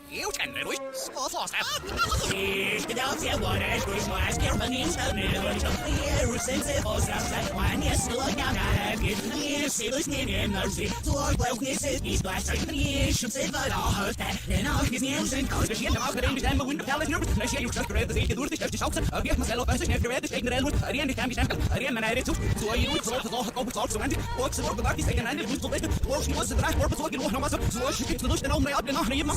Eu känner dig så fasta. Ich darf ja wohl nicht durch mein Skirpen in Stone und hier sind sie aus der Zeit, wann jetzt nur gerne geht. Sie durch den Energie, so auch nicht ist das ein Krieg, und sie war auch denn auch die Nehmen sind kaum geschehen, auch den Stein und Palace nur, na ich just read the durch die Schaukel, ich muss selber nicht geredet, ich denke rein, Ariane kann mich einfach, Ariane meine zu, so ihr so auch so und auch so gesagt, ich sage nein, du so bitte, wo ich muss drei Worte so genug noch was so ich gibt nur noch mehr ab nach nehmen.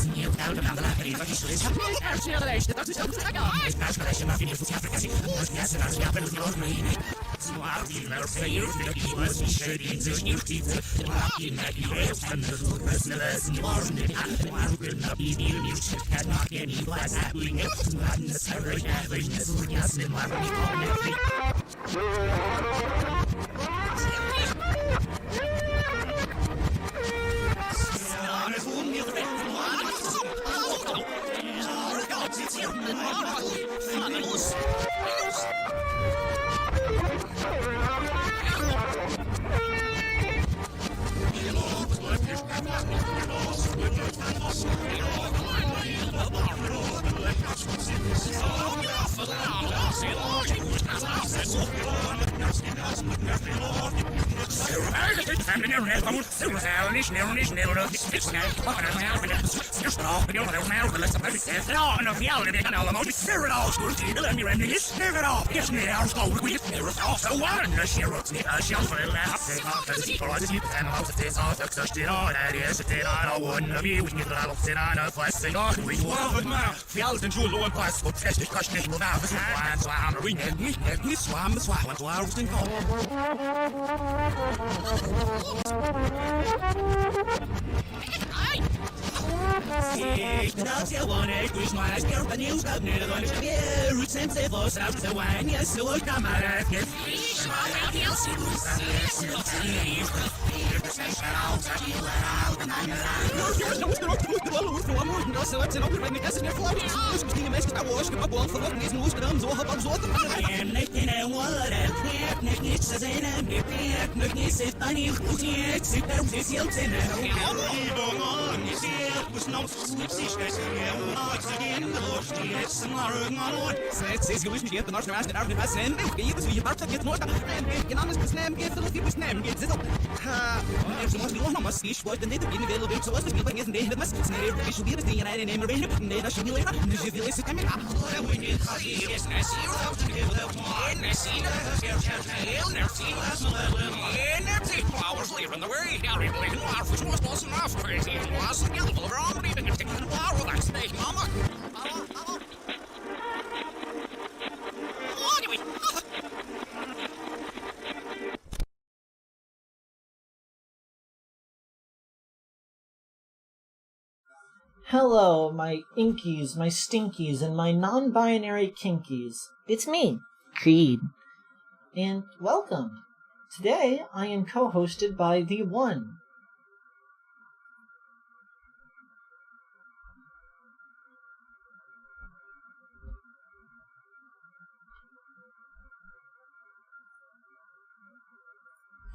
Ich darf ja wohl nicht durch mein Skirpen in Stone und hier sind sie aus der Zeit, wann jetzt nur gerne geht. Ich war ja so ich wollte nicht in der Welt so was wie bei diesen Dingen was schnell ich schon wieder die rein nehmen rein nee das schon wieder nicht will es kann mir ab we need hier ist nice you have to give the one I see that you'll never see us energy powers later in the way Harry Blake and War which was close enough crazy was the yellow over on even if taking war with that snake mama Hello, my inkies, my stinkies, and my non-binary kinkies. It's me, Creed. And welcome. Today, I am co-hosted by the one.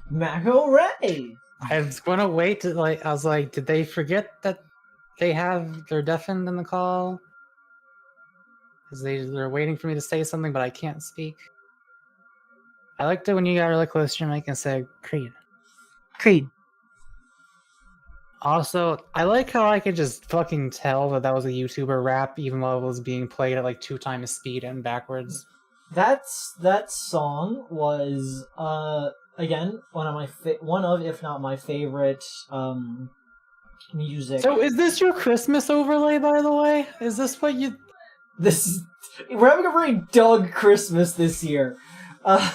MAKO Ray! I was gonna wait to I was like, did they forget that they're deafened in the call? Because they're waiting for me to say something, but I can't speak. I liked it when you got really close to your mic and said, Creed. Creed. Also, I like how I could just fucking tell that was a YouTuber rap, even though it was being played at like 2 times speed and backwards. That song was, again, one of, if not my favorite, music. So is this your Christmas overlay, by the way? Is this what you... We're having a very Doug Christmas this year. Yeah,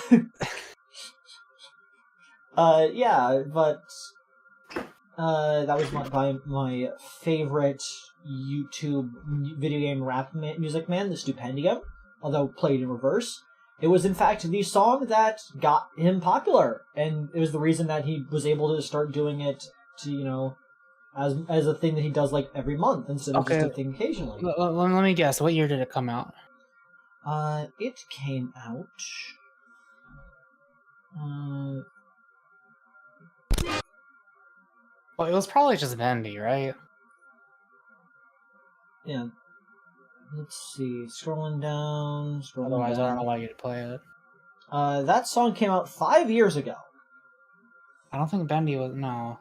but that was my favorite YouTube video game rap music man, the Stupendium, although played in reverse. It was, in fact, the song that got him popular, and it was the reason that he was able to start doing it to, as a thing that he does like every month instead of just a thing occasionally. Let me guess. What year did it come out? It came out. Well, it was probably just Bendy, right? Yeah. Let's see. Scrolling down. Otherwise, I don't allow you to play it. That song came out 5 years ago. I don't think Bendy was. No.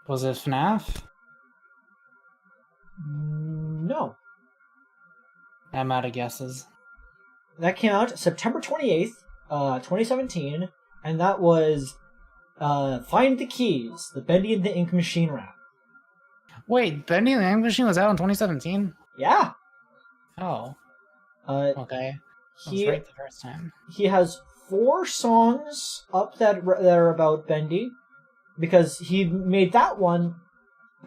Was it FNAF? No. I'm out of guesses. That came out September 28th, 2017, and that was Find the Keys, the Bendy and the Ink Machine rap. Wait, Bendy and the Ink Machine was out in 2017? Yeah. Oh. Okay. I was right the first time. He has 4 songs up that are about Bendy, because he made that one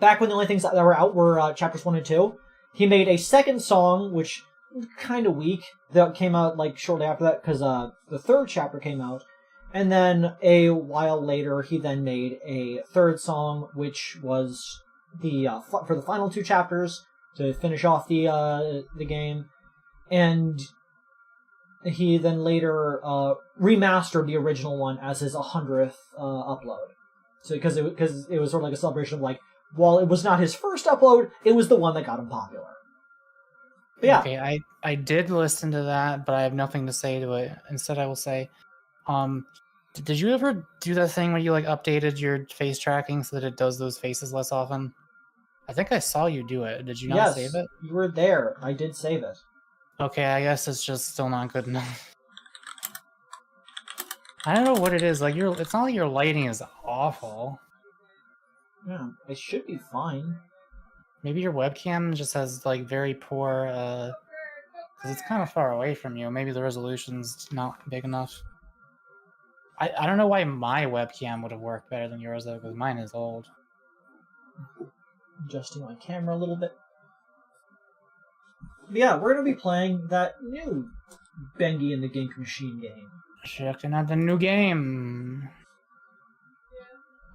back when the only things that were out were chapters 1 and 2. He made a second song, which kind of weak, that came out like shortly after that, because the 3rd chapter came out. And then a while later, he then made a 3rd song, which was the for the final 2 chapters to finish off the game. And he then later remastered the original one as his 100th upload. So because it was sort of like a celebration of like, while it was not his first upload, it was the one that got him popular. But yeah. Okay, I did listen to that, but I have nothing to say to it. Instead, I will say, did you ever do that thing where you like updated your face tracking so that it does those faces less often? I think I saw you do it. Did you not save it? You were there. I did save it. Okay, I guess it's just still not good enough. I don't know what it is. Like it's not like your lighting is awful. Yeah, it should be fine. Maybe your webcam just has like very poor, because it's kind of far away from you. Maybe the resolution's not big enough. I don't know why my webcam would have worked better than yours though, because mine is old. Adjusting my camera a little bit. But yeah, we're gonna be playing that new Bendy and the Ink Machine game. Checking out the new game.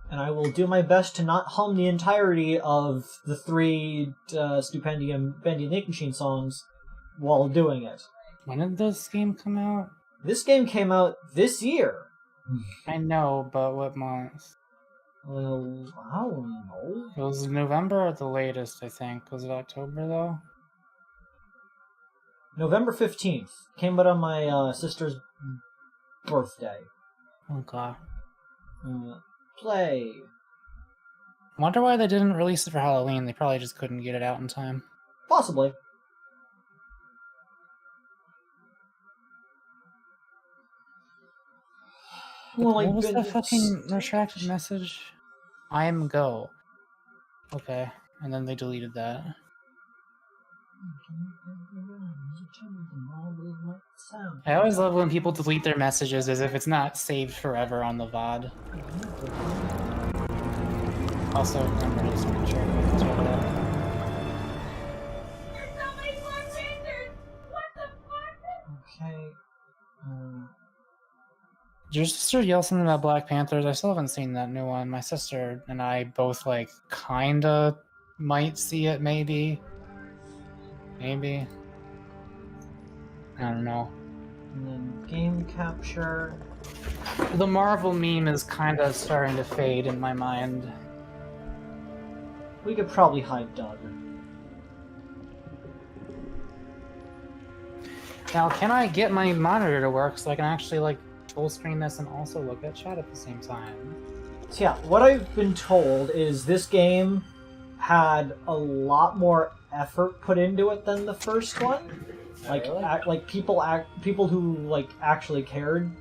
And I will do my best to not hum the entirety of the 3 Stupendium Bendy and the Ink Machine songs while doing it. When did this game come out? This game came out this year. I know, but what month? Well, I don't know. It was November at the latest, I think. Was it October, though? November 15th. Came out on my sister's birthday. Okay. Play. Wonder why they didn't release it for Halloween. They probably just couldn't get it out in time. Possibly. Well, what was that fucking retracted message? I am Go. Okay. And then they deleted that. I always love when people delete their messages as if it's not saved forever on the VOD. Also, remember to screen share it over there. Okay. Did your sister yell something about Black Panthers? I still haven't seen that new one. My sister and I both, like, kinda might see it, maybe. Maybe. I don't know. And then game capture. The Marvel meme is kind of starting to fade in my mind. We could probably hide Doug. Now, can I get my monitor to work so I can actually, like, full screen this and also look at chat at the same time? So yeah, what I've been told is this game had a lot more effort put into it than the first one. Like, really? People who like actually cared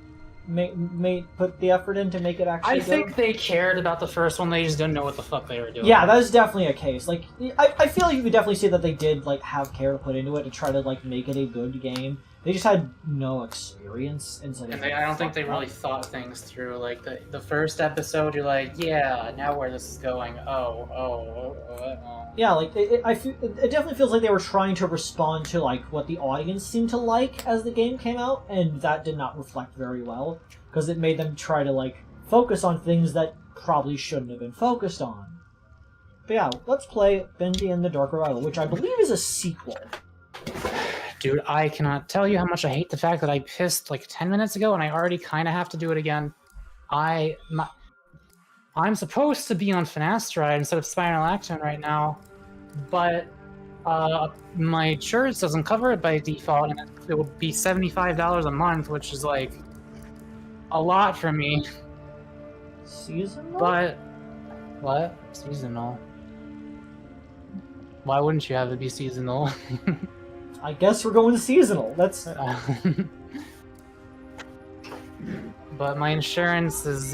may put the effort in to make it actually. I think they cared about the first one. They just didn't know what the fuck they were doing. Yeah, that is definitely a case. Like, I feel like you could definitely see that they did like have care to put into it to try to like make it a good game. They just had no experience, and so I don't think they really thought things through. Like the first episode, you're like, yeah, now where this is going? Oh. Yeah, like it definitely feels like they were trying to respond to like what the audience seemed to like as the game came out, and that did not reflect very well because it made them try to like focus on things that probably shouldn't have been focused on. But yeah, let's play Bendy and the Dark Revival, which I believe is a sequel. Dude, I cannot tell you how much I hate the fact that I pissed like 10 minutes ago and I already kind of have to do it again. I'm supposed to be on finasteride instead of spironolactone right now, but my insurance doesn't cover it by default, and it will be $75 a month, which is like a lot for me. Seasonal? But what? Seasonal? Why wouldn't you have it be seasonal? I guess we're going seasonal. That's... But my insurance is,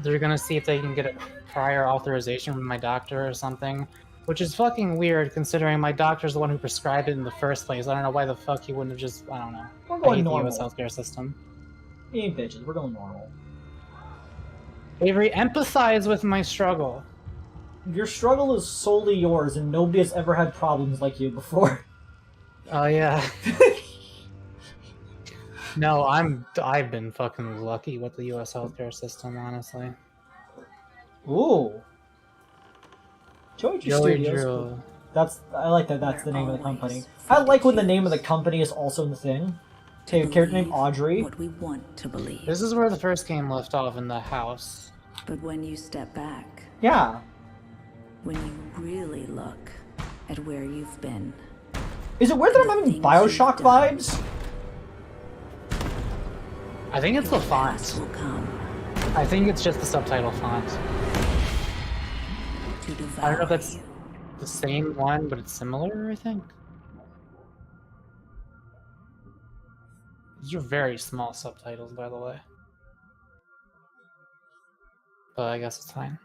they're gonna see if they can get a prior authorization from my doctor or something, which is fucking weird considering my doctor's the one who prescribed it in the first place. I don't know why the fuck he wouldn't have just, I don't know. We're going I hate normal. the US healthcare system. We ain't bitches. We're going normal. Avery, empathize with my struggle. Your struggle is solely yours, and nobody has ever had problems like you before. Oh, yeah. No, I've been fucking lucky with the US healthcare system, honestly. Ooh. Joey Studios. Drew. I like that that's the name of the company. I like when the name of the company is also in the thing. Take a character named Audrey. What we want to believe. This is where the first game left off, in the house. But when you step back, Yeah. when you really look at where you've been, Is it weird that I'm having Bioshock vibes? I think it's the past font. will come I think it's just the subtitle font. to devour I don't know if that's you. the same one, but it's similar, I think. These are very small subtitles, by the way. But I guess it's fine.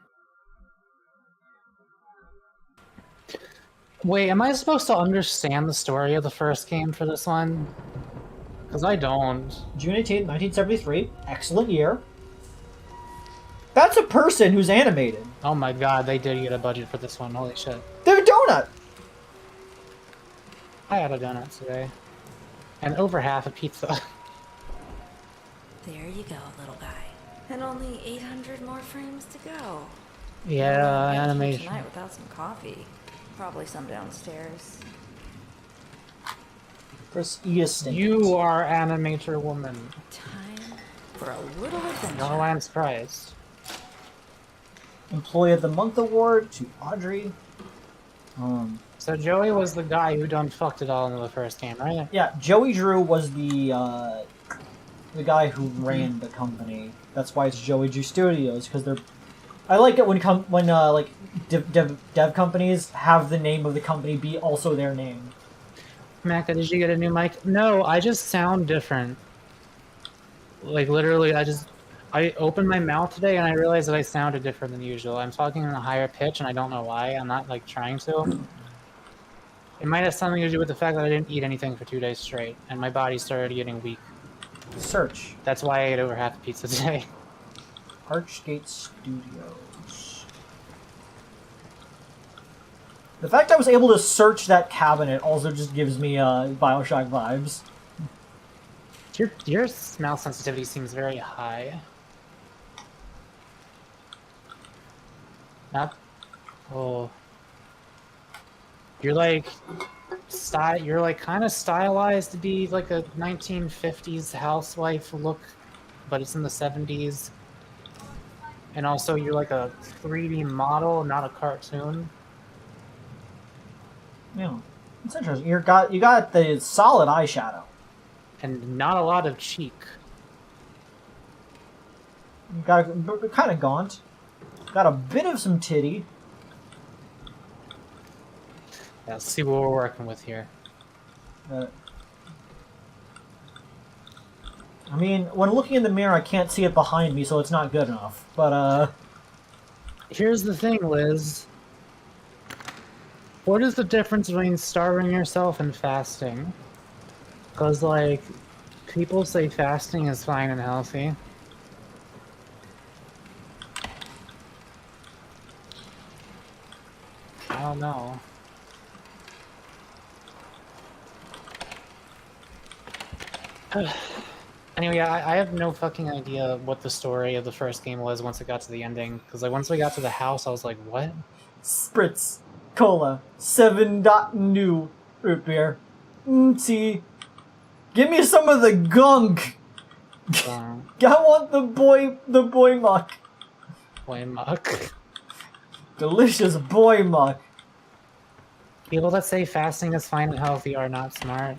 Wait, am I supposed to understand the story of the first game for this one? Because I don't. June 18th, 1973. Excellent year. That's a person who's animated. Oh my god, they did get a budget for this one. Holy shit. They're a donut! I had a donut today. And over half a pizza. There you go, little guy. And only 800 more frames to go. Yeah, Get you animation. tonight without some coffee. Probably some downstairs. Press E instinct. You are animator woman. Time for a little I adventure. don't know why I'm surprised. Employee of the Month award to Audrey. So Joey was the guy who done fucked it all in the first game, right? Yeah, Joey Drew was the guy who ran the company. That's why it's Joey Drew Studios, because they're... I like it when like dev companies have the name of the company be also their name. Maka, did you get a new mic? No, I just sound different. Like literally, I opened my mouth today and I realized that I sounded different than usual. I'm talking in a higher pitch and I don't know why. I'm not like trying to. It might have something to do with the fact that I didn't eat anything for 2 days straight and my body started getting weak. Search. That's why I ate over half the pizza today. Archgate Studios. The fact I was able to search that cabinet also just gives me Bioshock vibes. Your smell sensitivity seems very high. Not. Oh. You're like you're like kind of stylized to be like a 1950s housewife look, but it's in the 70s. And also you're like a 3D model, not a cartoon. Yeah, it's interesting. You got the solid eyeshadow. And not a lot of cheek. You got kind of gaunt. Got a bit of some titty. Yeah, let's see what we're working with here. I mean, when looking in the mirror, I can't see it behind me, so it's not good enough. But, Here's the thing, Liz. What is the difference between starving yourself and fasting? Because, like, people say fasting is fine and healthy. I don't know. Anyway, I have no fucking idea what the story of the first game was once it got to the ending. Because, like, once we got to the house, I was like, what? Spritz, Cola, 7 new root beer. See, give me some of the gunk. I want the Boymuck. Boymuck. Delicious Boymuck. People that say fasting is fine and healthy are not smart.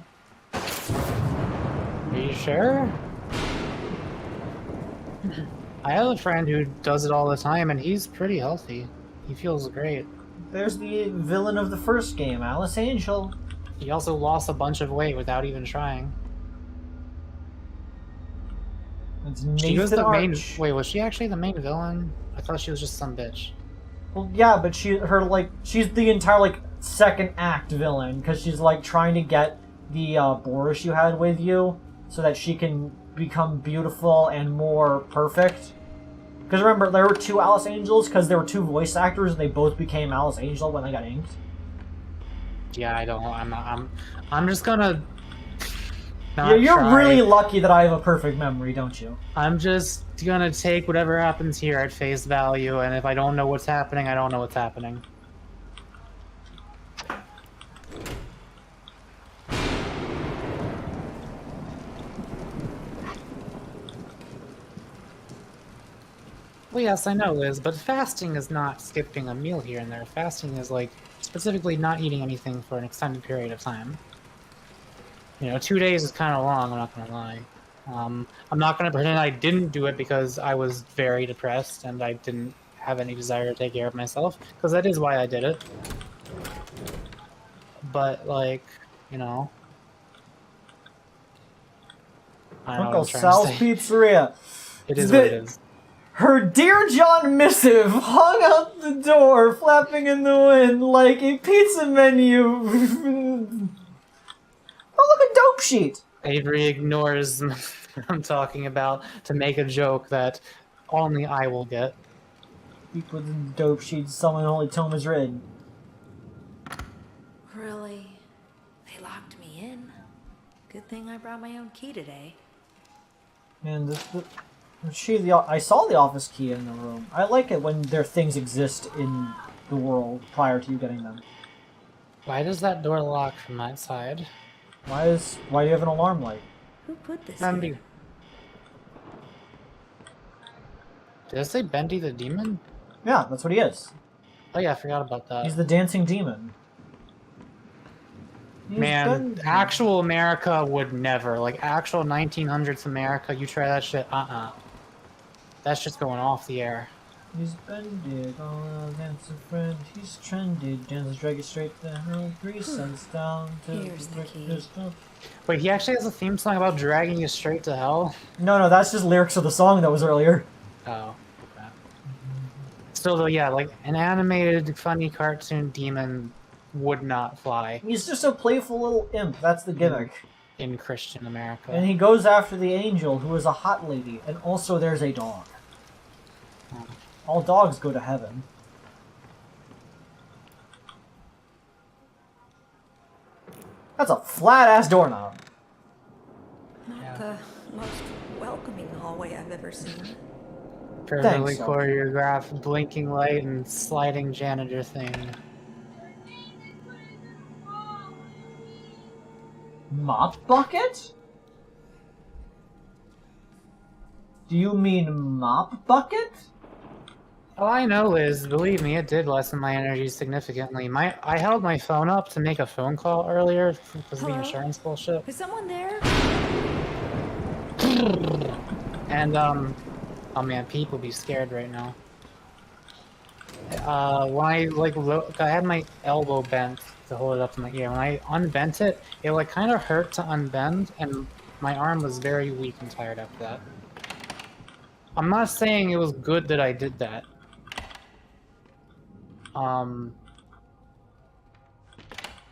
Are you sure? I have a friend who does it all the time, and he's pretty healthy. He feels great. There's the villain of the first game, Alice Angel. He also lost a bunch of weight without even trying. It's Nathan She was the main. Arch. Wait, was she actually the main villain? I thought she was just some bitch. Well, yeah, but she's the entire second act villain because she's trying to get the Boris you had with you so that she can become beautiful and more perfect. Because remember, there were two Alice Angels because there were two voice actors and they both became Alice Angel when they got inked. Yeah, I don't. I'm just gonna. You're try. really lucky that I have a perfect memory, don't you? I'm just gonna take whatever happens here at face value, and if I don't know what's happening, I don't know what's happening. Well, yes, I know, Liz, but fasting is not skipping a meal here and there. Fasting is, specifically not eating anything for an extended period of time. 2 days is kind of long, I'm not gonna lie. I'm not gonna pretend I didn't do it because I was very depressed and I didn't have any desire to take care of myself, because that is why I did it. But, I don't know Uncle what I'm trying to Sal's say. Pizzeria. It is what it is. Her Dear John missive hung out the door, flapping in the wind like a pizza menu. Oh, look, a dope sheet! Avery ignores what I'm talking about to make a joke that only I will get. Deep within the dope sheet, someone holy tome is read. Really? They locked me in? Good thing I brought my own key today. Man, I saw the office key in the room. I like it when their things exist in the world prior to you getting them. Why does that door lock from that side? Why do you have an alarm light? Who put this Bendy. here? Did I say Bendy the demon? Yeah, that's what he is. Oh yeah, I forgot about that. He's the dancing demon. Man, actual America would never. Actual 1900s America, you try that shit, That's just going off the air. He's Bendy, gonna dance a friend. He's trendy, dances drag it straight to hell. 3 cents down to Here's the key. Wait, he actually has a theme song about dragging you straight to hell? No, that's just lyrics of the song that was earlier. Oh, okay. Still though, yeah, an animated, funny cartoon demon would not fly He's just a playful little imp. That's the gimmick. in Christian America. And he goes after the angel, who is a hot lady, and also there's a dog. All dogs go to heaven. That's a flat-ass doorknob. Not the most welcoming hallway I've ever seen. Perfectly Thanks, choreographed blinking light and sliding janitor thing. Mop bucket? Do you mean mop bucket? Oh, I know, Liz. Believe me, it did lessen my energy significantly. I held my phone up to make a phone call earlier because of the Hello? insurance bullshit. Is someone there? And, oh man, people be scared right now. When I had my elbow bent to hold it up to my ear. When I unbent it, it kind of hurt to unbend, and my arm was very weak and tired after that. I'm not saying it was good that I did that.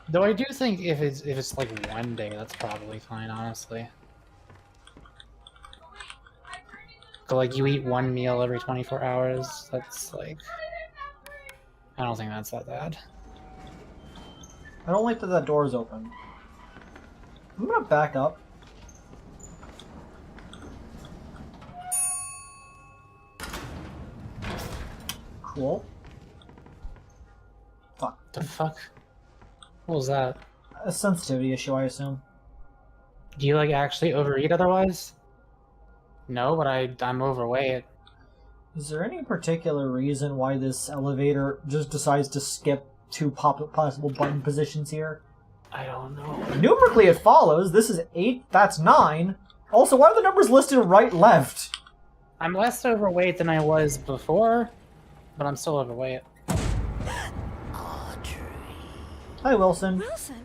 Though I do think if it's one day, that's probably fine, honestly. So you eat one meal every 24 hours, that's I don't think that's that bad. I don't like that that door is open. I'm gonna back up. Cool. Fuck. The fuck? What was that? A sensitivity issue, I assume. Do you actually overeat otherwise? No, but I'm overweight. Is there any particular reason why this elevator just decides to skip two possible button positions here? I don't know. Numerically it follows. This is 8, that's 9. Also, why are the numbers listed right, left? I'm less overweight than I was before, but I'm still overweight. Hi, Wilson. Wilson?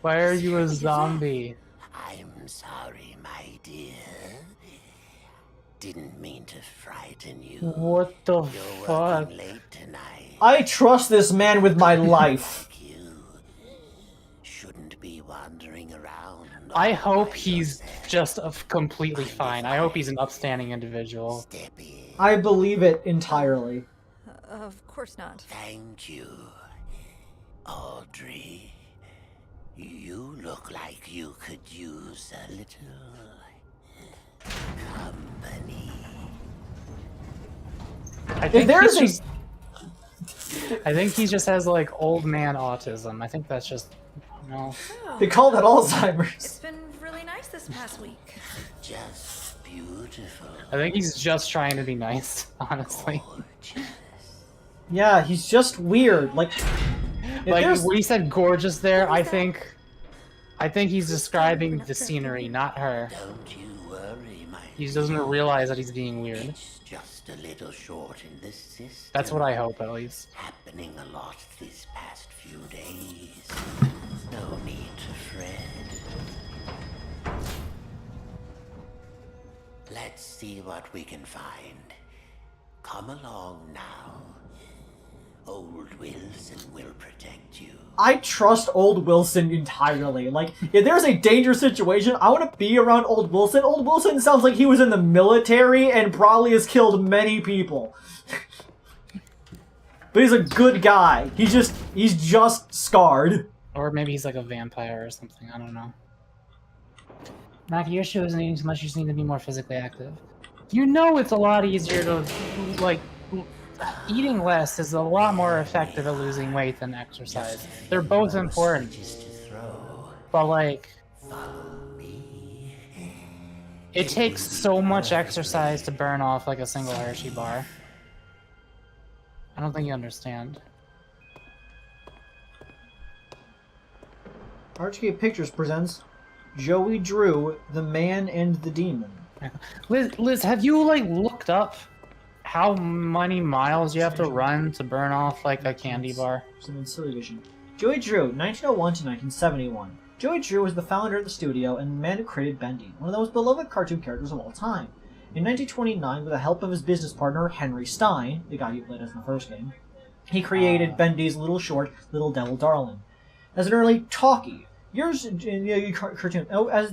Why are you a zombie? I'm sorry, my dear. Didn't mean to frighten you. What the You're fuck? working late tonight. I trust this man with my life. You shouldn't be wandering around. I all hope by he's yourself. just completely fine. I hope he's an upstanding individual. Step in. I believe it entirely. Of course not. Thank you, Audrey. You look like you could use a little company. I think there's he's just, I think he just has like old man autism. I think that's just, you know. They call that Alzheimer's. It's been really nice this past week. Just beautiful. I think he's just trying to be nice, honestly. Gorgeous. Yeah, he's just weird. Like there's- when he said gorgeous there, I think he's describing the scenery, not her. Don't you worry, my He doesn't realize that he's being weird. It's just a little short in this system. That's what I hope, at least. Happening a lot these past few days. No need to fret. Let's see what we can find. Come along now. Old Wilson will protect you. I trust old Wilson entirely. Like, if there's a dangerous situation, I want to be around old Wilson. Old Wilson sounds like he was in the military and probably has killed many people. But he's a good guy. He's just scarred. Or maybe he's like a vampire or something, I don't know. Mac, your issue isn't eating too much, you just need to be more physically active. You know it's a lot easier to, like, eating less is a lot more effective at losing weight than exercise. They're both important. Just to throw. But, like, Follow me. it takes so much exercise to burn off, like, a single Hershey bar. I don't think you understand. Archgate Pictures presents Joey Drew, the Man and the Demon. Liz, have you, like, looked up how many miles you have to run to burn off, like, a candy bar? Some in Silly Vision. Joey Drew, 1901 to 1971. Joey Drew was the founder of the studio and the man who created Bendy, one of the most beloved cartoon characters of all time. In 1929, with the help of his business partner Henry Stein, the guy who played us in the first game, he created Bendy's little short, Little Devil Darling. As an early talkie, years in the cartoon,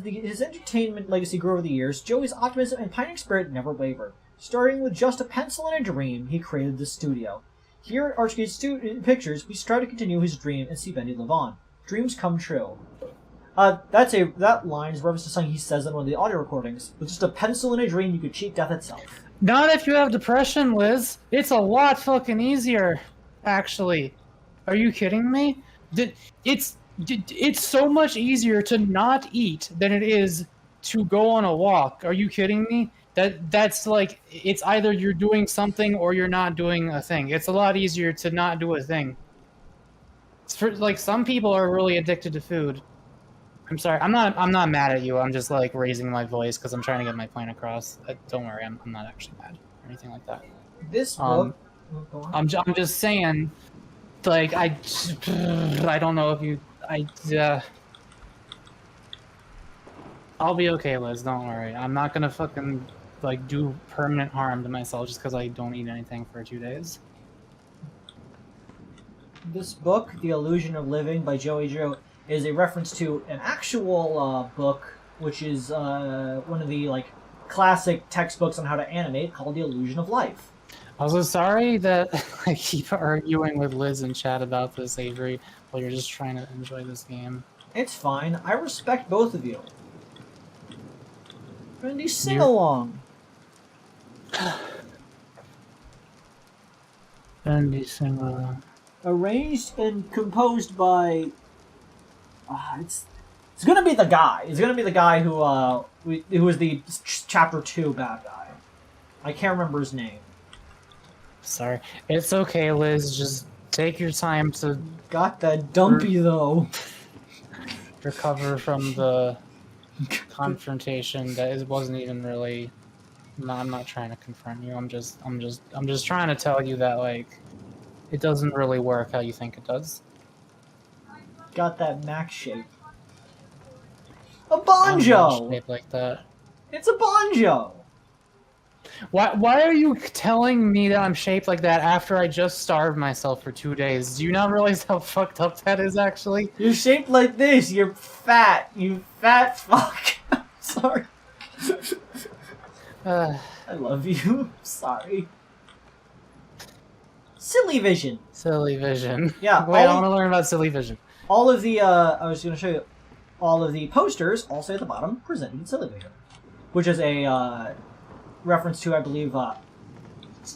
his entertainment legacy grew over the years, Joey's optimism and pioneering spirit never wavered. Starting with just a pencil and a dream, he created the studio. Here at Archgate Pictures, we strive to continue his dream and see Bendy live on. Dreams come true. That line is reference to something he says in one of the audio recordings. With just a pencil and a dream, you could cheat death itself. Not if you have depression, Liz. It's a lot fucking easier, actually. Are you kidding me? It's so much easier to not eat than it is to go on a walk. Are you kidding me? That's like, it's either you're doing something or you're not doing a thing. It's a lot easier to not do a thing. It's for, like, some people are really addicted to food. I'm sorry. I'm not mad at you. I'm just, like, raising my voice because I'm trying to get my point across. Don't worry. I'm not actually mad or anything like that. This book... I'm just saying, like, I don't know if you... I'll be okay, Liz. Don't worry. I'm not gonna fucking, like, do permanent harm to myself just because I don't eat anything for 2 days. This book, The Illusion of Living by Joey Drew, is a reference to an actual book, which is one of the, like, classic textbooks on how to animate called The Illusion of Life. I'm so sorry that I keep arguing with Liz in chat about this, Avery, while you're just trying to enjoy this game. It's fine. I respect both of you. Bendy, sing along. Bendy, sing along. Arranged and composed by... it's gonna be the guy. It's gonna be the guy who was the Chapter 2 bad guy. I can't remember his name. Sorry. It's okay, Liz. Just take your time to Got that dumpy though. recover from the confrontation that it wasn't even really. No, I'm not trying to confront you. I'm just trying to tell you that like it doesn't really work how you think it does. Got that Mac shape. A I'm not banjo. shaped like that. It's a banjo. Why are you telling me that I'm shaped like that after I just starved myself for 2 days? Do you not realize how fucked up that is, actually? You're shaped like this. You're fat. You fat fuck. Sorry. I love you. Sorry. Silly Vision. Silly Vision. Yeah. Wait, I want to learn about Silly Vision. All of the, I was going to show you, all of the posters all say at the bottom, presented Silly Vision. Which is a, reference to, I believe,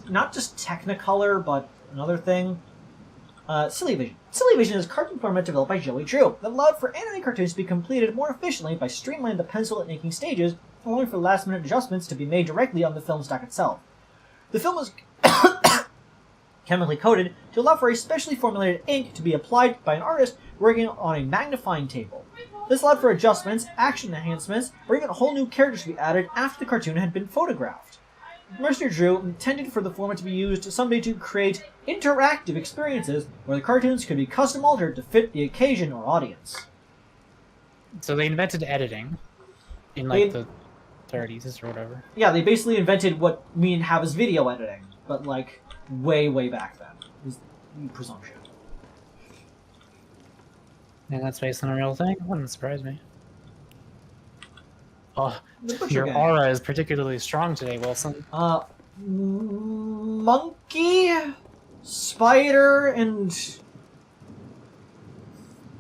not just Technicolor, but another thing. Silly Vision. Silly Vision is a cartoon format developed by Joey Drew that allowed for anime cartoons to be completed more efficiently by streamlining the pencil and inking stages, allowing for last-minute adjustments to be made directly on the film stock itself. The film was chemically coated to allow for a specially formulated ink to be applied by an artist working on a magnifying table. This allowed for adjustments, action enhancements, or even a whole new character to be added after the cartoon had been photographed. Mr. Drew intended for the format to be used someday to create interactive experiences where the cartoons could be custom altered to fit the occasion or audience. So they invented editing in like the 30s or whatever. Yeah, they basically invented what we have as video editing, but like way, way back then. Is presumption. And that's based on a real thing? Wouldn't surprise me. Oh, your Gang. aura is particularly strong today, Wilson. Monkey, Spider, and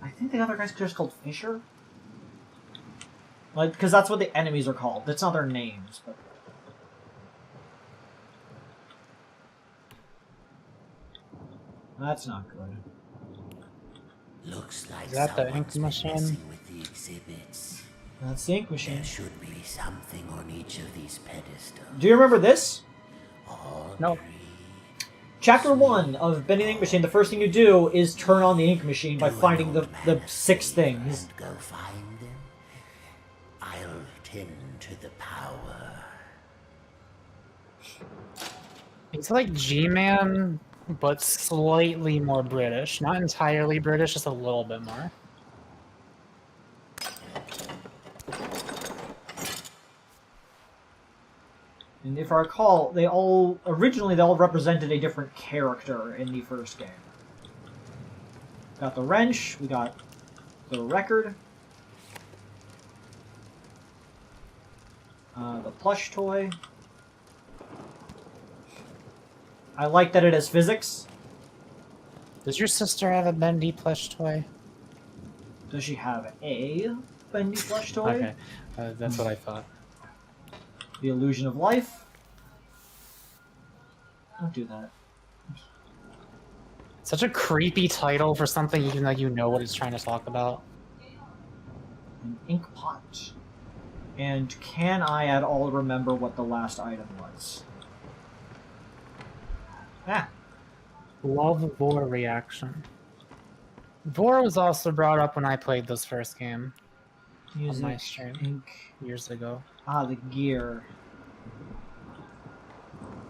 I think the other guy's just called Fisher. Like, because that's what the enemies are called. That's not their names, but. That's not good. Looks like Is that the ink someone's been machine? messing with the exhibits. That's the ink machine. There should be something on each of these pedestals. Do you remember this? No. Chapter 1 of Bendy the Ink Machine, the first thing you do is turn on the ink machine by finding the 6 things. And go find them. I'll tend to the power. It's like G-Man, but slightly more British. Not entirely British, just a little bit more. And if I recall, originally they all represented a different character in the first game. Got the wrench, we got the record, the plush toy. I like that it has physics. Does your sister have a Bendy plush toy? Does she have a Bendy plush toy? Okay, that's what I thought. The Illusion of Life. Don't do that. Such a creepy title for something even though you know what it's trying to talk about. An ink pot. And can I at all remember what the last item was? Ah. lvoe reaction. Vor was also brought up when I played this first game. Music, on my stream ink. years ago. Ah, the gear.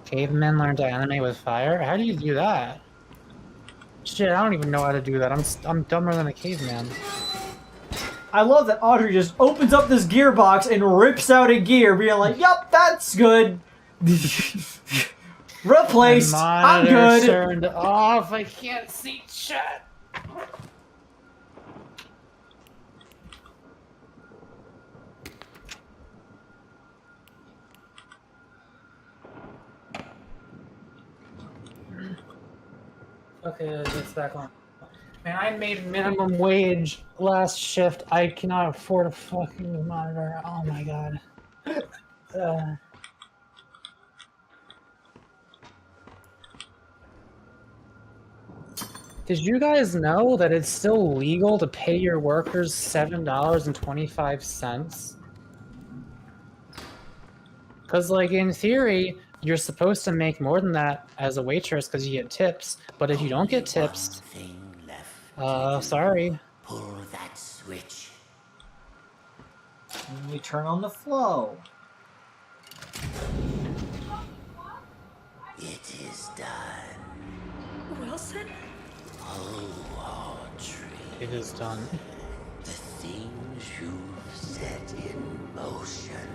Cavemen learn to animate with fire? How do you do that? Shit, I don't even know how to do that. I'm dumber than a caveman. I love that Audrey just opens up this gearbox and rips out a gear, being like, "Yup, that's good." Replaced. I'm good. Turned off. I can't see chat. Okay, it's back on. Man, I made minimum wage last shift. I cannot afford a fucking monitor. Oh my god. Did you guys know that it's still legal to pay your workers $7.25? Because, like, in theory, you're supposed to make more than that as a waitress because you get tips. But if you don't get tips, sorry. Pull that switch. And we turn on the flow. It is done. Wilson? Oh, Audrey. It is done. The things you've set in motion.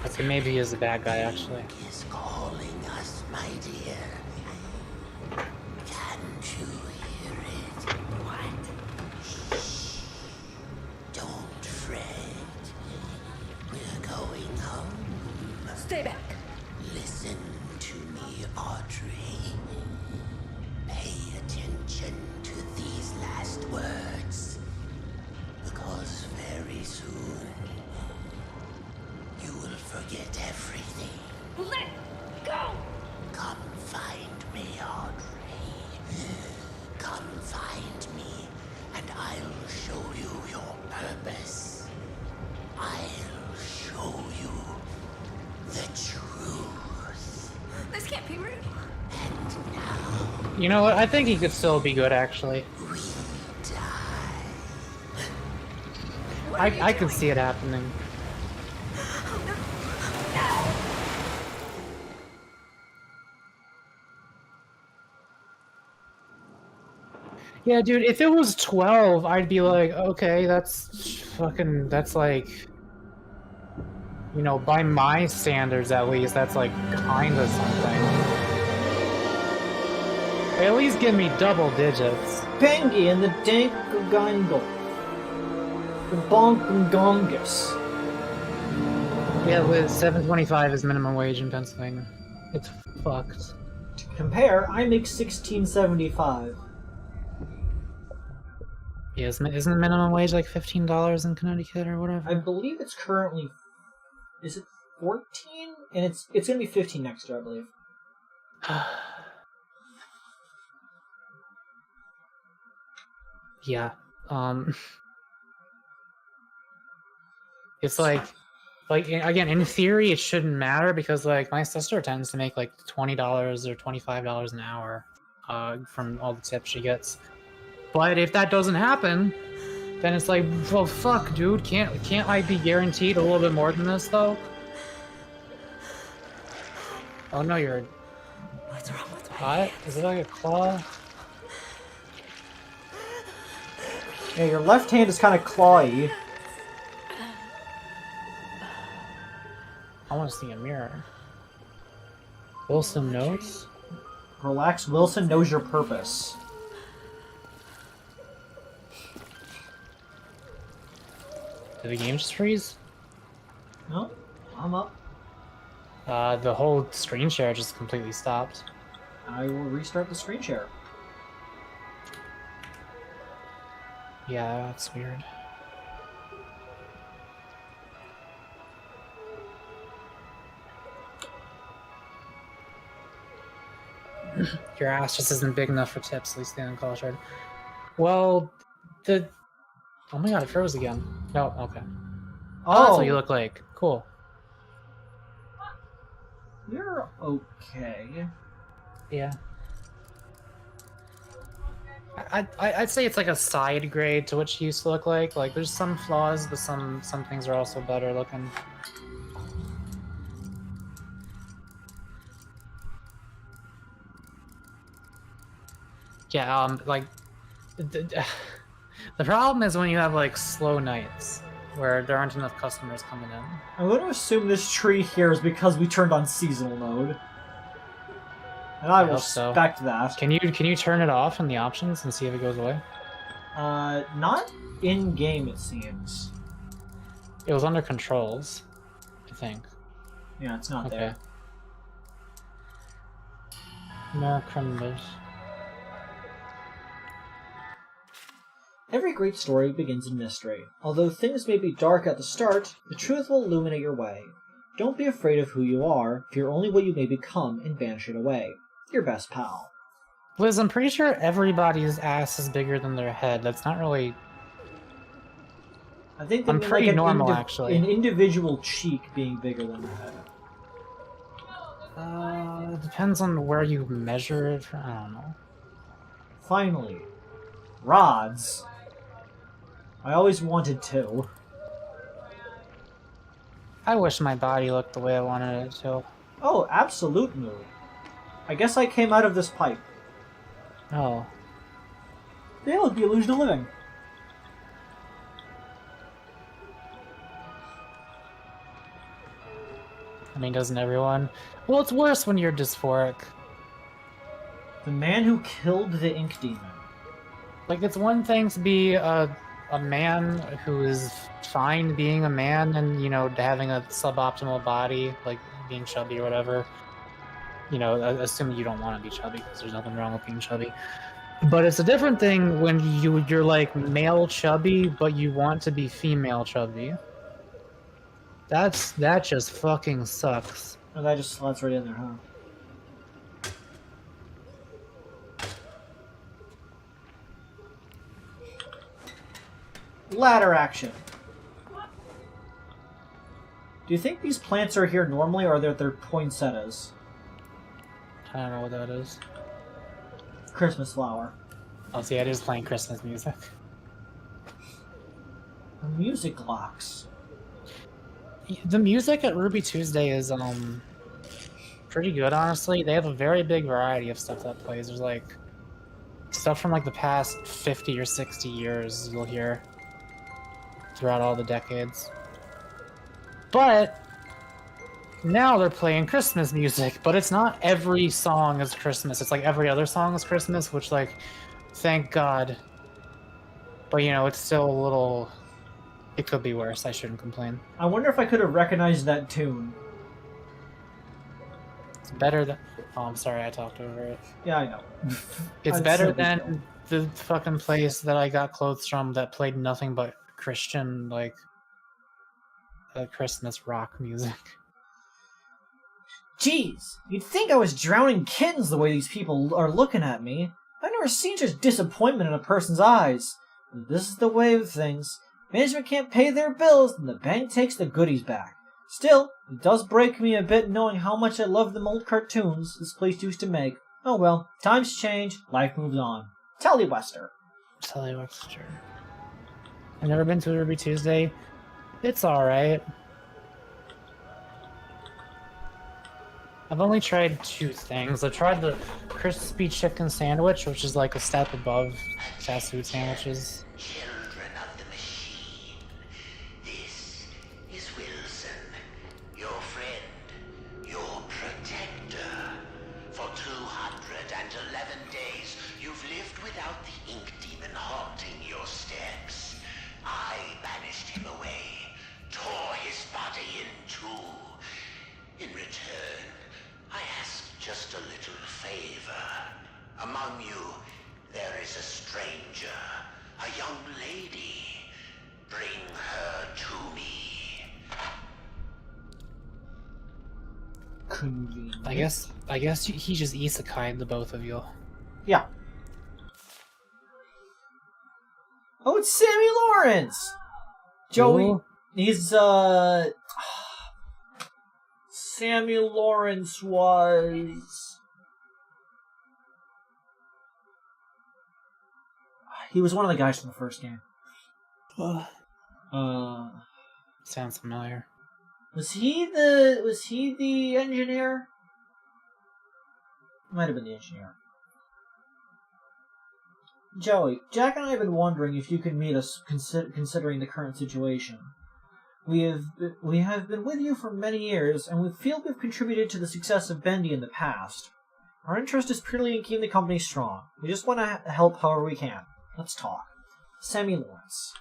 Okay, maybe he is a bad guy, actually. Is calling us, my dear. Can't you hear it? What? Shh. Don't fret. We're going home. Stay back. Listen to me, Audrey. Pay attention to these last words. Because very soon, you will forget everything. Let go! Come find me, Audrey. Come find me, and I'll show you your purpose. I'll show you the truth. This can't be real. And now You know what? I think he could still be good, actually. we die. I could see it happening. Yeah, dude, if it was 12, I'd be like, okay, that's like, you know, by my standards at least, that's like kinda something. At least give me double digits. Bendy and the Dankagangle. The Bonkagongus. Yeah, Liz, $7.25 is minimum wage in Pennsylvania. It's fucked. To compare, I make $16.75. Yeah, isn't the minimum wage like $15 in Connecticut or whatever? I believe it's currently... Is it 14? And it's gonna be 15 next year, I believe. Yeah. It's like again, in theory, it shouldn't matter because like my sister tends to make like $20 or $25 an hour from all the tips she gets. But if that doesn't happen, then it's like, well, fuck, dude, can't I be guaranteed a little bit more than this though? Oh no, you're. What's wrong with my What? Is it like a claw? Yeah, your left hand is kind of clawy. I want to see a mirror. Wilson notes. Relax, Wilson knows your purpose. Did the game just freeze? No, I'm up. The whole screen share just completely stopped. I will restart the screen share. Yeah, that's weird. Your ass just isn't big enough for tips, at least the college card. Well, oh my god, it froze again. No, okay. Oh, that's what you look like. Cool. You're okay. Yeah. I'd say it's like a side grade to what she used to look like. Like, there's some flaws, but some things are also better looking. Yeah, like, the problem is when you have, like, slow nights, where there aren't enough customers coming in. I'm going to assume this tree here is because we turned on seasonal mode. And I will respect that. Can you turn it off in the options and see if it goes away? Not in-game, it seems. It was under controls, I think. Yeah, it's not there. More criminals. Every great story begins in mystery. Although things may be dark at the start, the truth will illuminate your way. Don't be afraid of who you are, fear only what you may become and banish it away. Your best pal. Liz, I'm pretty sure everybody's ass is bigger than their head. That's not really... I think I'm pretty like normal, actually. An individual cheek being bigger than the head. Depends on where you measure it. I don't know. Finally. Rods. I always wanted two. I wish my body looked the way I wanted it to. Oh, absolute mood. I guess I came out of this pipe. Oh. They look the illusion of living. I mean, doesn't everyone? Well, it's worse when you're dysphoric. The man who killed the ink demon. Like, it's one thing to be a man who is fine being a man and, you know, having a suboptimal body, like being chubby or whatever. You know, assuming you don't want to be chubby, because there's nothing wrong with being chubby. But it's a different thing when you're like male chubby, but you want to be female chubby. That just fucking sucks. Oh, that just slots right in there, huh? Ladder action. Do you think these plants are here normally, or are they poinsettias? I don't know what that is. Christmas flower. Oh, see, it is playing Christmas music. Music locks. The music at Ruby Tuesday is pretty good, honestly. They have a very big variety of stuff that plays. There's like stuff from like the past 50 or 60 years you'll hear throughout all the decades. But now they're playing Christmas music, but it's not every song is Christmas. It's like every other song is Christmas, which, like, thank God. But, you know, it's still a little... It could be worse. I shouldn't complain. I wonder if I could have recognized that tune. It's better than... Oh, I'm sorry, I talked over it. Yeah, I know. It's better than the fucking place that I got clothes from that played nothing but Christian, like, Christmas rock music. Jeez, you'd think I was drowning kittens the way these people are looking at me. I've never seen such disappointment in a person's eyes. This is the way of things. Management can't pay their bills, and the bank takes the goodies back. Still, it does break me a bit knowing how much I love them old cartoons this place used to make. Oh well, times change, life moves on. Tellywester. Tellywester. I've never been to a Ruby Tuesday. It's alright. I've only tried two things. I tried the crispy chicken sandwich, which is like a step above fast food sandwiches. Children of the machine, this is Wilson, your friend, your protector. For 211 days, you've lived without the ink demon haunting your steps. I banished him away, tore his body in two. In return, I ask just a little favor. Among you, there is a stranger, a young lady. Bring her to me. Convenient. I guess he just isekai'd the both of you. Yeah. Oh, it's Sammy Lawrence! Joey, Ooh. he's, Sammy Lawrence was... He was one of the guys from the first game. Sounds familiar. Was he the engineer? Might have been the engineer. Joey, Jack and I have been wondering if you can meet us considering the current situation. We have been with you for many years, and we feel we've contributed to the success of Bendy in the past. Our interest is purely in keeping the company strong. We just want to help however we can. Let's talk. Sammy Lawrence.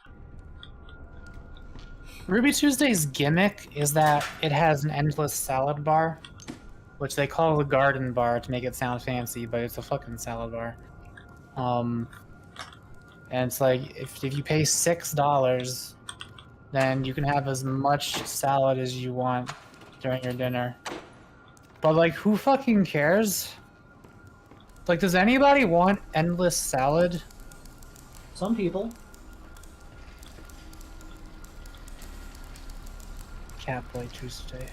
Ruby Tuesday's gimmick is that it has an endless salad bar, which they call the garden bar to make it sound fancy, but it's a fucking salad bar. And it's like, if you pay $6, then you can have as much salad as you want during your dinner. But, like, who fucking cares? Like, does anybody want endless salad? Some people. Catboy Tuesday.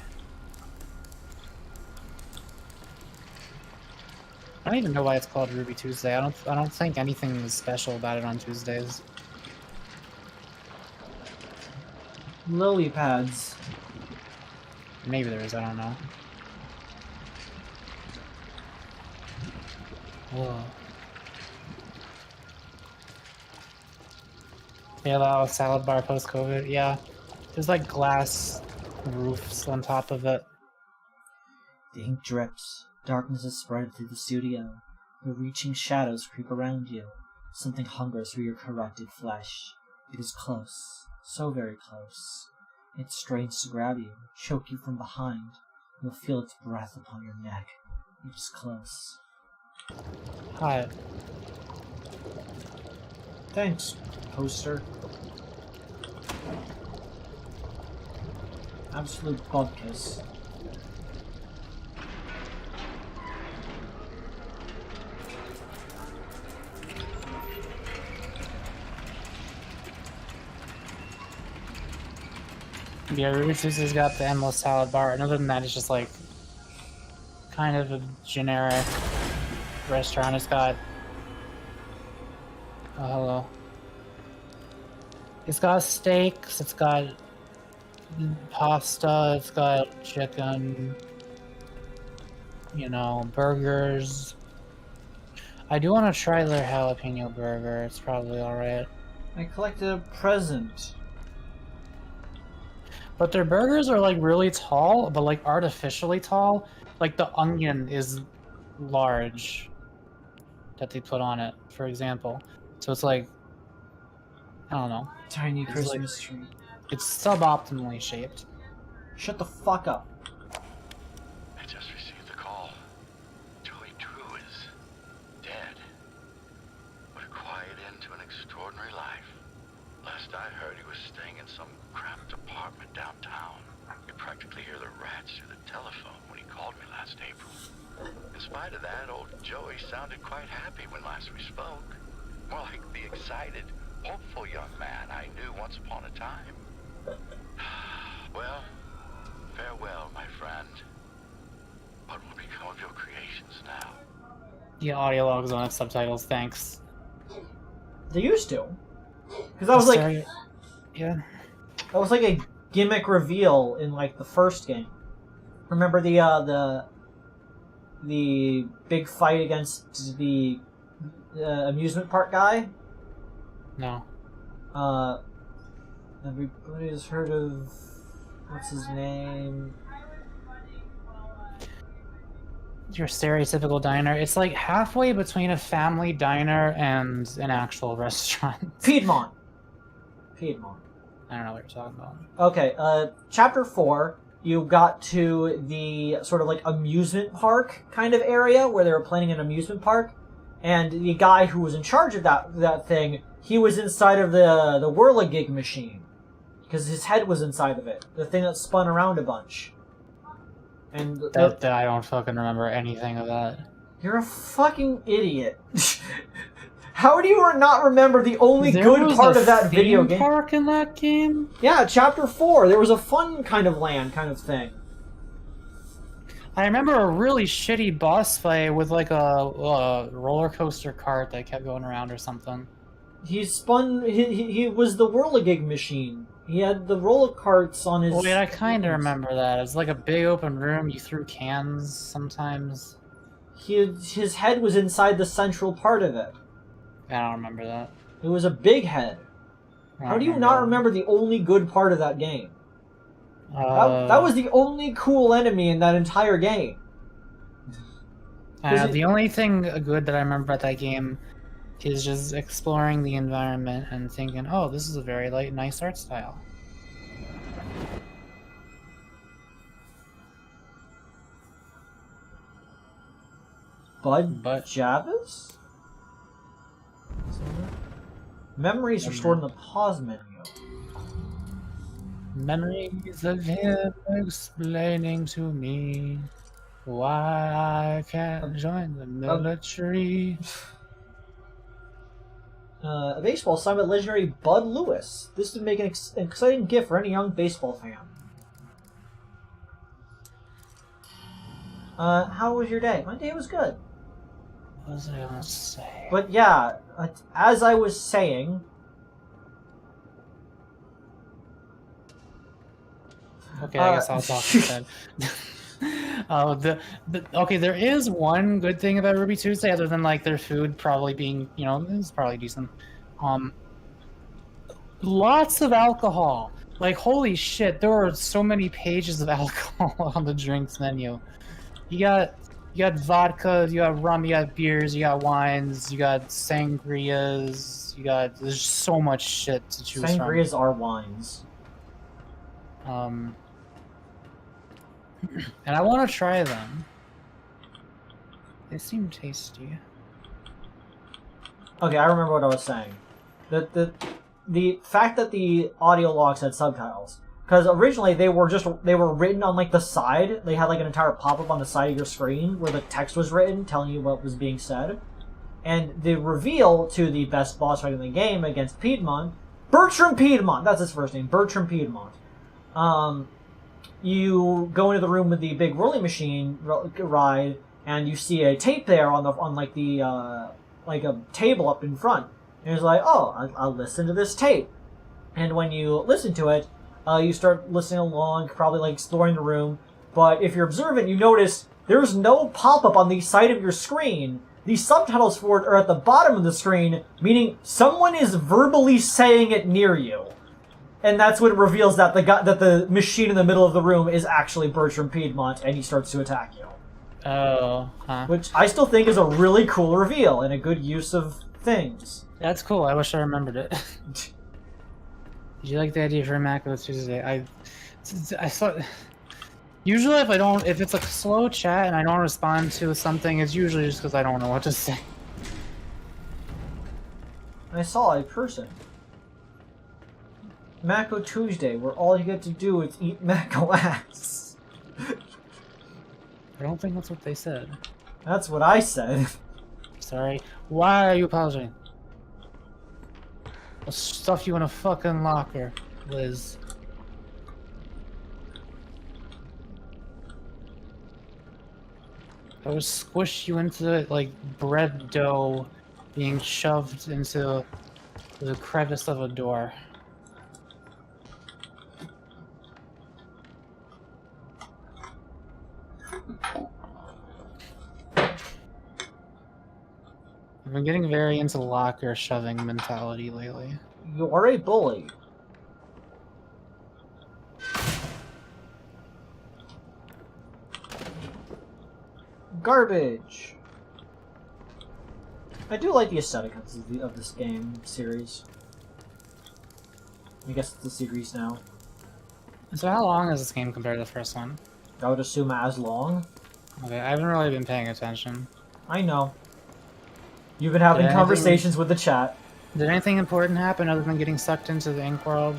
I don't even know why it's called Ruby Tuesday. I don't think anything is special about it on Tuesdays. Lily pads. Maybe there is, I don't know. Whoa. Yeah, that was salad bar post-COVID. Yeah. There's like glass roofs on top of it. The ink drips. Darkness is spread through the studio. The reaching shadows creep around you. Something hungers for your corrupted flesh. It is close. So very close. It strains to grab you, choke you from behind. You'll feel its breath upon your neck. It is close. Hi. Thanks, poster. Absolute bubkiss. Yeah, Ruby Tuesday's got the endless salad bar, and other than that, it's just like kind of a generic restaurant. It's got oh hello. It's got steaks, it's got pasta, it's got chicken, you know, burgers. I do want to try their jalapeno burger. It's probably alright. I collected a present. But their burgers are like really tall, but like artificially tall. Like the onion is large that they put on it, for example. So it's like, I don't know. Tiny It's Christmas tree. It's suboptimally shaped. Shut the fuck up. I just received the call. Joey Drew is dead. What a quiet end to an extraordinary life. Last I heard, he was staying in some cramped apartment downtown. You practically hear the rats through the telephone when he called me last April. In spite of that, old Joey sounded quite happy when last we spoke. More like the excited, hopeful young man I knew once upon a time. Well, farewell, my friend. What will become of your creations now? Yeah, audio logs on have subtitles, thanks. They used to. Because that was like Sorry. Yeah. that was like a gimmick reveal in like the first game. Remember the big fight against the amusement park guy? No. Everybody's heard of what's his name? Your stereotypical diner. It's like halfway between a family diner and an actual restaurant. Piedmont. I don't know what you're talking about. Okay, chapter 4, you got to the sort of like amusement park kind of area where they were planning an amusement park, and the guy who was in charge of that thing, he was inside of the whirligig machine because his head was inside of it, the thing that spun around a bunch. And That I don't fucking remember anything of that. you're a fucking idiot. How do you not remember the only good part of that video game? Park in that game? Yeah, chapter 4. There was a fun kind of land kind of thing. I remember a really shitty boss fight with like a roller coaster cart that kept going around or something. He spun. He was the whirligig machine. He had the roller carts on his. Wait, I kind of remember that. It's like a big open room. You threw cans sometimes. His head was inside the central part of it. I don't remember that. It was a big head. How do you not remember the only good part of that game? That was the only cool enemy in that entire game. The only thing good that I remember about that game is just exploring the environment and thinking, oh, this is a very nice art style. Bud Javis? Memories are stored in the pause menu. Memories of him explaining to me why I can't join the military. A baseball sign by legendary Bud Lewis. This would make an exciting gift for any young baseball fan. How was your day? My day was good. What was I gonna say? But yeah, as I was saying... Okay, I guess I'll talk instead. Okay, there is one good thing about Ruby Tuesday, other than like their food probably being, you know, it's probably decent. Lots of alcohol. Like, holy shit, there are so many pages of alcohol on the drinks menu. You got vodka, you got rum, you got beers, you got wines, you got sangrias, there's so much shit to choose from. Sangrias are wines. And I want to try them. They seem tasty. Okay, I remember what I was saying. The fact that the audio logs had subtitles, because originally they were written on like the side. They had like an entire pop-up on the side of your screen where the text was written telling you what was being said. And the reveal to the best boss fight in the game against Piedmont, Bertram Piedmont, that's his first name, Bertram Piedmont. You go into the room with the big rolling machine ride, and you see a tape there on a table up in front. And it's like, oh, I'll listen to this tape. And when you listen to it, you start listening along, probably like exploring the room. But if you're observant, you notice there's no pop-up on the side of your screen. The subtitles for it are at the bottom of the screen, meaning someone is verbally saying it near you. And that's what reveals that the machine in the middle of the room is actually Bertram Piedmont, and he starts to attack you. Oh, huh. Which I still think is a really cool reveal and a good use of things. That's cool. I wish I remembered it. Did you like the idea for MAKO Tuesday? I thought usually if it's a slow chat and I don't respond to something, it's usually just because I don't know what to say. I saw a person. MAKO Tuesday, where all you get to do is eat MAKO ass. I don't think that's what they said. That's what I said. Sorry. Why are you apologizing? I'll stuff you in a fucking locker, Liz. I would squish you into it like bread dough being shoved into the crevice of a door. I've been getting very into locker shoving mentality lately. You are a bully. Garbage. I do like the aesthetic of this game series. I guess it's a series now. So how long is this game compared to the first one? I would assume as long. Okay, I haven't really been paying attention. I know. You've been having conversations with the chat. Did anything important happen other than getting sucked into the ink world?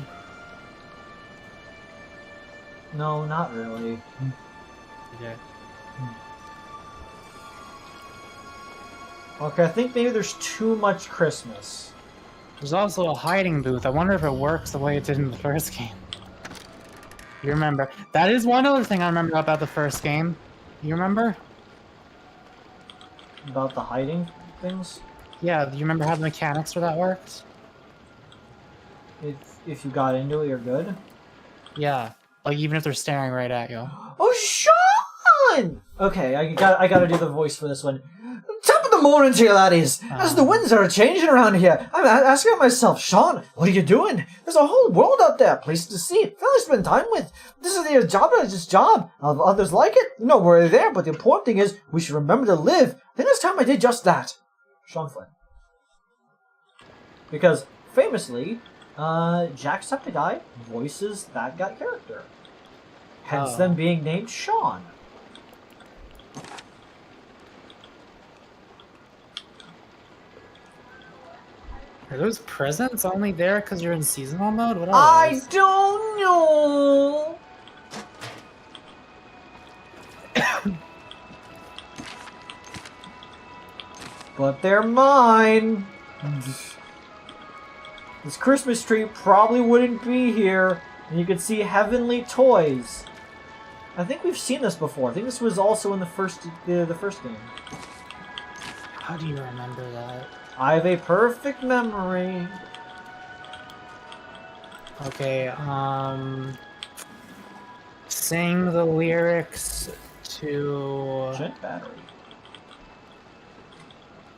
No, not really. Okay. Okay, I think maybe there's too much Christmas. There's also a hiding booth. I wonder if it works the way it did in the first game. You remember? That is one other thing I remember about the first game. You remember? About the hiding things? Yeah, do you remember how the mechanics for that worked? If you got into it, you're good? Yeah. Like, even if they're staring right at you. Oh, Sean! Okay, I gotta do the voice for this one. Top of the morning to you, laddies. As the winds are changing around here, I'm asking myself, Sean, what are you doing? There's a whole world out there, places to see, fellas spend time with. This is your job, it's just job. Others like it, no worry there, but the important thing is, we should remember to live. The next time I did just that. Sean Flynn. Because, famously, Jacksepticeye voices that guy character. Hence them being named Sean. Are those presents only there because you're in seasonal mode? What are I those? don't know. But they're mine. This Christmas tree probably wouldn't be here, and you could see heavenly toys. I think we've seen this before. I think this was also in the first game. How do you remember that? I have a perfect memory. Okay, sing the lyrics to... Shit, battery.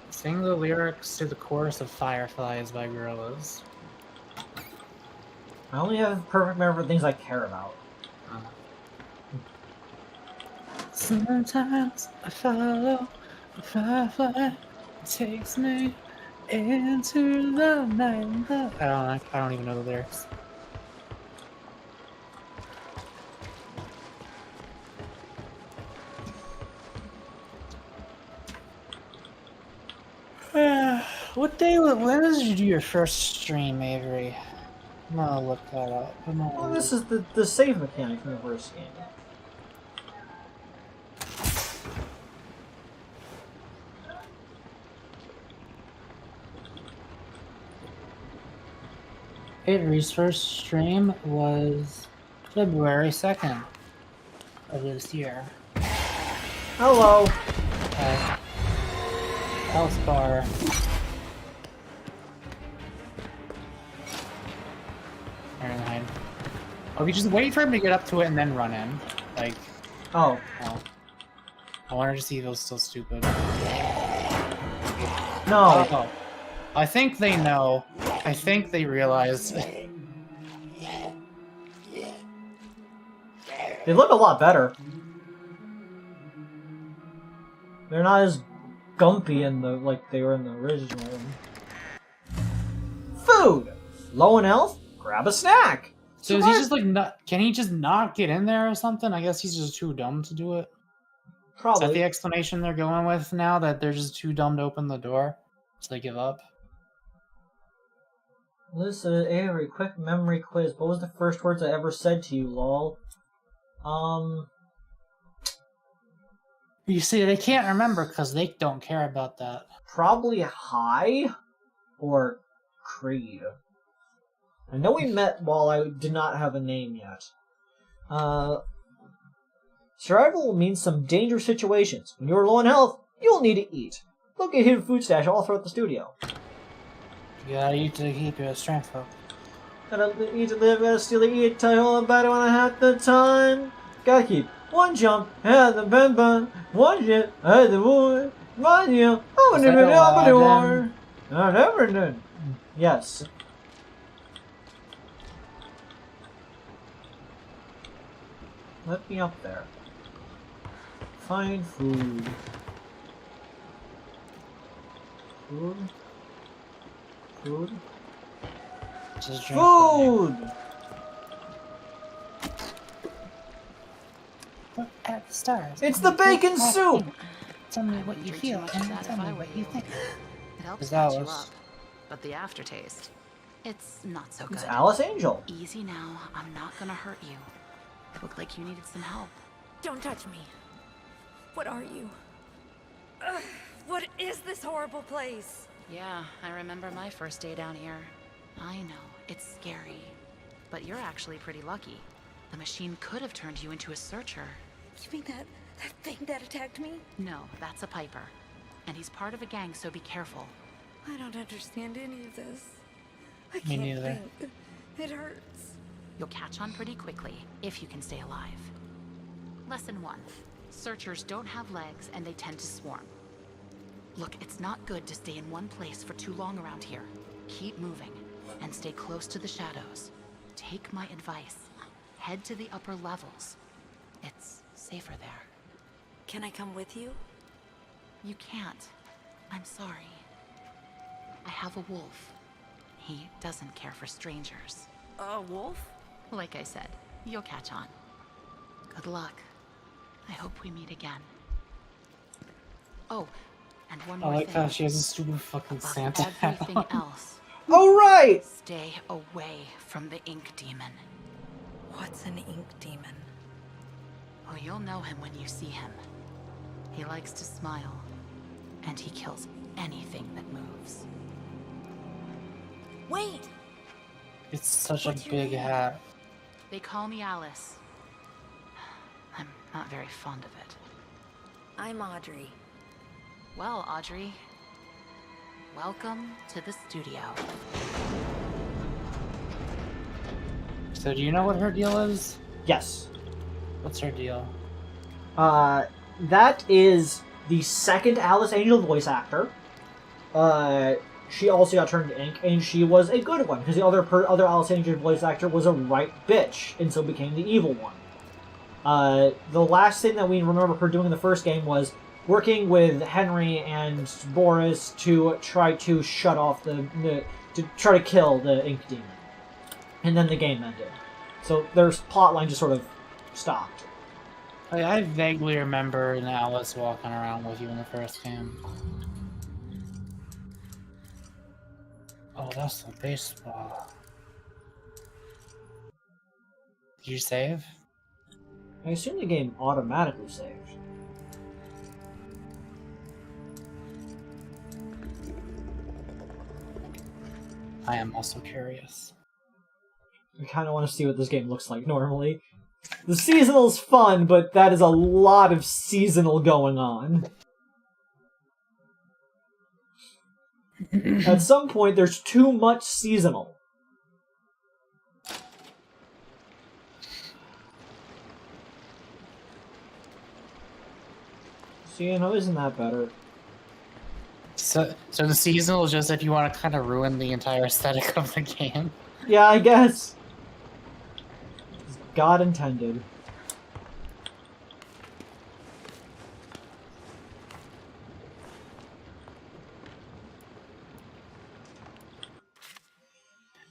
Sing the lyrics to the chorus of Fireflies by Gorillaz. I only have perfect memory for things I care about. Sometimes I follow a firefly, it takes me into the night. I don't even know the lyrics. When did you do your first stream, Avery? I'm gonna look that up. Well, this is the save mechanic from the first game. Avery's first stream was February 2nd of this year. Hello. At Health Bar. Fahrenheit. Okay, just wait for him to get up to it and then run in. Like, Oh. well, I wanted to see if it was still stupid. No. Oh. I think they know. I think they realize. They look a lot better. They're not as gumpy in the like they were in the original one. Food! Low in health? Grab a snack! So is he just like not? Can he just not get in there or something? I guess he's just too dumb to do it. Probably. Is that the explanation they're going with now? That they're just too dumb to open the door, so they give up. Listen, Avery, quick memory quiz. What was the first words I ever said to you, lol? You see, they can't remember because they don't care about that. Probably hi or Creed. I know we met while I did not have a name yet. Survival will mean some dangerous situations. When you are low on health, you will need to eat. Look at hidden food stash all throughout the studio. You gotta eat to keep your strength up. Gotta eat to live, gotta steal to eat, tell you all about it when I have the time. Gotta keep one jump, had the bun bun, one shit, had the wood, one you, oh, Is that Aladdin? I never did. Yes. Let me up there. Find food. Food? Food? Just drink Food! Look at the stars. It's the bacon soup! Tell me what you Drink too feel much and of that tell if me I were what you you. think. It helps Is that catch you what's- up, but the aftertaste, it's not so good. It's Alice Angel. Easy now, I'm not gonna hurt you. It looked like you needed some help. Don't touch me. What are you? Ugh, what is this horrible place? Yeah, I remember my first day down here. I know, it's scary. But you're actually pretty lucky. The machine could have turned you into a searcher. You mean that thing that attacked me? No, that's a Piper. And he's part of a gang, so be careful. I don't understand any of this. I Me can't neither. think. It hurts. You'll catch on pretty quickly, if you can stay alive. Lesson 1. Searchers don't have legs and they tend to swarm. Look, it's not good to stay in one place for too long around here. Keep moving and stay close to the shadows. Take my advice. Head to the upper levels. It's safer there. Can I come with you? You can't. I'm sorry. I have a wolf. He doesn't care for strangers. A wolf? Like I said, you'll catch on. Good luck. I hope we meet again. Oh, and one I more like thing. how she has a stupid fucking Above Santa hat everything on. else, Oh, right! stay away from the ink demon. What's an ink demon? Oh, you'll know him when you see him. He likes to smile, and he kills anything that moves. Wait! It's such a What's your big name? hat. They call me Alice. I'm not very fond of it. I'm Audrey. Well, Audrey, Welcome to the studio. So do you know what her deal is? Yes. What's her deal? That is the second Alice Angel voice actor. She also got turned to ink, and she was a good one, because the other Alice Angel voice actor was a right bitch, and so became the evil one. The last thing that we remember her doing in the first game was working with Henry and Boris to try to shut off to try to kill the Ink Demon. And then the game ended. So their plotline just sort of stopped. I vaguely remember Alice walking around with you in the first game. Oh, that's the baseball. Did you save? I assume the game automatically saved. I am also curious. I kind of want to see what this game looks like normally. The seasonal's fun, but that is a lot of seasonal going on. At some point, there's too much seasonal. See, isn't that better? So the seasonal is just if you want to kind of ruin the entire aesthetic of the game. Yeah, I guess. As God intended.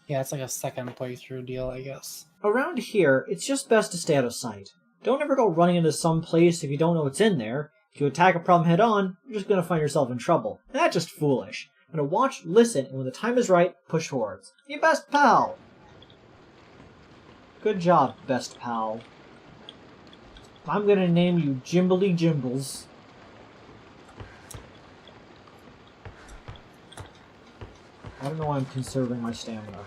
Yeah, it's like a second playthrough deal, I guess. Around here, it's just best to stay out of sight. Don't ever go running into some place if you don't know what's in there. If you attack a problem head on, you're just gonna find yourself in trouble. And that's just foolish. I'm gonna watch, listen, and when the time is right, push forwards. Your best pal! Good job, best pal. I'm gonna name you Jimbly Jimbles. I don't know why I'm conserving my stamina.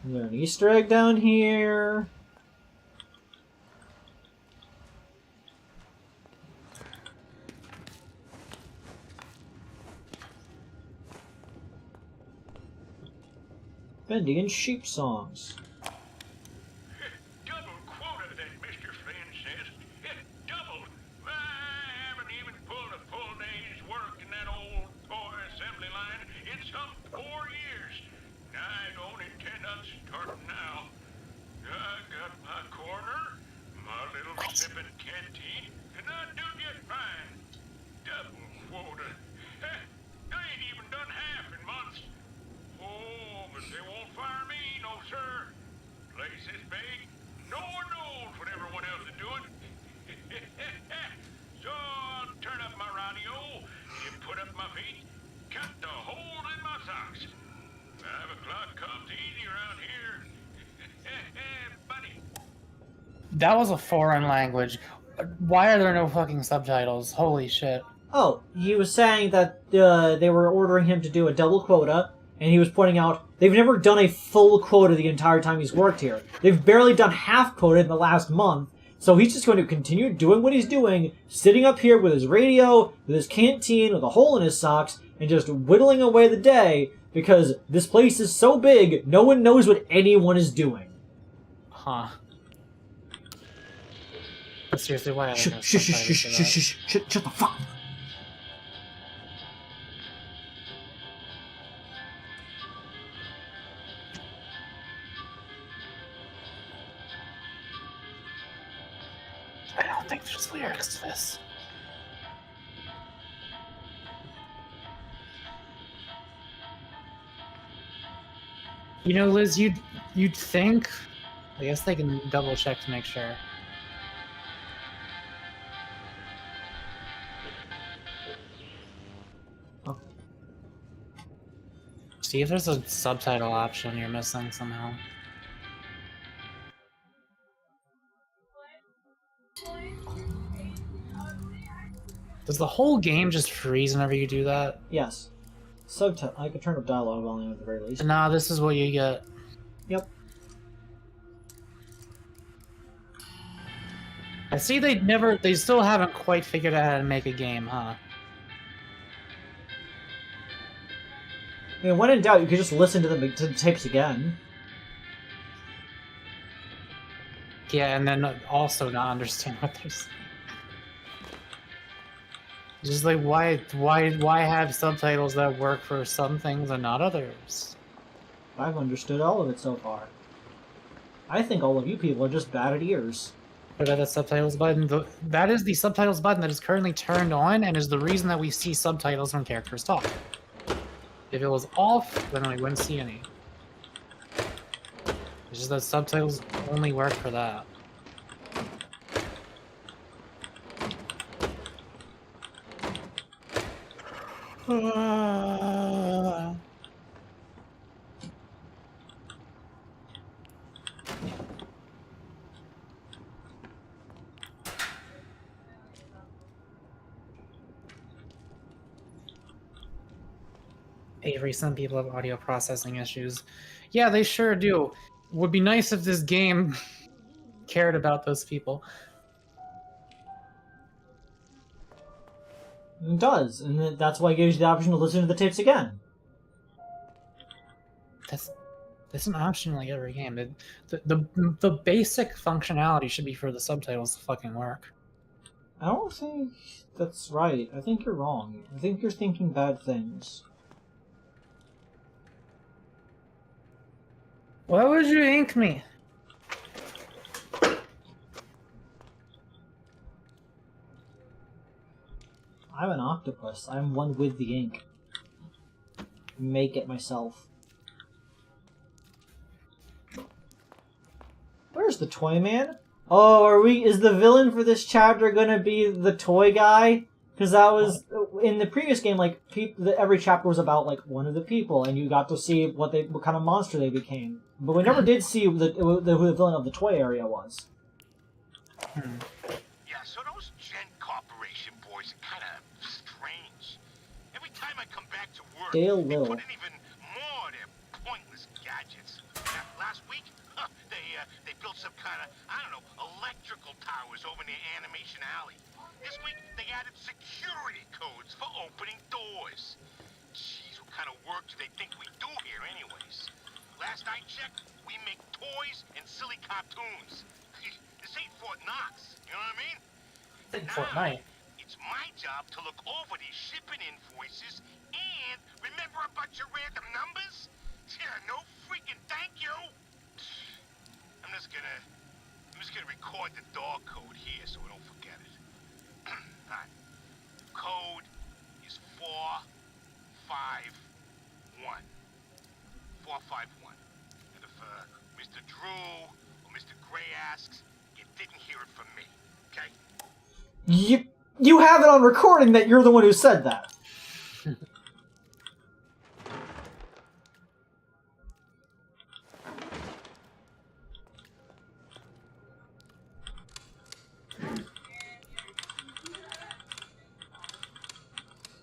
Is there an Easter egg down here? Bendy and sheep songs. Double quota, that Mr. Flynn says. Double. I haven't even pulled a full day's work in that old toy assembly line in some 4 years. I don't intend on starting now. I got my corner, my little sipping canteen, and I do just fine. Double quota. I ain't even done half in months. Oh, but they won't fire me, no sir. Place is big. No one knows what everyone else is doing. So I'll turn up my radio, you put up my feet, cut the hole in my socks. 5 o'clock comes easy around here. Buddy. That was a foreign language. Why are there no fucking subtitles? Holy shit. Oh, he was saying that they were ordering him to do a double quota, and he was pointing out they've never done a full quota the entire time he's worked here. They've barely done half quota in the last month, so he's just going to continue doing what he's doing, sitting up here with his radio, with his canteen, with a hole in his socks, and just whittling away the day, because this place is so big, no one knows what anyone is doing. Huh. But seriously, why are there Shh, no shh, shh, subtitles shh, for shh, that? shh, shh, shut the fuck. I don't think there's lyrics to this. You know, Liz, you'd think. I guess they can double check to make sure. Oh. See if there's a subtitle option you're missing somehow. Does the whole game just freeze whenever you do that? Yes. Subtitle. I could turn up dialogue volume at the very least. Nah, this is what you get. Yep. I see they still haven't quite figured out how to make a game, huh? I mean, when in doubt, you could just listen to the tapes again. Yeah, and then also not understand what they're saying. Just like why have subtitles that work for some things and not others? I've understood all of it so far. I think all of you people are just bad at ears. But the subtitles button, that is the subtitles button that is currently turned on and is the reason that we see subtitles when characters talk. If it was off, then we wouldn't see any. It's just that subtitles only work for that. Avery, some people have audio processing issues. Yeah, they sure do. Would be nice if this game cared about those people. It does, and that's why it gives you the option to listen to the tapes again. That's an option in like every game. The basic functionality should be for the subtitles to fucking work. I don't think that's right. I think you're wrong. I think you're thinking bad things. Why would you ink me? I'm an octopus. I'm one with the ink. Make it myself. Where's the toy man? Oh, is the villain for this chapter gonna be the toy guy? Because that was in the previous game. Like every chapter was about like one of the people, and you got to see what kind of monster they became. But we never did see who the villain of the toy area was. Yeah, so those Gen Corporation boys are kind of strange. Every time I come back to work, Dale they Little. put in even more of their pointless gadgets. Last week, they built some kind of, I don't know, electrical towers over near Animation Alley. This week, they added security codes for opening doors. Jeez, what kind of work do they think we do here anyways? Last I checked, we make toys and silly cartoons. This ain't Fort Knox, you know what I mean? In Fortnite. It's my job to look over these shipping invoices and remember a bunch of random numbers? Yeah, no freaking thank you. I'm just gonna record the door code here so we don't forget it. Alright. Code is 451. 451. And if Mr. Drew or Mr. Gray asks, you didn't hear it from me, okay? You have it on recording that you're the one who said that.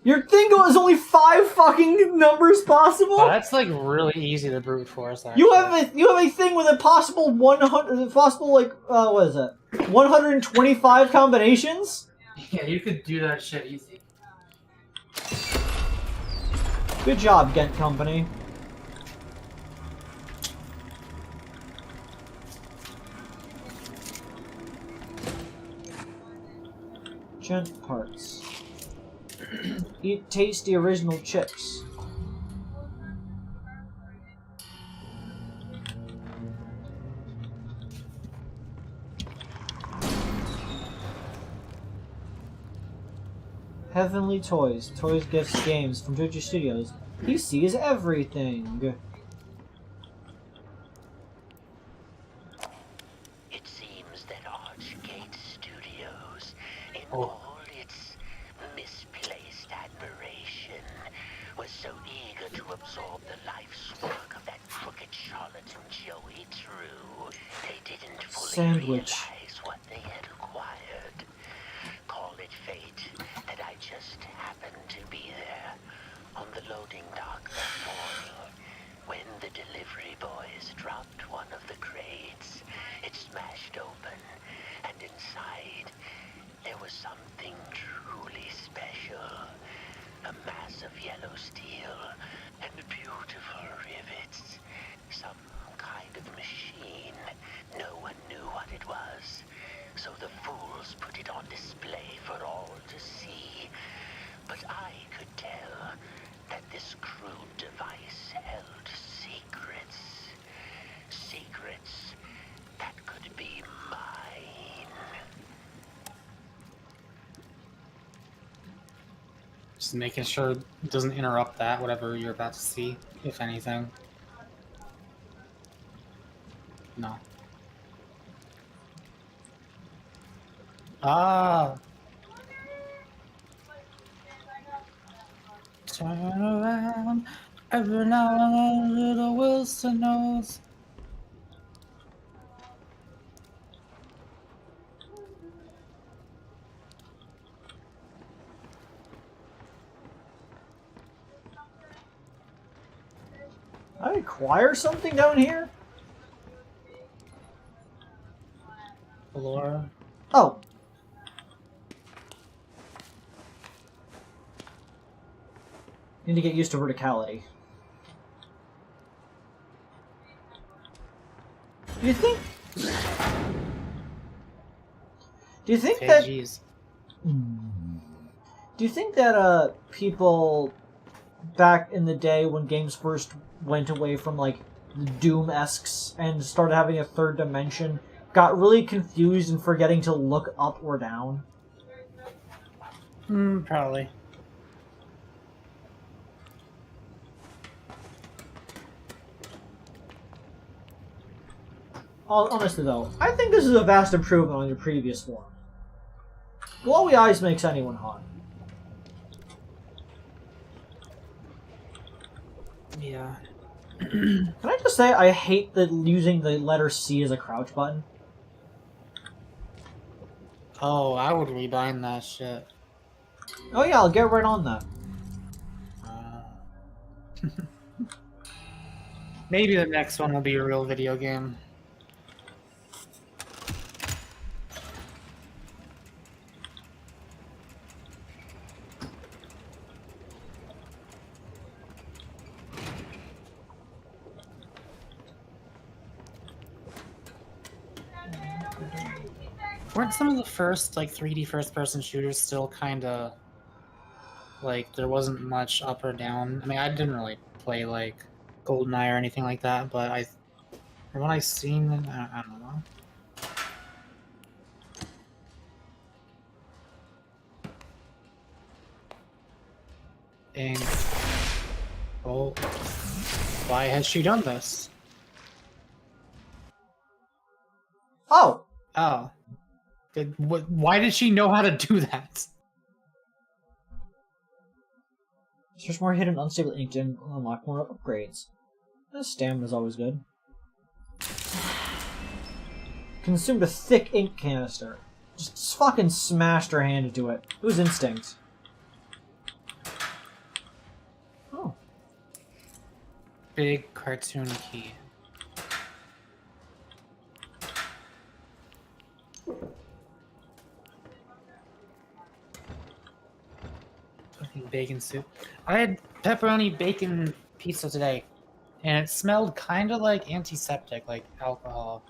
Your thing was only 5 fucking numbers possible. Oh, that's like really easy to brute force. Actually. You have a thing with a possible 100, possible like what is it? 125 combinations. Yeah, you could do that shit easy. Good job, Gent Company. Gent parts. Eat tasty original chips. Heavenly Toys. Toys, gifts, games from Joji Studios. PC is everything. It seems that Archgate Studios, in all its misplaced admiration, was so eager to absorb the life's work of that crooked charlatan Joey Drew, they didn't fully realize what they had acquired. Call it fate that I just happened to be there on the loading dock that morning when the delivery boys dropped one of the crates. It smashed open, And inside, there was something truly special. A mass of yellow steel and beautiful rivets. Some kind of machine. No one knew what it was. So the fools put it on display for all to see. But I could tell that this crude device held secrets. Secrets that could be mine. Just making sure it doesn't interrupt that, whatever you're about to see, if anything. No. Ah! Turn around, every now and then little Wilson knows. I acquire something down here? Laura. Oh. Need to get used to verticality. Do you think Okay, that jeez. Do you think that people back in the day when games first went away from like Doom-esques and started having a third dimension got really confused and forgetting to look up or down? Probably. Honestly though, I think this is a vast improvement on your previous one. Glowy eyes makes anyone hot. Yeah. Can I just say I hate using the letter C as a crouch button? Oh, I would rebind that shit. Oh yeah, I'll get right on that. Maybe the next one will be a real video game. Weren't some of the first, like, 3D first-person shooters still kind of, like, there wasn't much up or down? I mean, I didn't really play, like, GoldenEye or anything like that, but from what I've seen, I don't know. And, oh, why has she done this? Oh! Oh. Why did she know how to do that? There's more hidden unstable ink to unlock more upgrades. This stamina's always good. Consumed a thick ink canister. Just fucking smashed her hand into it. It was instinct. Oh. Big cartoon key. Fucking bacon soup. I had pepperoni bacon pizza today, and it smelled kind of like antiseptic, like alcohol.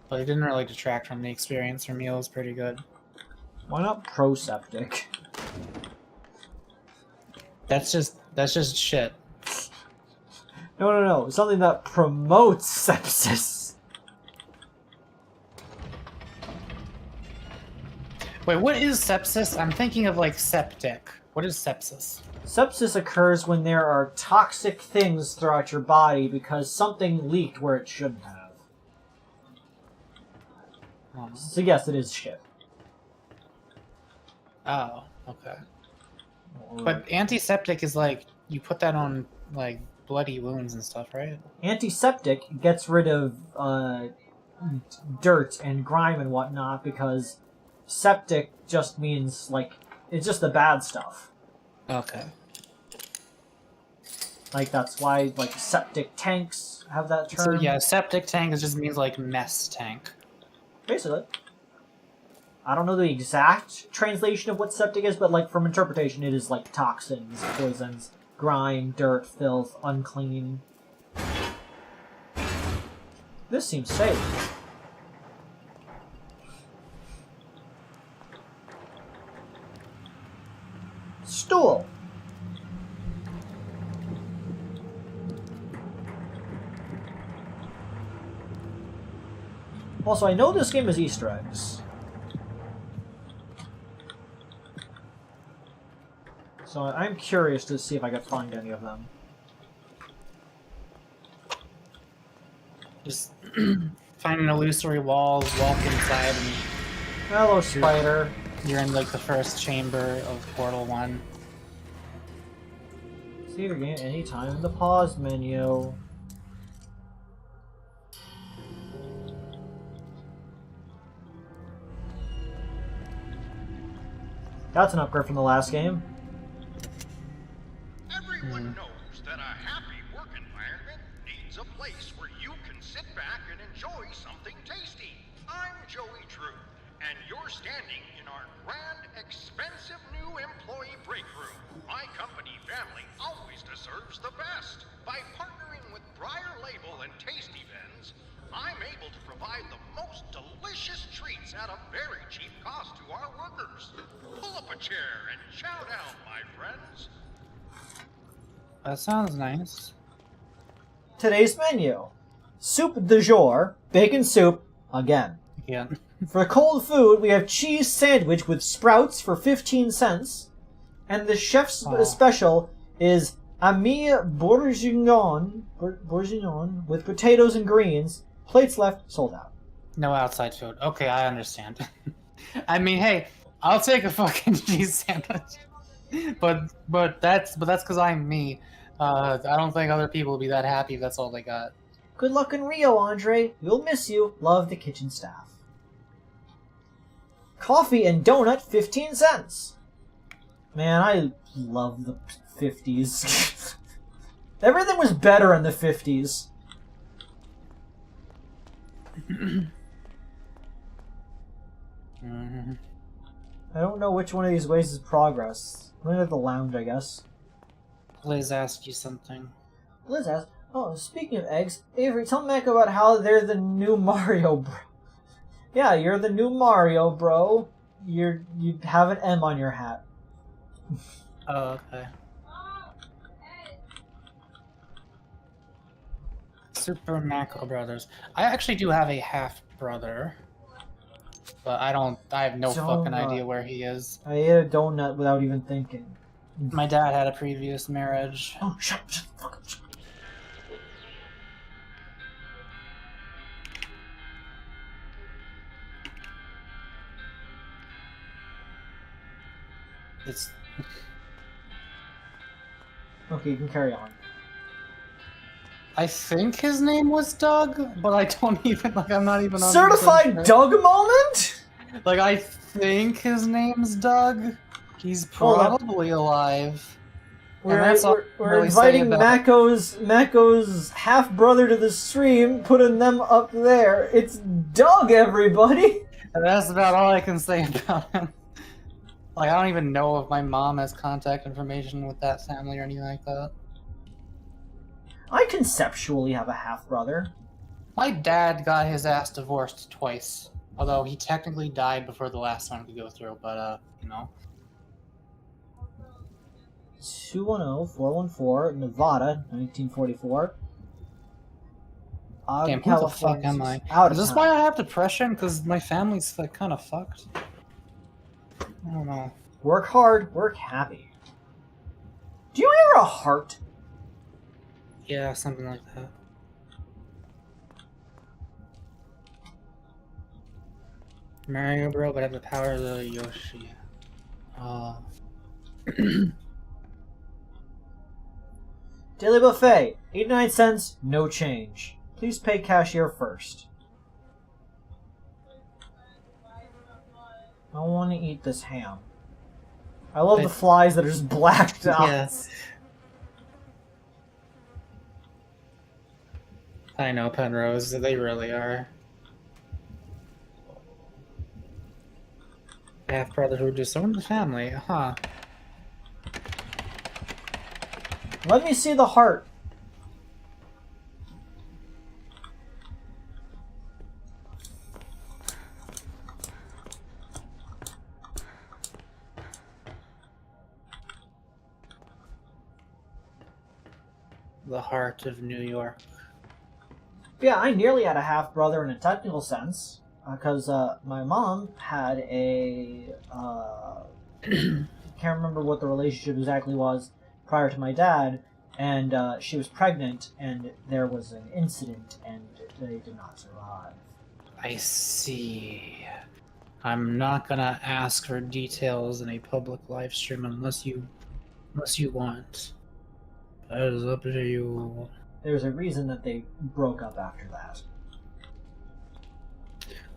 But it didn't really detract from the experience. Her meal was pretty good. Why not proseptic? That's just shit. No. Something that promotes sepsis. Wait, what is sepsis? I'm thinking of like septic. What is sepsis? Sepsis occurs when there are toxic things throughout your body because something leaked where it shouldn't have. So yes, it is shit. Oh, okay. But antiseptic is like, you put that on like bloody wounds and stuff, right? Antiseptic gets rid of dirt and grime and whatnot because septic just means like it's just the bad stuff. Okay. Like that's why like septic tanks have that term. So yeah, septic tank just means like mess tank. Basically. I don't know the exact translation of what septic is, but like from interpretation, it is like toxins, poisons, grime, dirt, filth, unclean. This seems safe. Stool. Also, I know this game has Easter eggs. So I'm curious to see if I can find any of them. Just find an illusory walls, walk inside, and Hello, spider. you're in like the first chamber of Portal 1. Save your game anytime in the pause menu. That's an upgrade from the last game. Everyone knows that a happy work environment needs a place where you can sit back and enjoy something tasty. I'm Joey Drew, and you're standing in our grand, expensive new employee break room. My company family always deserves the best. By partnering with Briar Label and Tasty Bends, I'm able to provide the most delicious treats at a very cheap cost to our workers. Pull up a chair and chow down, my friends. That sounds nice. Today's menu. Soup du jour, bacon soup, again. Yeah. For cold food, we have cheese sandwich with sprouts for 15 cents. And the chef's special is ami bourguignon with potatoes and greens. Plates left, sold out. No outside food. Okay, I understand. I mean, hey, I'll take a fucking cheese sandwich. But that's because I'm me. I don't think other people will be that happy if that's all they got. Good luck in Rio, Andre. We'll miss you. Love the kitchen staff. Coffee and donut, 15 cents. Man, I love the 50s. Everything was better in the 50s. I don't know which one of these ways is progress. I'm gonna have the lounge, I guess. Liz asked you something. Liz asked, oh, speaking of eggs, Avery, tell MAKO about how they're the new Mario, bro. Yeah, you're the new Mario, bro. You have an M on your hat. Oh, okay. Super MAKO Brothers. I actually do have a half brother, but I have no fucking idea where he is. I ate a donut without even thinking. My dad had a previous marriage. Oh, shut up. It's Okay, you can carry on. I think his name was Doug, but I don't even I'm not even on Certified sure. Doug moment? Like, I think his name's Doug. He's probably alive. We're inviting MAKO's half brother to the stream, putting them up there. It's Doug, everybody. And that's about all I can say about him. Like, I don't even know if my mom has contact information with that family or anything like that. I conceptually have a half brother. My dad got his ass divorced twice. Although he technically died before the last one could go through, but, you know. 210-414, Nevada, 1944. Damn, who the fuck am I? Is this why I have depression? Because my family's, like, kind of fucked? I don't know. Work hard, work happy. Do you hear a heart? Yeah, something like that. Mario Bro, but have the power of the Yoshi. Daily Buffet, 89 cents, no change. Please pay cashier first. I want to eat this ham. I love the flies that are just blacked out. Yes. I know, Penrose, they really are. half-brother who disowned the family, huh? Let me see the heart. The heart of New York. Yeah, I nearly had a half-brother in a technical sense, because my mom had a... can't remember what the relationship exactly was prior to my dad, and she was pregnant, and there was an incident, and they did not survive. I see. I'm not gonna ask for details in a public live stream unless you want. That is up to you. There's a reason that they broke up after that.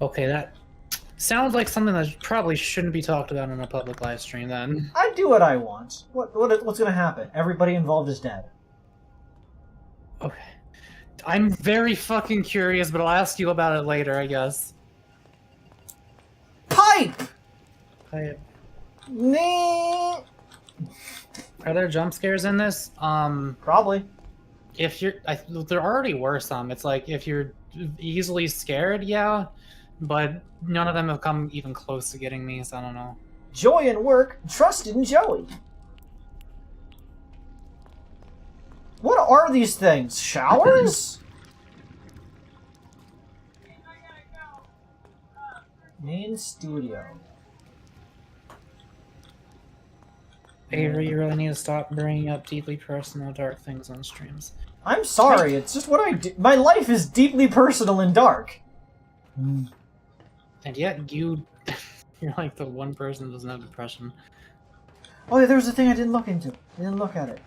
Okay, that sounds like something that probably shouldn't be talked about on a public live stream then. I do what I want. What's gonna happen? Everybody involved is dead. Okay. I'm very fucking curious, but I'll ask you about it later, I guess. Pipe! Are there jump scares in this? Probably. If you're, there already were some. It's like if you're easily scared, yeah, but none of them have come even close to getting me, so I don't know. Joy in work, trusted in Joey. What are these things? Showers? Main studio. Avery, you really need to stop bringing up deeply personal, dark things on streams. I'm sorry, it's just what I do. My life is deeply personal and dark. And yet you're like the one person who doesn't have depression. Oh yeah, there was a thing I didn't look into. I didn't look at it.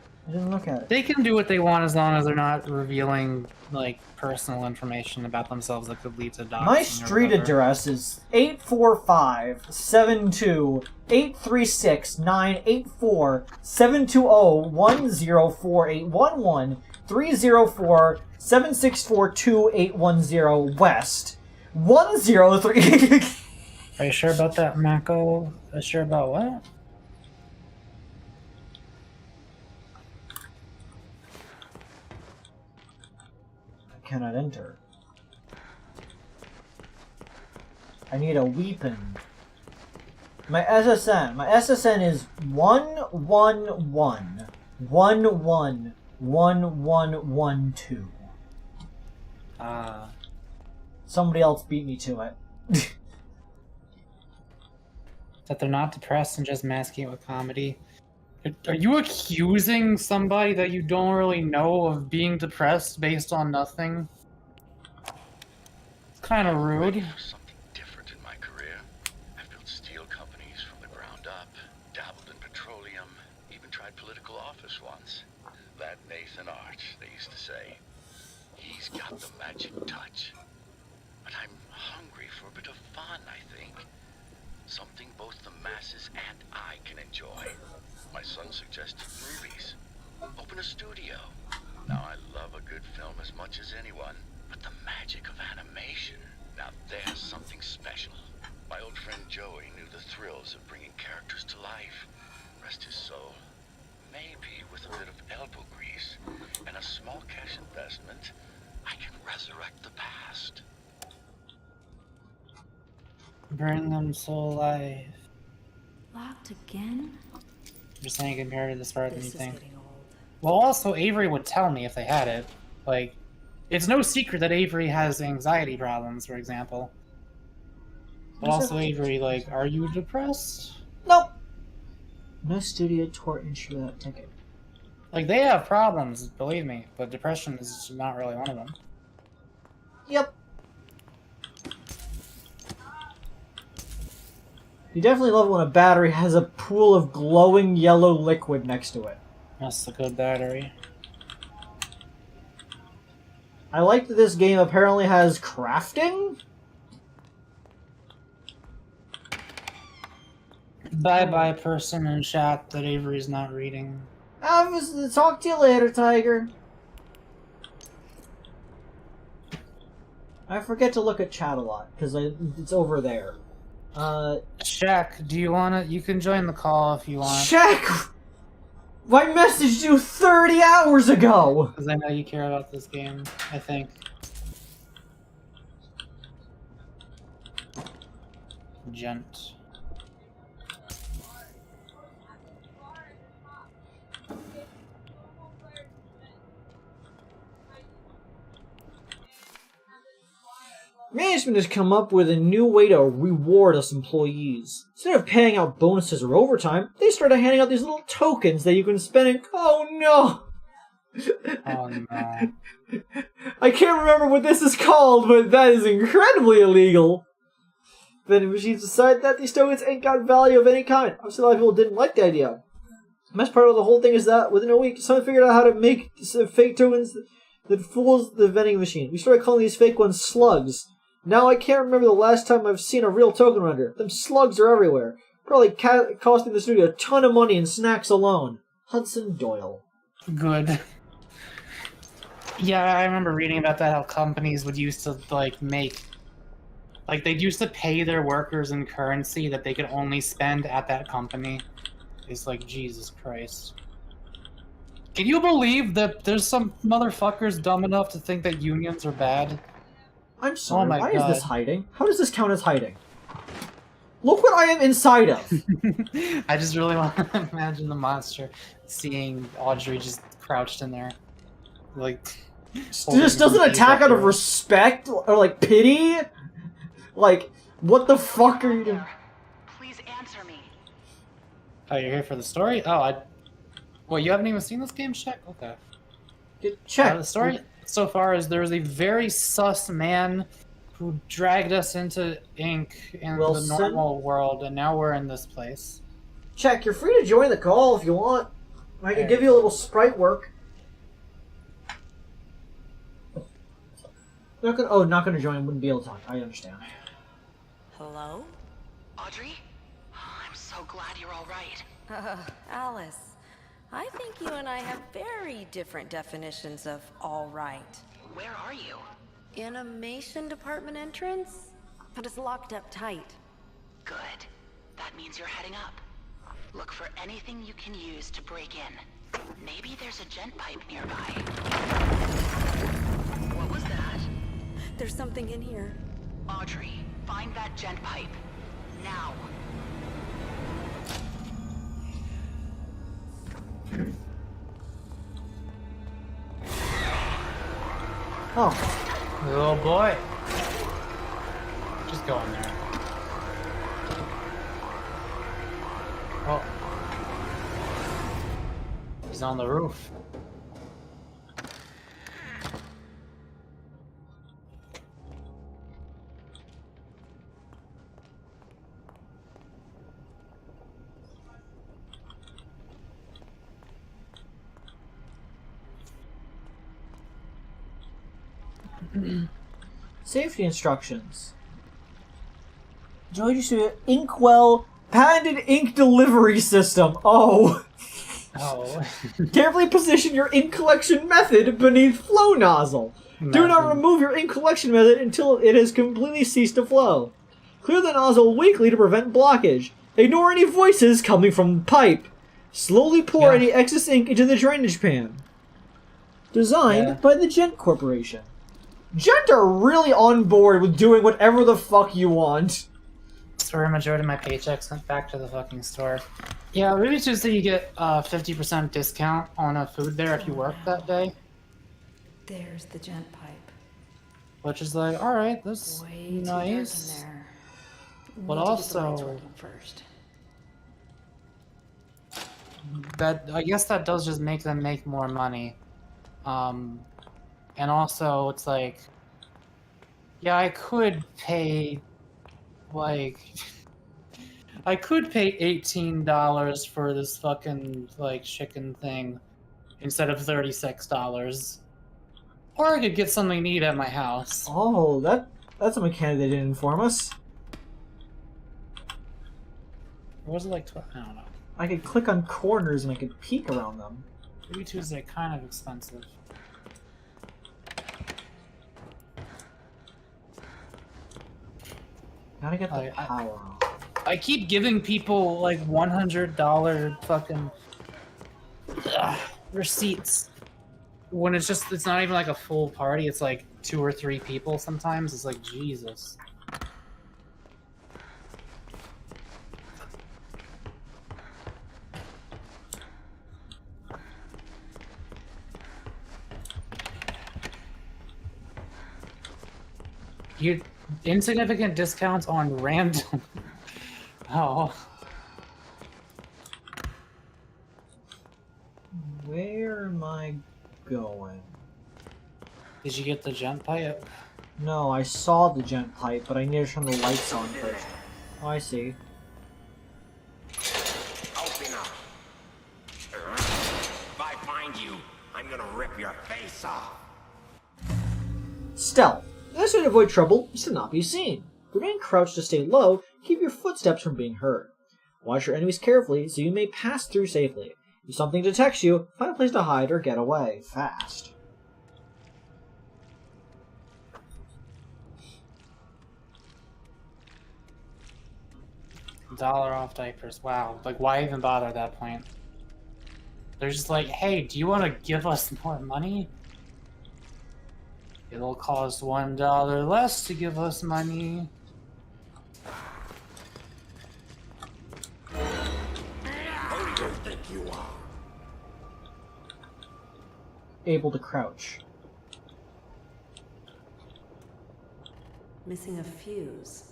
They can do what they want as long as they're not revealing like personal information about themselves that could lead to doxing. My street address is 845-728-304-811-304-764-2810 West 103. Are you sure about that, MAKO? Sure about what? Cannot enter. I need a weapon. My SSN is 1111112. Somebody else beat me to it. That they're not depressed and just masking it with comedy. Are you accusing somebody that you don't really know of being depressed based on nothing? It's kind of rude. For something different in my career. I've built steel companies from the ground up, dabbled in petroleum, even tried political office once. That Nathan Arch, they used to say. He's got the magic touch. But I'm hungry for a bit of fun, I think. Something both the masses and I can enjoy. My son suggested movies. Open a studio. Now, I love a good film as much as anyone, but the magic of animation, now there's something special. My old friend Joey knew the thrills of bringing characters to life. Rest his soul. Maybe with a bit of elbow grease and a small cash investment, I can resurrect the past. Burn them so alive. Locked again? Just saying compared to the start than you This is think. getting old. Well, also, Avery would tell me if they had it. Like, it's no secret that Avery has anxiety problems, for example. But also, Avery, like, are you depressed? Nope. No studio tour entry without ticket. Like, they have problems, believe me, but depression is not really one of them. Yep. You definitely love it when a battery has a pool of glowing yellow liquid next to it. That's a good battery. I like that this game apparently has crafting. Bye-bye, person in chat that Avery's not reading. I'll talk to you later, Tiger. I forget to look at chat a lot, because it's over there. Shaq, do you wanna? You can join the call if you want. Check! I messaged you 30 hours ago! Because I know you care about this game, I think. Gent. Management has come up with a new way to reward us employees. Instead of paying out bonuses or overtime, they started handing out these little tokens that you can spend in— Oh no! Oh no. I can't remember what this is called, but that is incredibly illegal. Vending machines decided that these tokens ain't got value of any kind. Obviously, a lot of people didn't like the idea. The best part of the whole thing is that within a week, someone figured out how to make some fake tokens that fools the vending machine. We started calling these fake ones slugs. Now I can't remember the last time I've seen a real token render. Them slugs are everywhere. Probably costing the studio a ton of money in snacks alone. Hudson Doyle. Good. Yeah, I remember reading about that, how companies would used to, like, make... Like, they'd used to pay their workers in currency that they could only spend at that company. It's like, Jesus Christ. Can you believe that there's some motherfuckers dumb enough to think that unions are bad? I'm sorry, Oh my why God. is this hiding? How does this count as hiding? Look what I am inside of! I just really want to imagine the monster seeing Audrey just crouched in there. Like... This doesn't attack out of respect or, like, pity? Like, what the fuck are you doing? Please answer me. Oh, you're here for the story? Oh, Well, you haven't even seen this game, Shaq? Okay. Check. The story so far is there's a very sus man who dragged us into ink in Wilson? the normal world, and now we're in this place. Check, you're free to join the call if you want. I can give you a little sprite work. Not gonna join, wouldn't be able to talk. I understand. Hello? Audrey? I'm so glad you're all right. Alice, I think you and I have very different definitions of all right. Where are you? Animation department entrance? But it's locked up tight. Good. That means you're heading up. Look for anything you can use to break in. Maybe there's a gent pipe nearby. What was that? There's something in here. Audrey, find that gent pipe. Now. Oh. Oh boy. Just go in there. Oh. He's on the roof. Safety instructions. Joy Studio Inkwell patented ink delivery system. Oh. Oh. Carefully position your ink collection method beneath flow nozzle. Do not remove your ink collection method until it has completely ceased to flow. Clear the nozzle weekly to prevent blockage. Ignore any voices coming from the pipe. Slowly pour any excess ink into the drainage pan. Designed by the Gent Corporation. Gent are really on board with doing whatever the fuck you want. That's where a majority of my paychecks went back to the fucking store. Yeah, Ruby Tuesday you get 50% discount on a food there if you work that day. There's the gent pipe. Which is like, alright, that's Way too nice. dark in there. But Need to get the lights also, working first. that I guess that does just make them make more money. And also, it's like, yeah, I could pay, like, I could pay $18 for this fucking, like, chicken thing instead of $36. Or I could get something to eat at my house. Oh, that's a mechanic they didn't inform us. Or was it like, I don't know. I could click on corners and I could peek around them. Ruby Tuesday kind of expensive. Gotta get the power on. I keep giving people like $100 fucking receipts when it's not even like a full party. It's like 2 or 3 people sometimes. It's like, Jesus. You insignificant discounts on random. Oh. Where am I going? Did you get the gent pipe? No, I saw the gent pipe, but I need to turn the lights on first. Oh, I see. Open up. If I find you, I'm gonna rip your face off. Stealth. The best way to avoid trouble is to not be seen. Remain crouched to stay low, keep your footsteps from being heard. Watch your enemies carefully so you may pass through safely. If something detects you, find a place to hide or get away fast. $1 off diapers. Wow. Like, why even bother at that point? They're just like, hey, do you want to give us more money? It'll cost $1 less to give us money. Who do you think you are? Able to crouch. Missing a fuse.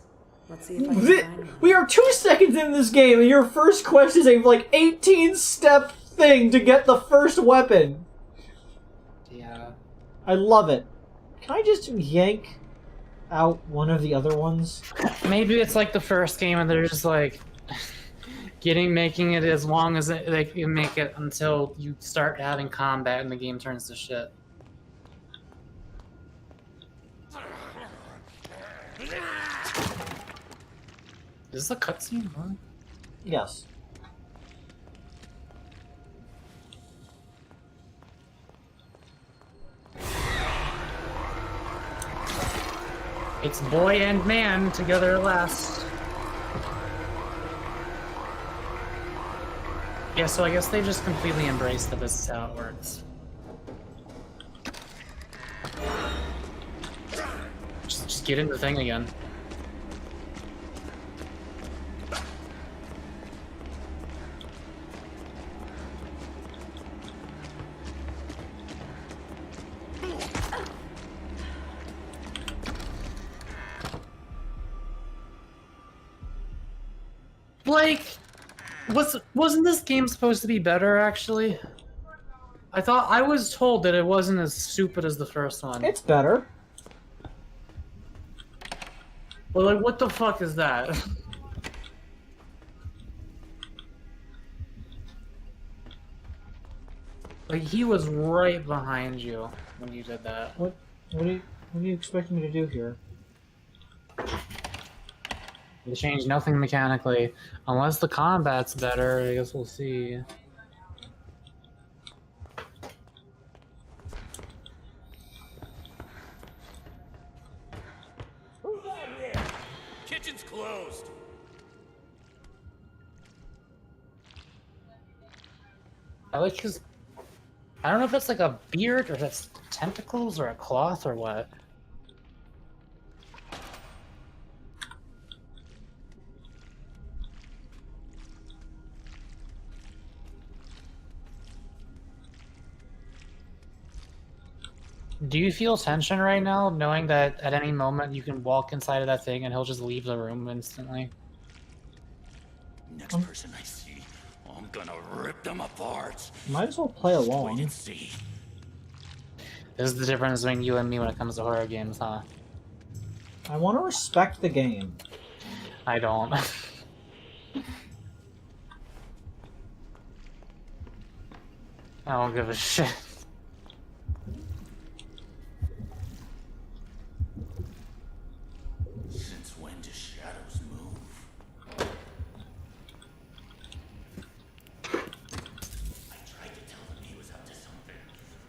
Let's see if I can find one. We are 2 seconds in this game, and your first quest is a like 18-step thing to get the first weapon. Yeah. I love it. Can I just yank out one of the other ones? Maybe it's like the first game, and they're just like making it as long as they can make it until you start having combat and the game turns to shit. Is this a cutscene? Huh? Yes. It's boy and man together at last. Yeah, so I guess they just completely embraced that this is how it works. Just get in the thing again. Like, wasn't this game supposed to be better, actually? I was told that it wasn't as stupid as the first one. It's better. Well, like, what the fuck is that? Like, he was right behind you when you did that. What do you expect me to do here? They changed nothing mechanically. Unless the combat's better, I guess we'll see. Who's out here? Kitchen's closed. I like his... I don't know if it's like a beard or if it's tentacles or a cloth or what. Do you feel tension right now, knowing that at any moment you can walk inside of that thing and he'll just leave the room instantly? Next person I see, I'm gonna rip them apart. Might as well play along. Wait and see. This is the difference between you and me when it comes to horror games, huh? I want to respect the game. I don't. I don't give a shit. Since when do shadows move? I tried to tell him he was up to something.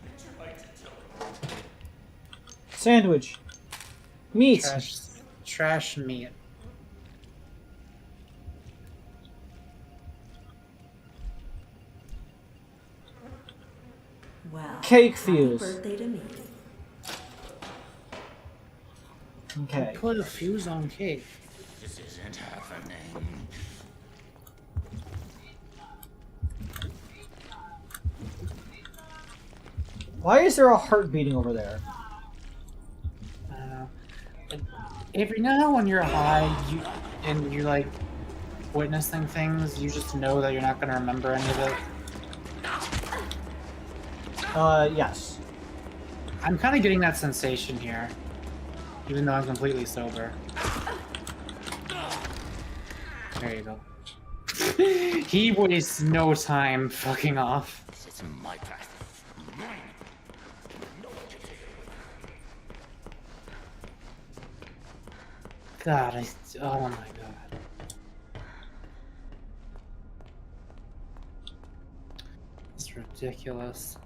I tried to tell him. Sandwich. Meat. Trash meat. cake Happy fuse. birthday to me. Okay. Put a fuse on cake. This isn't happening. Why is there a heart beating over there? Every now when you're high, you like witnessing things, you just know that you're not gonna remember any of it. Yes. I'm kind of getting that sensation here, even though I'm completely sober. There you go. He wastes no time fucking off. This is my path. Mine. No one can take it. God, oh my god. It's ridiculous.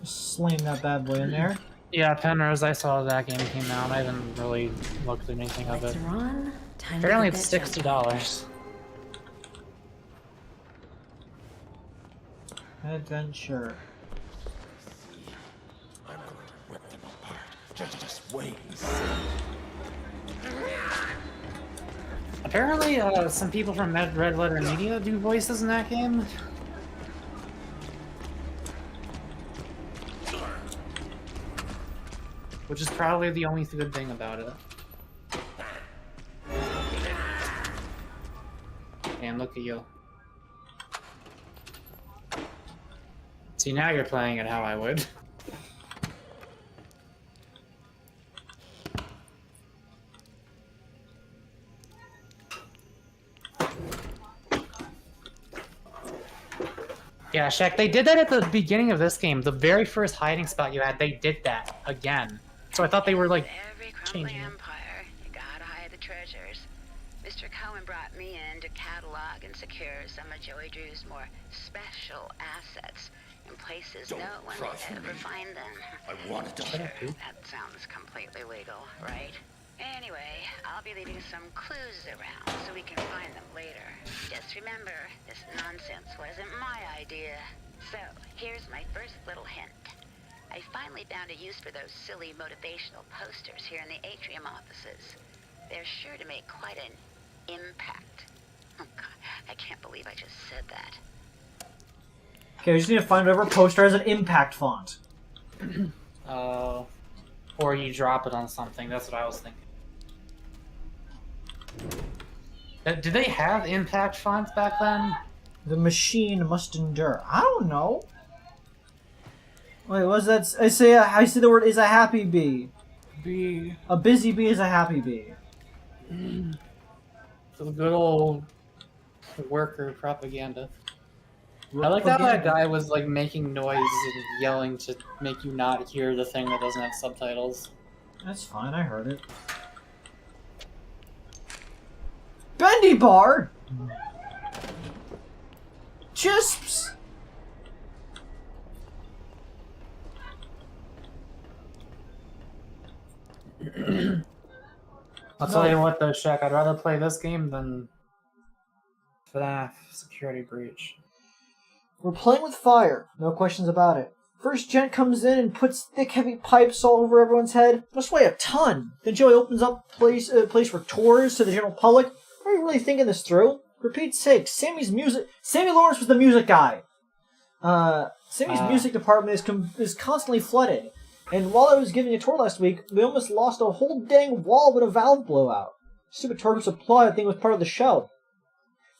Slam that bad boy in there. Yeah, Penrose, I saw that game came out. I haven't really looked at anything of Lights it. are on. Time to Apparently get it's that jump. $60. Adventure. I'm going to rip them apart. Just wait and see. Apparently, some people from Red Letter Media do voices in that game. Which is probably the only good thing about it. And look at you. See, now you're playing it how I would. Yeah, Shaq, they did that at the beginning of this game. The very first hiding spot you had, they did that again. So I thought they were like Every crumbling changing it. empire, you gotta hide the treasures. Mr. Cohen brought me in to catalog and secure some of Joey Drew's more special assets in places Don't no one cry would for ever me. find them. I wanted to. Sure, that sounds completely legal, right? Anyway, I'll be leaving some clues around so we can find them later. Just remember, this nonsense wasn't my idea. So, here's my first little hint. I finally found a use for those silly motivational posters here in the atrium offices. They're sure to make quite an impact. Oh god, I can't believe I just said that. Okay, we just need to find whatever poster has an impact font. Or you drop it on something. That's what I was thinking. Did they have impact fonts back then? The machine must endure. I don't know. Wait, what's that? I see the word is a happy bee. Bee. A busy bee is a happy bee. The good old worker propaganda. I like how that guy was like making noise and yelling to make you not hear the thing that doesn't have subtitles. That's fine, I heard it. Bendy bar! Chisps! I'll tell you what though, Shaq, I'd rather play this game than FNAF Security Breach. We're playing with fire, no questions about it. First gent comes in and puts thick, heavy pipes all over everyone's head. Must weigh a ton. Then Joey opens up a place for tours to the general public. Are you really thinking this through? For Pete's sake, Sammy Lawrence was the music guy. Sammy's music department is constantly flooded. And while I was giving a tour last week, we almost lost a whole dang wall with a valve blowout. Stupid tour supply thing was part of the show.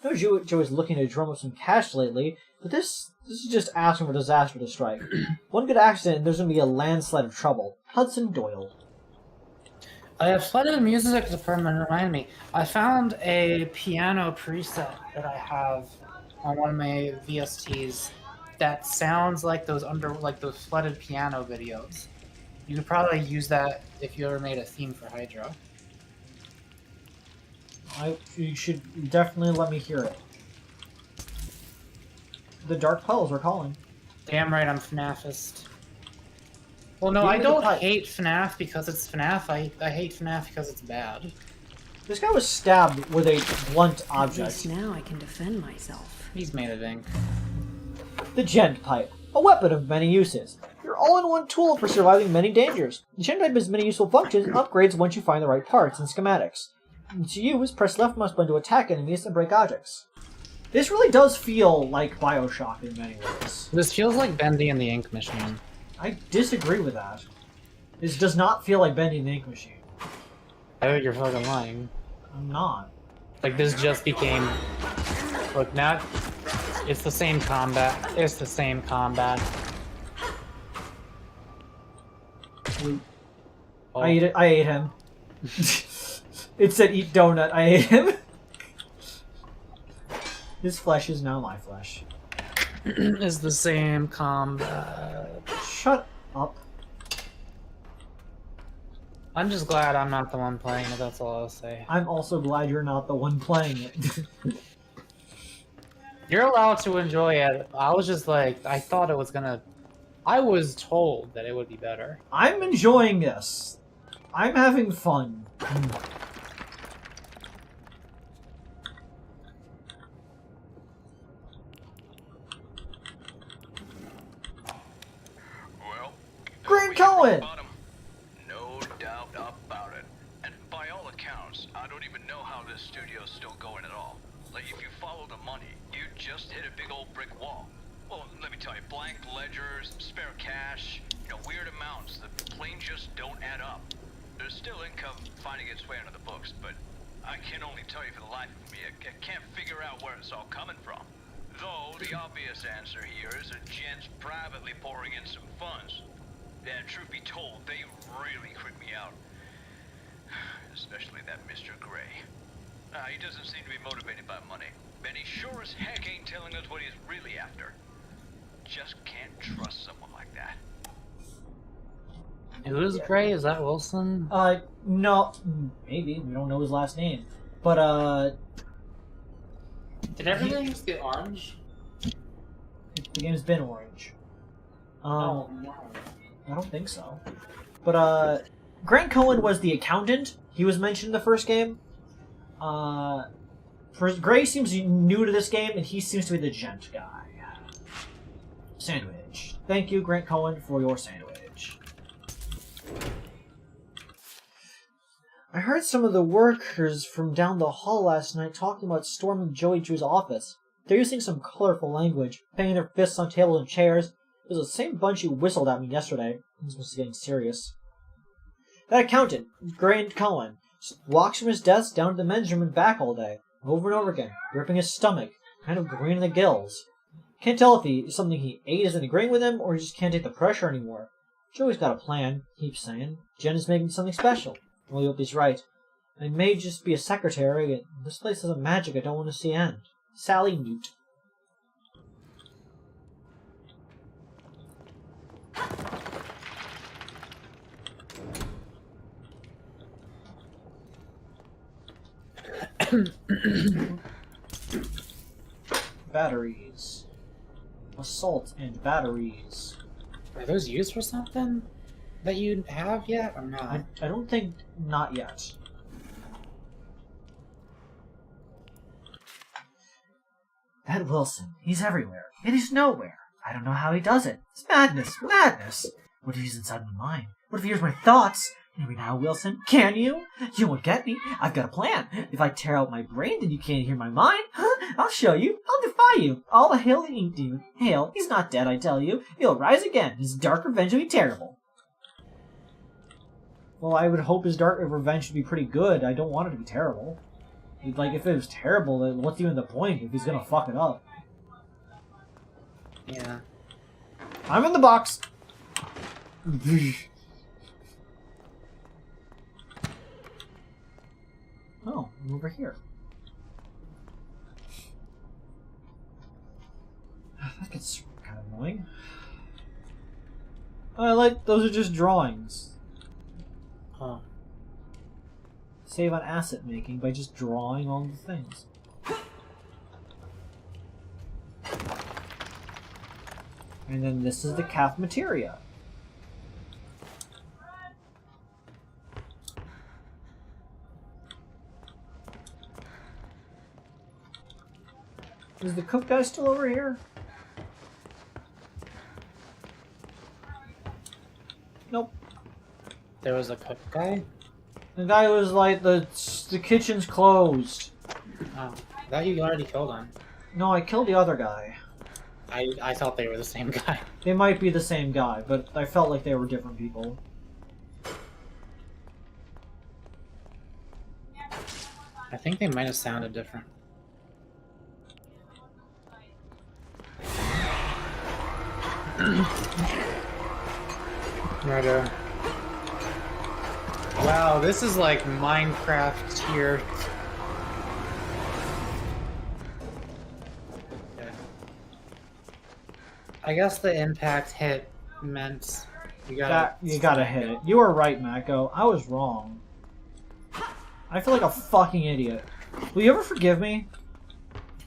I know Joey's looking to drum up some cash lately, but this is just asking for disaster to strike. One good accident and there's going to be a landslide of trouble. Hudson Doyle. I have flooded the music department, remind me. I found a piano preset that I have on one of my VSTs that sounds like those flooded piano videos. You could probably use that if you ever made a theme for Hydro. You should definitely let me hear it. The Dark Puddles are calling. Damn right, I'm FNAFist. Well, no, I don't hate FNAF because it's FNAF. I hate FNAF because it's bad. This guy was stabbed with a blunt At object. least now I can defend myself. He's made of ink. The Gent Pipe, a weapon of many uses. Your all-in-one tool for surviving many dangers. The Gent Pipe has many useful functions and upgrades once you find the right parts and schematics. And to use, press left mouse button to attack enemies and break objects. This really does feel like Bioshock in many ways. This feels like Bendy and the Ink Machine. I disagree with that. This does not feel like Bendy and the Ink Machine. I think you're fucking lying. I'm not. Like, this just became... Look, now... It's the same combat. It's the same combat. Oh. I ate him. It said eat donut. I ate him. His flesh is now my flesh. It's the same combat. Shut up. I'm just glad I'm not the one playing it, that's all I'll say. I'm also glad you're not the one playing it. You're allowed to enjoy it. I was just like, I thought it was gonna... I was told that it would be better. I'm enjoying this. I'm having fun. Well, Grant Cohen! No doubt about it. And by all accounts, I don't even know how this studio's still going at all. Like, if you follow the money, you just hit a big old brick wall. Well, let me tell you, blank ledgers, spare cash, weird amounts that plain just don't add up. There's still income finding its way into the books, but I can only tell you for the life of me, I can't figure out where it's all coming from. Though, the obvious answer here is a gent's privately pouring in some funds. And truth be told, they really creep me out. Especially that Mr. Gray. He doesn't seem to be motivated by money. And he sure as heck ain't telling us what he's really after. Just can't trust someone like that. Who is Gray? Is that Wilson? No. Maybe. We don't know his last name. But, Did everything just get orange? the game's been orange. Oh, no. I don't think so. But, Grant Cohen was the accountant. He was mentioned in the first game. Gray seems new to this game, and he seems to be the gent guy. Sandwich. Thank you, Grant Cohen, for your sandwich. I heard some of the workers from down the hall last night talking about storming Joey Drew's office. They're using some colorful language, banging their fists on tables and chairs. It was the same bunch who whistled at me yesterday. This must be getting serious. That accountant, Grant Cohen, walks from his desk down to the men's room and back all day, over and over again, gripping his stomach, kind of green in the gills. Can't tell if something he ate isn't agreeing with him, or he just can't take the pressure anymore. Joey's got a plan, he keeps saying. Jen is making something special. Well, we hope he's right. I may just be a secretary, and this place has a magic I don't want to see end. Sally Newt. Batteries. Assault and batteries. Are those used for something that you have yet, or not? I don't think... not yet. That Wilson, he's everywhere, and he's nowhere. I don't know how he does it. It's madness, madness. What if he's inside my mind? What if he hears my thoughts? Hear me now, Wilson. Can you? You won't get me. I've got a plan. If I tear out my brain, then you can't hear my mind. Huh? I'll show you. I'll defy you. All hail the ink demon. Hail. He's not dead, I tell you. He'll rise again. His dark revenge will be terrible. Well, I would hope his dark revenge should be pretty good. I don't want it to be terrible. Like, if it was terrible, then what's even the point if he's gonna fuck it up? Yeah. I'm in the box! Oh, I'm over here. That gets kind of annoying. Those are just drawings. Huh. Save on asset making by just drawing all the things. And then this is the cafeteria. Is the cook guy still over here? Nope. There was a cook guy? The guy was like, the kitchen's closed. Oh, I thought you already killed him. No, I killed the other guy. I thought they were the same guy. They might be the same guy, but I felt like they were different people. I think they might have sounded different. Right. Wow, this is like Minecraft here. Okay. I guess the impact hit meant you gotta hit it. You were right, MAKO. I was wrong. I feel like a fucking idiot. Will you ever forgive me?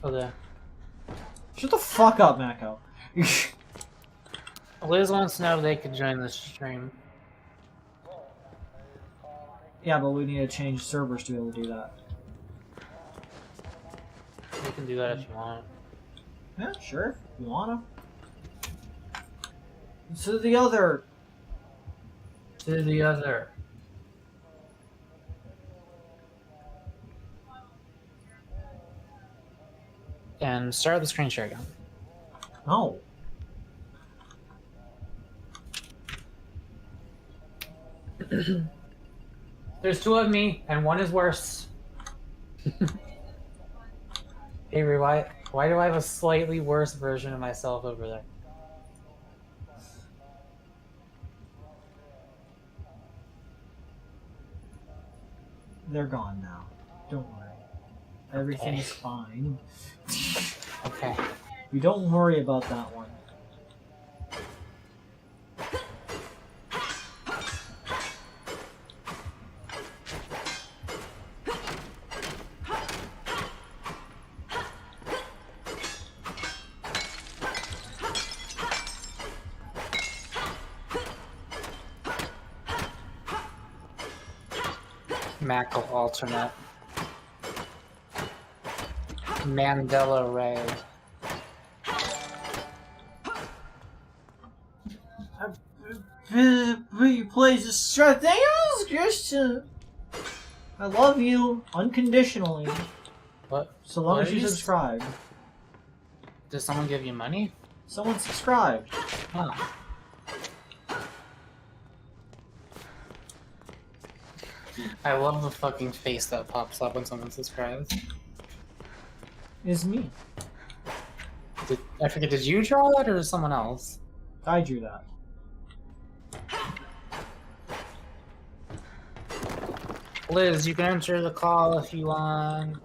Okay. Shut the fuck up, MAKO. Liz wants to know if they could join the stream. Yeah, but we need to change servers to be able to do that. You can do that if you want. Yeah, sure. If you wanna. To the other. To the other. And start the screen share again. No. There's two of me, and one is worse. Avery, why do I have a slightly worse version of myself over there? They're gone now. Don't worry. Everything's fine. Okay. You don't worry about that one. MAKO alternate. Mandela Ray. Plays a strut. Christian. I love you unconditionally. What? So long What as you is- subscribe. Did someone give you money? Someone subscribed. Oh. I love the fucking face that pops up when someone subscribes. Is me. I forget, did you draw that or someone else? I drew that. Liz, you can enter the call if you want.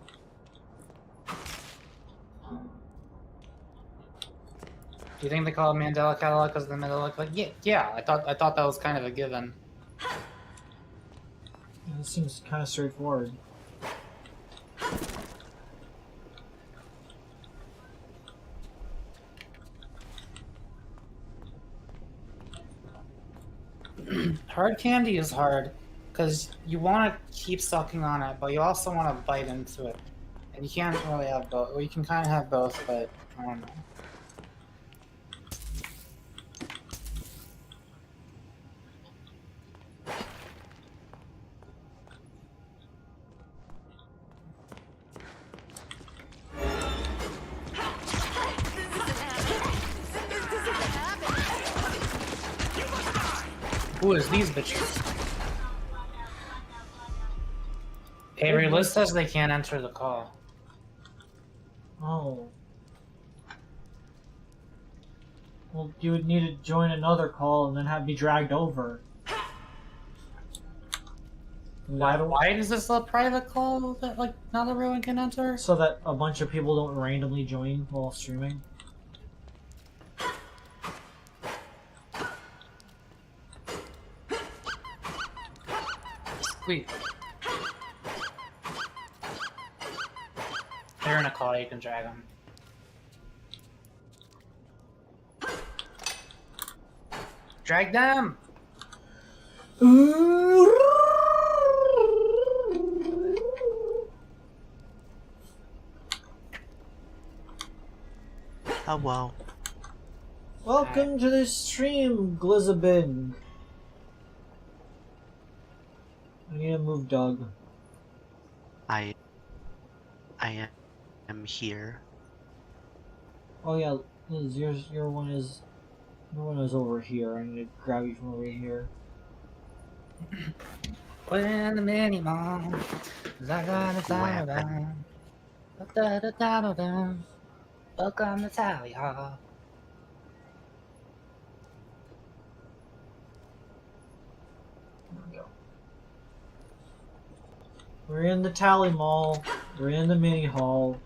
Do you think they call it Mandela Catalog because of the Mandela? Like, yeah. I thought that was kind of a given. This seems kind of straightforward. Hard candy is hard because you want to keep sucking on it, but you also want to bite into it, and you can't really have both. Well, you can kind of have both, but I don't know. Who is these bitches? Avery, Liz says they can't enter the call. Oh. Well, you would need to join another call and then have me dragged over. Why is this a private call that like not everyone can enter? So that a bunch of people don't randomly join while streaming. Sweet. They're in a call, you can drag them. Drag them! Hello. Welcome to the stream, Glizabin. I need to move Doug. I am here. Oh yeah, Liz, your one is over here. I need to grab you from over here. When the mini mom, welcome to Tally Hall. There we go. We're in the Tally Mall. We're in the mini hall.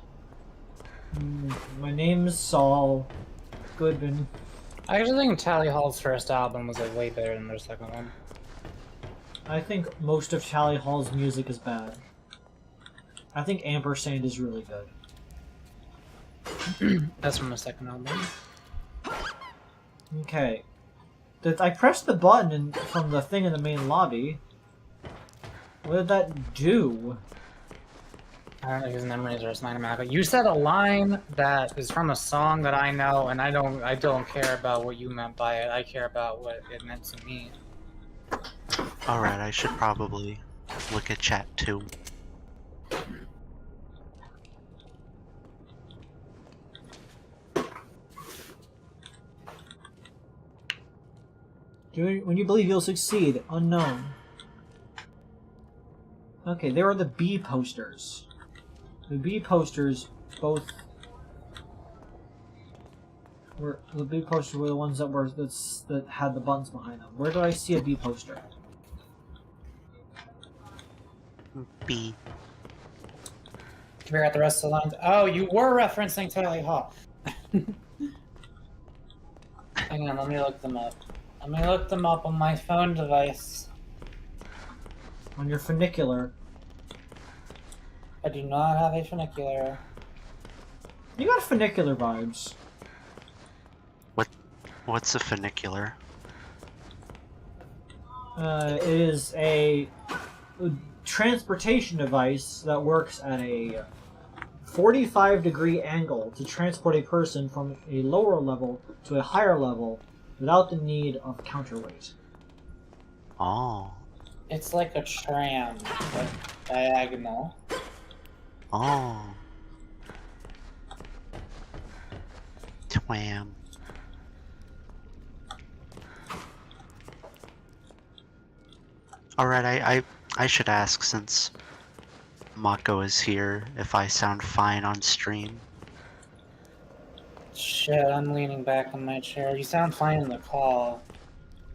My name is Saul Goodman. I actually think Tally Hall's first album was like way better than their second one. I think most of Tally Hall's music is bad. I think Ampersand is really good. That's from the second album. Okay. I pressed the button from the thing in the main lobby. What did that do? I don't know his memories are assigned to MAKO. You said a line that is from a song that I know, and I don't care about what you meant by it. I care about what it meant to me. Alright, I should probably look at chat too. When you believe you'll succeed, unknown. Okay, there are the B posters. The B posters both were the B posters were the ones that had the buttons behind them. Where do I see a B poster? B. Figure out the rest of the lines. Oh, you were referencing Tally Hall. Hang on, let me look them up. Let me look them up on my phone device. On your funicular. I do not have a funicular. You got funicular vibes. What's a funicular? It is a transportation device that works at a 45-degree angle to transport a person from a lower level to a higher level without the need of counterweight. Oh. It's like a tram, but diagonal. Oh. Twam. Alright, I should ask, since MAKO is here, if I sound fine on stream. Shit, I'm leaning back on my chair. You sound fine in the call.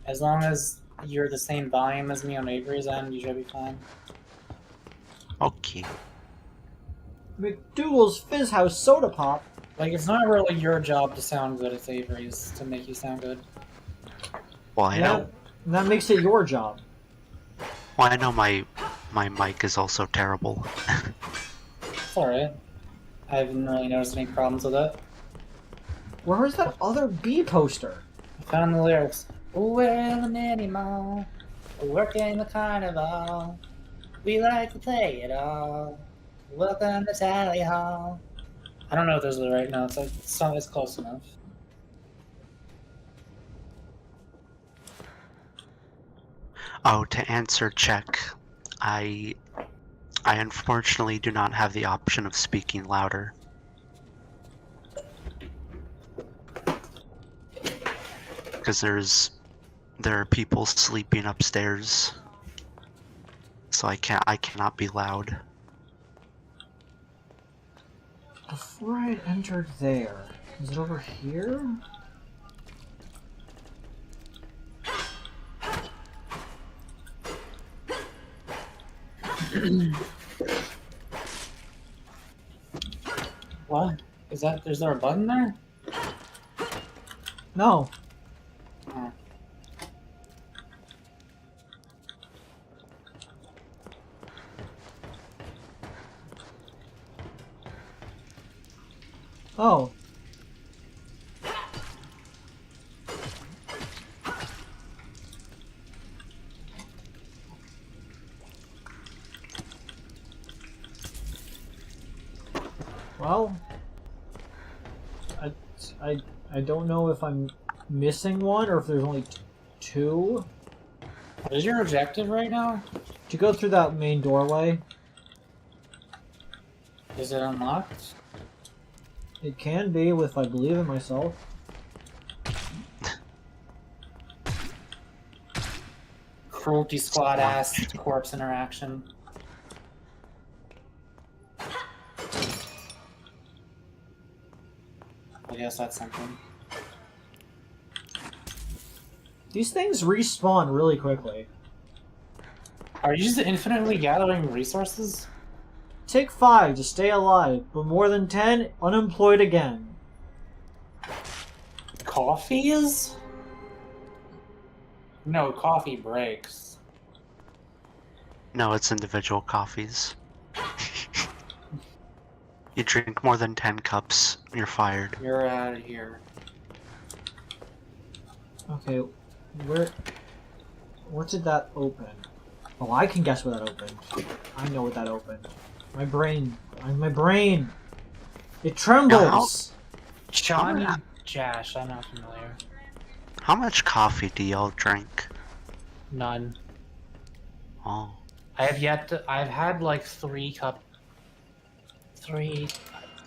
As long as you're the same volume as me on Avery's end, you should be fine. Okay. McDougal's Fizz House Soda Pop. Like, it's not really your job to sound good, it's Avery's to make you sound good. Well, I know. That makes it your job. Well, I know my mic is also terrible. It's alright. I haven't really noticed any problems with it. Where is that other B poster? I found the lyrics. We're in the mini mall. We're working the carnival. We like to play it all. Welcome to Tally Hall. I don't know if those are the right notes. It's close enough. Oh, to answer check, I unfortunately do not have the option of speaking louder. Because there are people sleeping upstairs, so I cannot be loud. Before I entered there, is it over here? What? Is there a button there? No. Oh. Oh. Well, I don't know if I'm missing one or if there's only two. What is your objective right now? To go through that main doorway. Is it unlocked? It can be if I believe in myself. Cruelty squad ass corpse interaction. I guess that's something. These things respawn really quickly. Are you just infinitely gathering resources? Take 5 to stay alive, but more than 10, unemployed again. Coffees? No, coffee breaks. No, it's individual coffees. You drink more than 10 cups, you're fired. You're out of here. Okay, what did that open? Oh, I can guess where that opened. I know what that opened. My brain. It trembles! Johnny Jash, I'm not familiar. How much coffee do y'all drink? None. Oh. I've had like 3,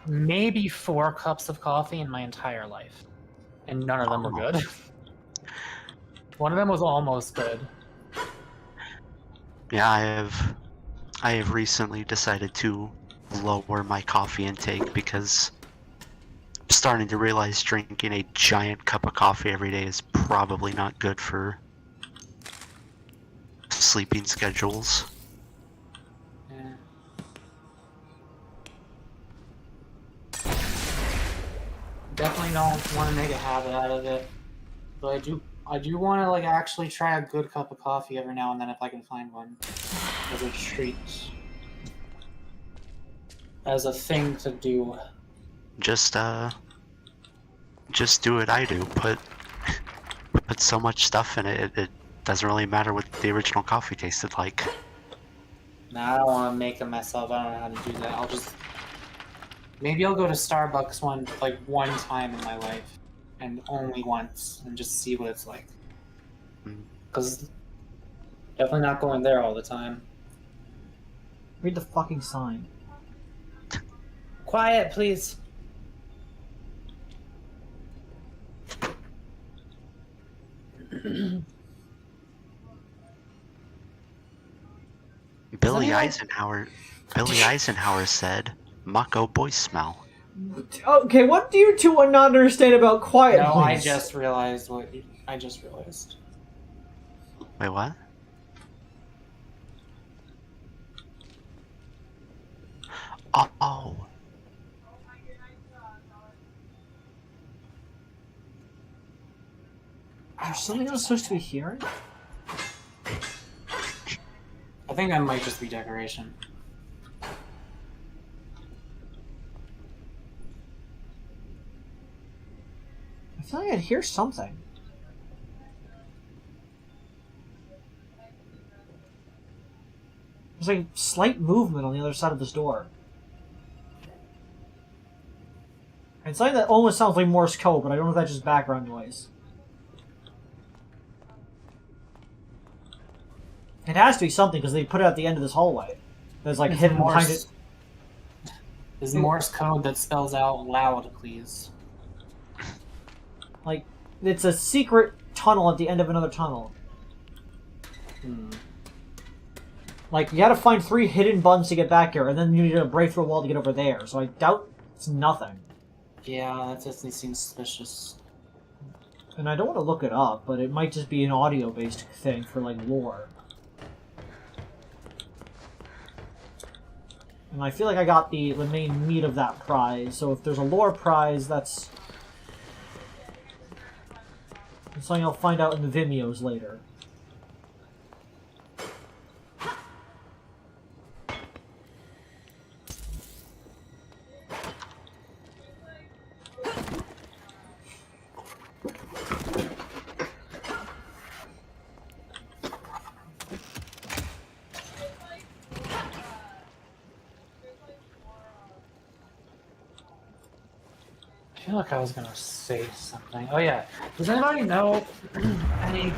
maybe 4 cups of coffee in my entire life. And none of them were good. One of them was almost good. Yeah, I have recently decided to lower my coffee intake because I'm starting to realize drinking a giant cup of coffee every day is probably not good for sleeping schedules. Yeah. Definitely don't want to make a habit out of it. But I do want to like actually try a good cup of coffee every now and then if I can find one. As a treat. As a thing to do. Just do what I do. Put so much stuff in it. It doesn't really matter what the original coffee tasted like. Nah, I don't want to make it myself. I don't know how to do that. Maybe I'll go to Starbucks one time in my life, and only once, and just see what it's like. Because definitely not going there all the time. Read the fucking sign. Quiet, please. Billy Eisenhower said, "MAKO boy smell." Okay, what do you two not understand about quiet, No, please? I just realized. Wait, what? Oh. There's something I'm supposed to be hearing? I think that might just be decoration. I feel like I'd hear something. There's like slight movement on the other side of this door. And something that almost sounds like Morse code, but I don't know if that's just background noise. It has to be something because they put it at the end of this hallway. There's like hidden behind it. Is Morse code that spells out loud, please. Like, it's a secret tunnel at the end of another tunnel. Like, you gotta find 3 hidden buttons to get back here, and then you need to break through a wall to get over there. So I doubt it's nothing. Yeah, that definitely seems suspicious. And I don't want to look it up, but it might just be an audio-based thing for, like, lore. And I feel like I got the main meat of that prize, so if there's a lore prize, that's something I'll find out in the Vimeos later. I feel like I was gonna say something. Oh yeah. Does anybody know any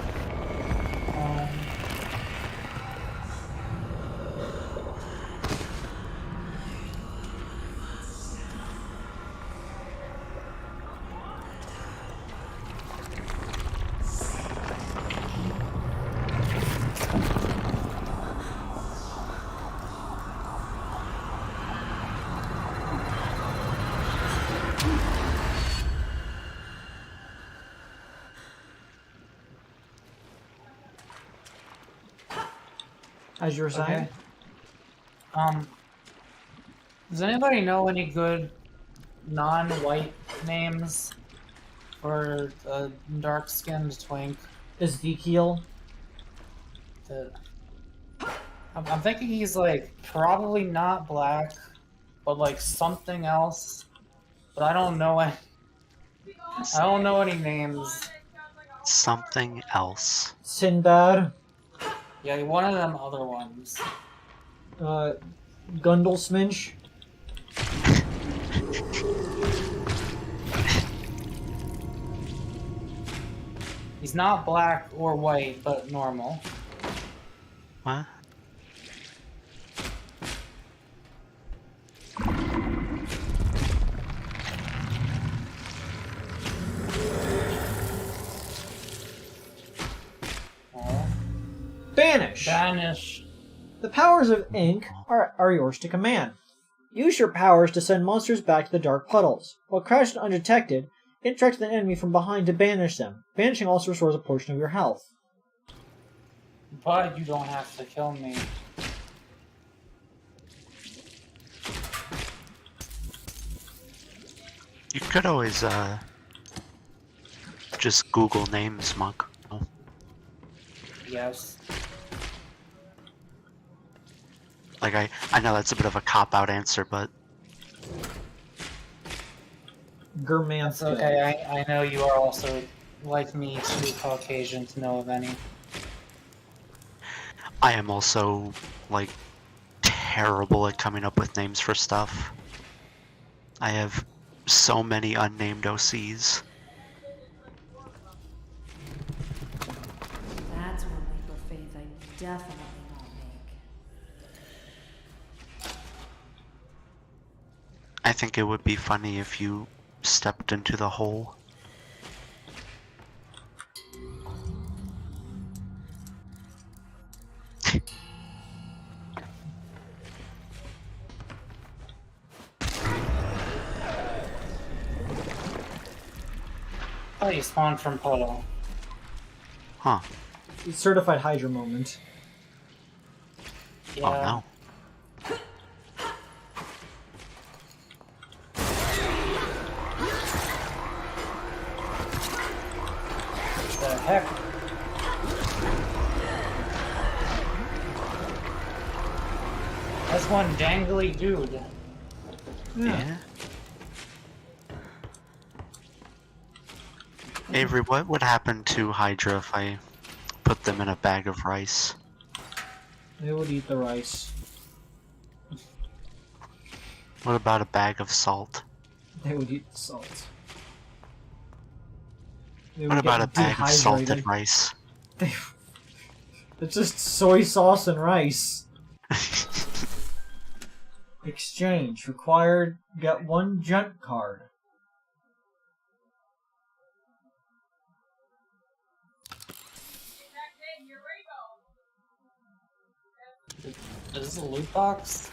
As you were saying? Does anybody know any good non-white names for a dark-skinned twink? Ezekiel. I'm thinking he's like probably not black, but like something else. But I don't know any. I don't know any names. Something else. Sinbad. Yeah, one of them other ones. Gundelsminch. He's not black or white, but normal. What? Banish. Banish. The powers of ink are yours to command. Use your powers to send monsters back to the dark puddles. While crouched undetected, interact with an enemy from behind to banish them. Banishing also restores a portion of your health. But you don't have to kill me. You could always, just Google names, Monk. Oh. Yes. Like, I know that's a bit of a cop-out answer, but... Germansk. Okay, I know you are also, like me, too Caucasian to know of any. I am also, like, terrible at coming up with names for stuff. I have so many unnamed OCs. That's one leap of faith I definitely won't make. I think it would be funny if you stepped into the hole. Oh, you spawned from puddle. Huh. Certified Hydra moment. Yeah. Oh no. The heck? That's one dangly dude. Yeah. Avery, what would happen to Hydra if I put them in a bag of rice? They would eat the rice. What about a bag of salt? They would eat the salt. They What would about a get bag of salted dehydrated. rice? It's just soy sauce and rice. Exchange. Required. Get one gent card. Is this a loot box?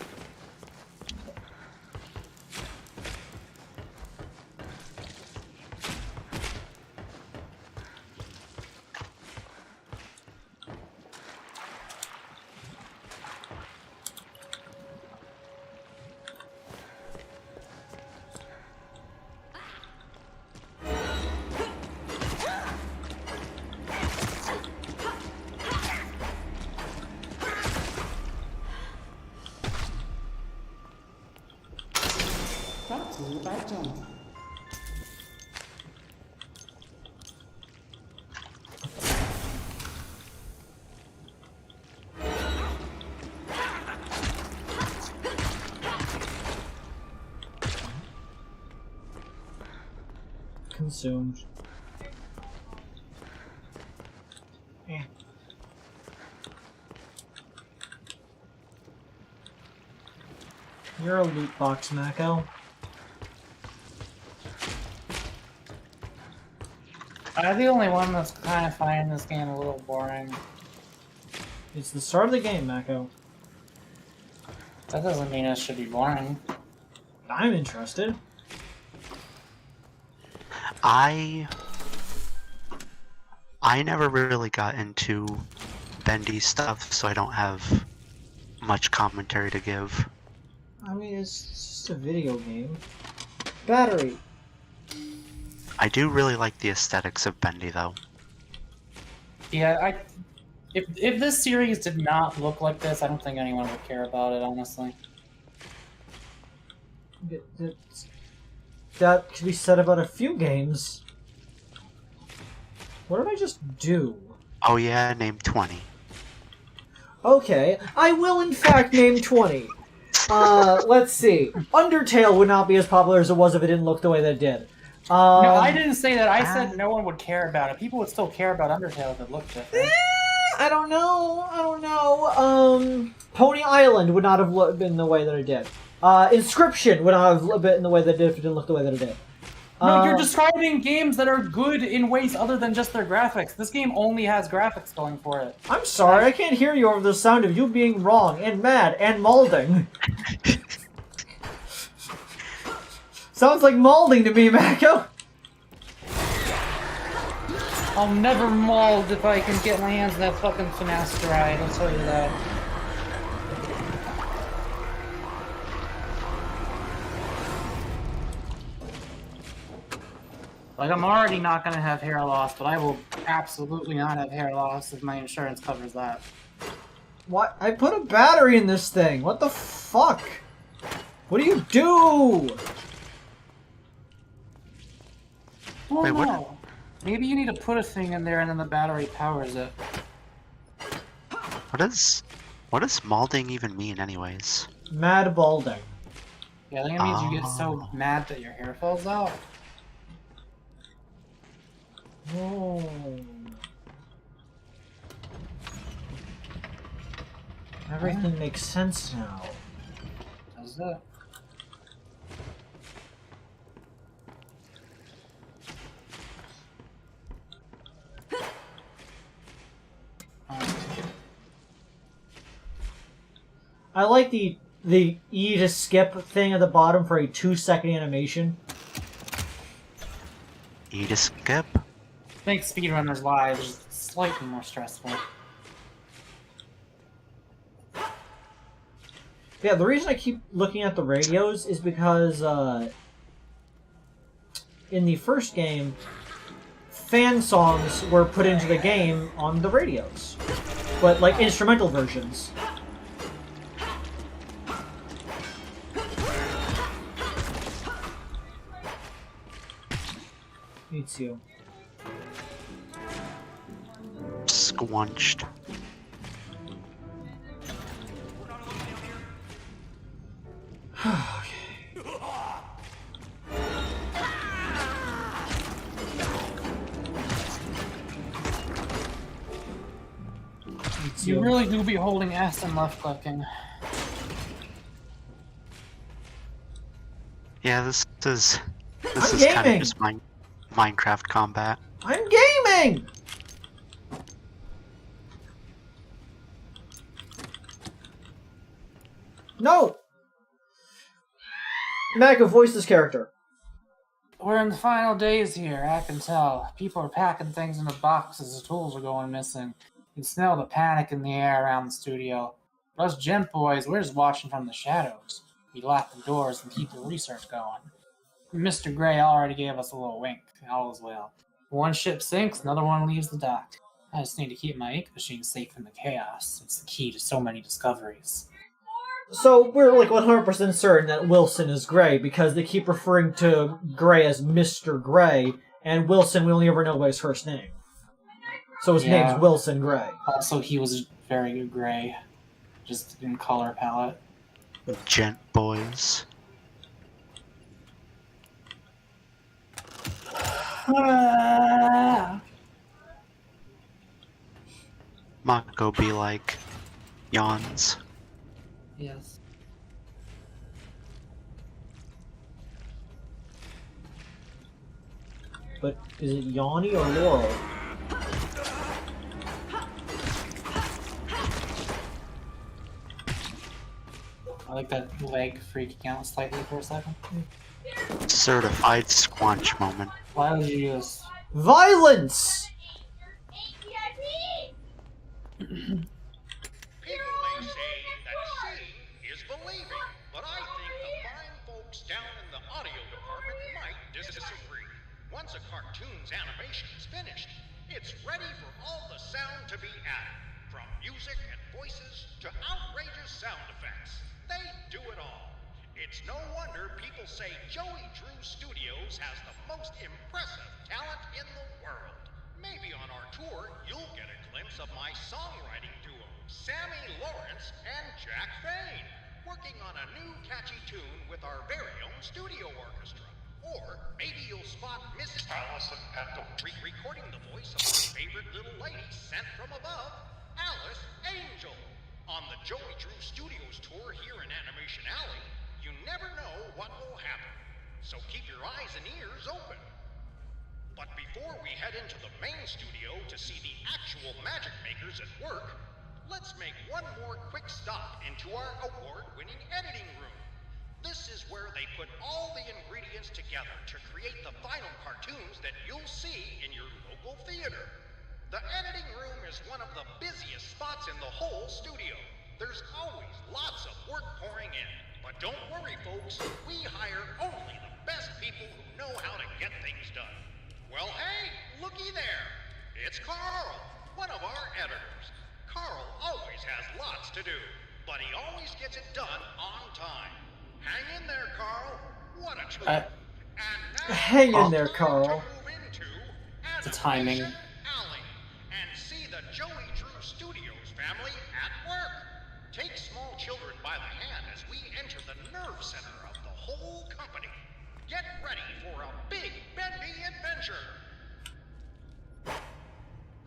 Brought to you by Jones. consumed. Eh. You're a loot box, MAKO. I'm the only one that's kind of finding this game a little boring. It's the start of the game, MAKO. That doesn't mean it should be boring. I'm interested. I never really got into Bendy stuff, so I don't have much commentary to give. I mean, it's just a video game. Battery. I do really like the aesthetics of Bendy, though. Yeah, if this series did not look like this, I don't think anyone would care about it, honestly. That could be said about a few games. What did I just do? Oh yeah, name 20. Okay, I will in fact name 20. Let's see. Undertale would not be as popular as it was if it didn't look the way that it did. No, I didn't say that. I said no one would care about it. People would still care about Undertale if it looked different. I don't know. Pony Island would not have been the way that it did. Inscription would not have been the way that it did if it didn't look the way that it did. No, you're describing games that are good in ways other than just their graphics. This game only has graphics going for it. I'm sorry, I can't hear you over the sound of you being wrong and mad and malding. Sounds like malding to me, MAKO. I'll never mold if I can get my hands on that fucking finasteride, I'll tell you that. Like, I'm already not gonna have hair loss, but I will absolutely not have hair loss if my insurance covers that. What? I put a battery in this thing. What the fuck? What do you do? Oh, Wait, what? no. Maybe you need to put a thing in there and then the battery powers it. What does malding even mean, anyways? Mad balding. Yeah, I think it means you get so mad that your hair falls out. Oh. Everything makes sense now. Does it? I like the E to skip thing at the bottom for a 2-second animation. E to skip? Makes speedrunners' lives slightly more stressful. Yeah, the reason I keep looking at the radios is because in the first game, fan songs were put into the game on the radios, but like instrumental versions. Meets you. Squunched. You really do be holding S and left clicking. Yeah, this is kind gaming. of just Minecraft combat. I'm gaming! No! MAKO, voice this character. We're in the final days here, I can tell. People are packing things into boxes, the tools are going missing. You can smell the panic in the air around the studio. But us gent boys, we're just watching from the shadows. We lock the doors and keep the research going. Mr. Gray already gave us a little wink. All is well. One ship sinks, another one leaves the dock. I just need to keep my ink machine safe from the chaos. It's the key to so many discoveries. So we're like 100% certain that Wilson is Gray because they keep referring to Gray as Mr. Gray, and Wilson we only ever know by his first name. So his name's Wilson Gray. Also, he was very good gray, just in color palette. Gent boys. MAKO be like yawns. Yes. But is it Yanni or Laurel? I like that leg freaking out slightly for a second. Certified squanch moment. Why would you use Violence! People may say that seeing is believing, but I think the fine folks down in the audio department might disagree. Once a cartoon's animation is finished, it's ready for all the sound to be added, from music and voices to outrageous sound effects. They do it all. It's no wonder people say Joey Drew Studios has the most impressive talent in the world. Maybe on our tour, you'll get a glimpse of my songwriting duo, Sammy Lawrence and Jack Fain, working on a new catchy tune with our very own studio orchestra. Or maybe you'll spot Mrs. Allison Pento recording the voice of our favorite little lady sent from above, Alice Angel. On the Joey Drew Studios tour here in Animation Alley, you never know what will happen. So keep your eyes and ears open. But before we head into the main studio to see the actual magic makers at work, let's make one more quick stop into our award-winning editing room. This is where they put all the ingredients together to create the final cartoons that you'll see in your local theater. The editing room is one of the busiest spots in the whole studio. There's always lots of work pouring in. But don't worry, folks, we hire only the best people who know how to get things done. Well, hey, looky there. It's Carl, one of our editors. Carl always has lots to do, but he always gets it done on time. Hang in there, Carl. What a treat. Hang in there, Carl. The timing. Alley and see the Joey Drew Studios family at work. Take small children by the hand as we enter the nerve center of the whole company. Get ready for a big Bendy adventure.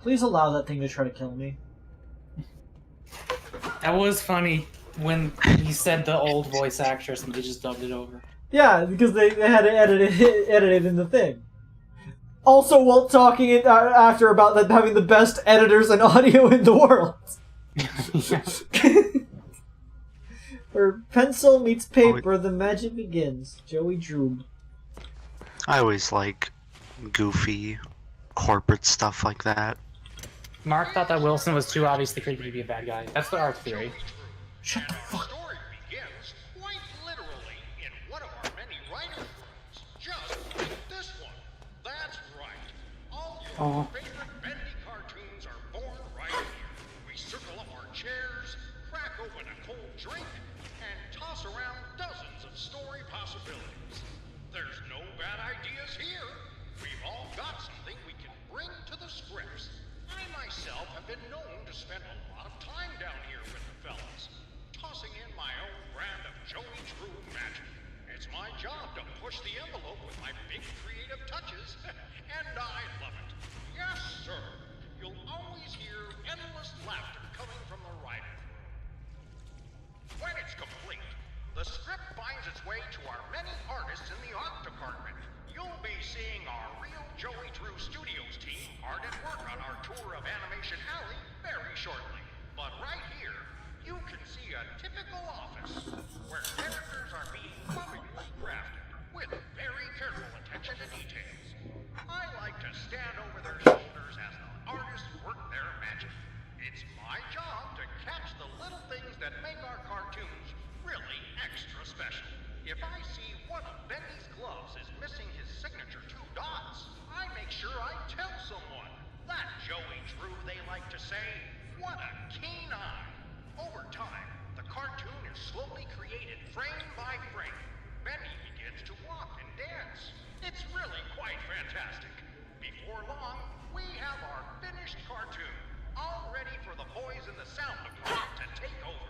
Please allow that thing to try to kill me. That was funny when he said the old voice actress and they just dubbed it over. Yeah, because they had to edit it in the thing. Also, while talking after about them having the best editors and audio in the world. Where pencil meets paper, the magic begins. Joey Drew. I always like goofy corporate stuff like that. Mark thought that Wilson was too obviously creepy to be a bad guy. That's the art theory. Shut the fuck up. The story begins quite literally in one of our many writers' rooms, just like this one. That's right. All your favorite Bendy cartoons are born right here. We circle up our chairs, crack open a cold drink, and toss around dozens of story possibilities. There's no bad ideas here. We've all got something we can bring to the scripts. I myself have been known to spend a lot of time down here with the fellas, tossing in my own brand of Joey Drew magic. It's my job to push the envelope with my big creative touches, and I love it. Yes, sir. You'll always hear endless laughter coming from the writing room. When it's complete, the script finds its way to our many artists in the art department. You'll be seeing our real Joey Drew Studios team hard at work on our tour of Animation Alley very shortly. But right here, you can see a typical office where characters are being lovingly crafted with very careful attention to details. I like to stand over their shoulders as the artists work their magic. It's my job to catch the little things that make our cartoons really extra special. If I see one of Bendy's gloves is missing his signature 2 dots, I make sure I tell someone. That Joey Drew, they like to say. What a keen eye. Over time, the cartoon is slowly created frame by frame. Bendy begins to walk and dance. It's really quite fantastic. Before long, we have our finished cartoon, all ready for the boys in the sound department to take over.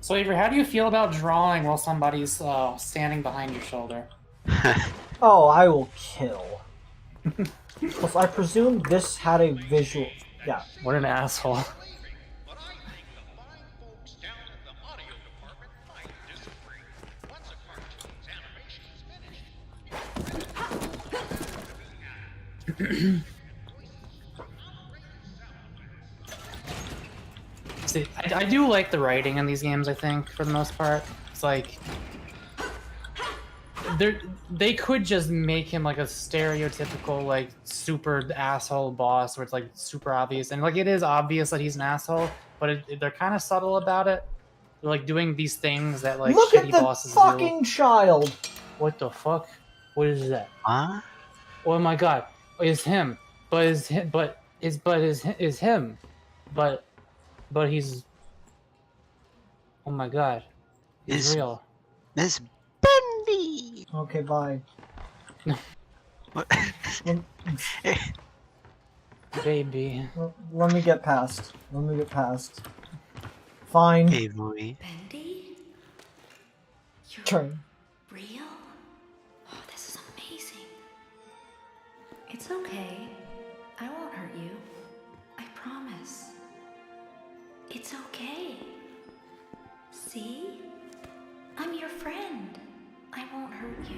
So Avery, how do you feel about drawing while somebody's standing behind your shoulder? Oh, I will kill. Plus, I presume this had a visual. Yeah. What an asshole. See, I do like the writing in these games, I think, for the most part. It's like... They could just make him like a stereotypical, like, super asshole boss where it's like super obvious. And like, it is obvious that he's an asshole, but they're kind of subtle about it. They're like doing these things that like Look shitty at the bosses fucking do. child! What the fuck? What is that? Huh? Oh my god! It's him. But is him? But is him? But he's. Oh my god! He's Is real. Miss Bendy? Okay, bye. What? Baby. Let me get past. Let me get past. Fine. Hey, Louie. Bendy? You're Turn. real? Oh, this is amazing. It's okay. I won't hurt you. I promise. It's okay. See? I'm your friend. I won't hurt you.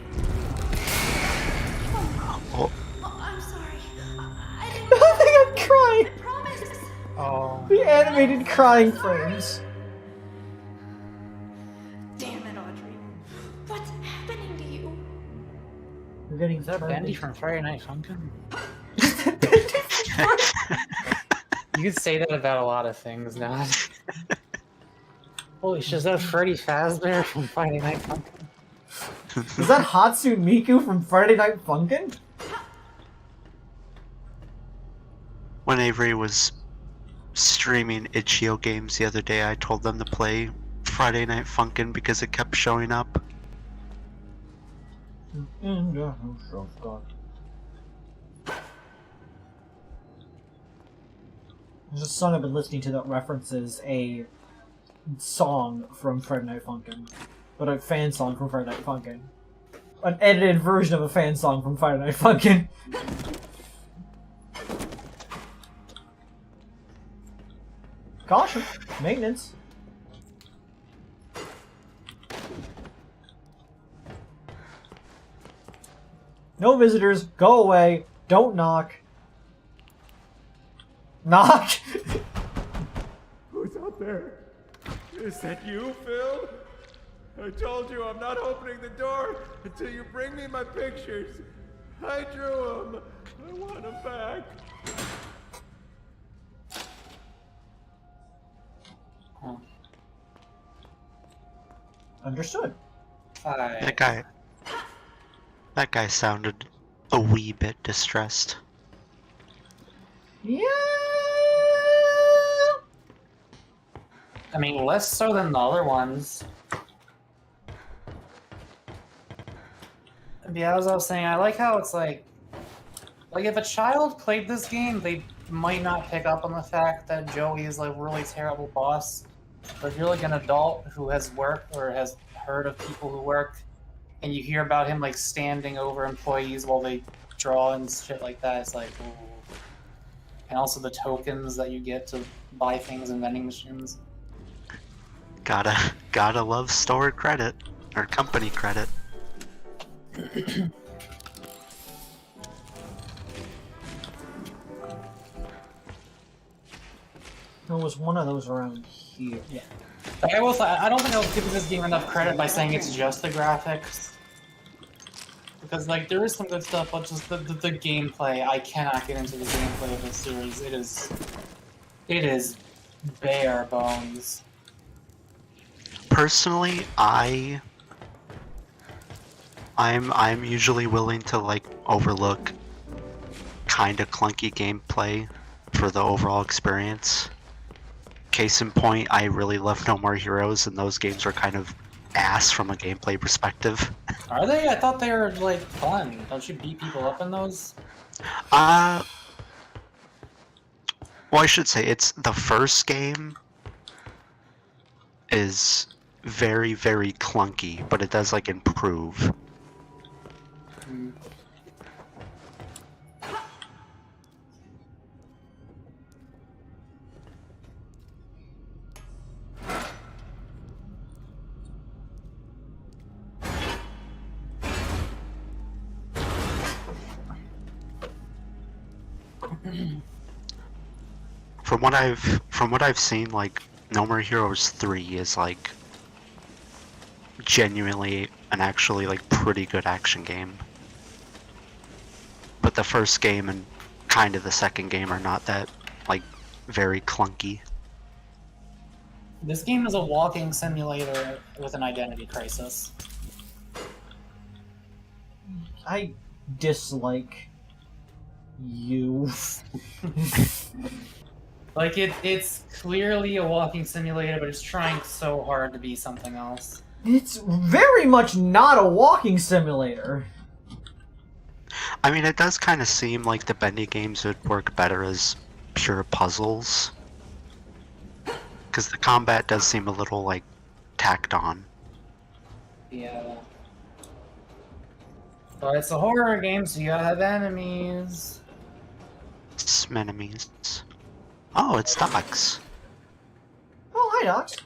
Oh. Oh, I'm sorry. I didn't I think I'm crying! I promise. Oh. The animated crying frames. Damn it, Audrey. What's happening to you? You're getting Is that turned Bendy into- from Friday Night Funkin'? You could say that about a lot of things now. Holy shit, is that Freddy Fazbear from Friday Night Funkin'? Is that Hatsune Miku from Friday Night Funkin'? When Avery was streaming itch.io games the other day, I told them to play Friday Night Funkin' because it kept showing up. In the house of God. There's a song I've been listening to that references a song from Friday Night Funkin'. But a fan song from Friday Night Funkin'. An edited version of a fan song from Friday Night Funkin'. Caution. Maintenance. No visitors. Go away. Don't knock. Knock! Who's out there? Is that you, Phil? I told you I'm not opening the door until you bring me my pictures. I drew them. I want them back. Understood. That guy sounded a wee bit distressed. Yeah. I mean, less so than the other ones. Yeah, as I was saying, I like how it's like if a child played this game, they might not pick up on the fact that Joey is like a really terrible boss. But if you're like an adult who has worked or has heard of people who work, and you hear about him like standing over employees while they draw and shit like that, it's like, ooh. And also the tokens that you get to buy things in vending machines. Gotta love store credit or company credit. There was one of those around here. Yeah. I don't think I was giving this game enough credit by saying it's just the graphics. Because like there is some good stuff, but just the gameplay, I cannot get into the gameplay of this series. It is bare bones. Personally, I'm usually willing to like overlook kind of clunky gameplay for the overall experience. Case in point, I really love No More Heroes, and those games were kind of ass from a gameplay perspective. Are they? I thought they were like fun. Don't you beat people up in those? Well, I should say it's the first game is very, very clunky, but it does like improve. From what I've seen, like No More Heroes 3 is like genuinely an actually like pretty good action game. But the first game and kind of the second game are not that like very clunky. This game is a walking simulator with an identity crisis. I dislike you. Like, it's clearly a walking simulator, but it's trying so hard to be something else. It's very much not a walking simulator. I mean, it does kind of seem like the Bendy games would work better as pure puzzles. Because the combat does seem a little, like, tacked on. Yeah. But it's a horror game, so you gotta have enemies. Enemies. Oh, it's Docs. Oh, hi, Docs.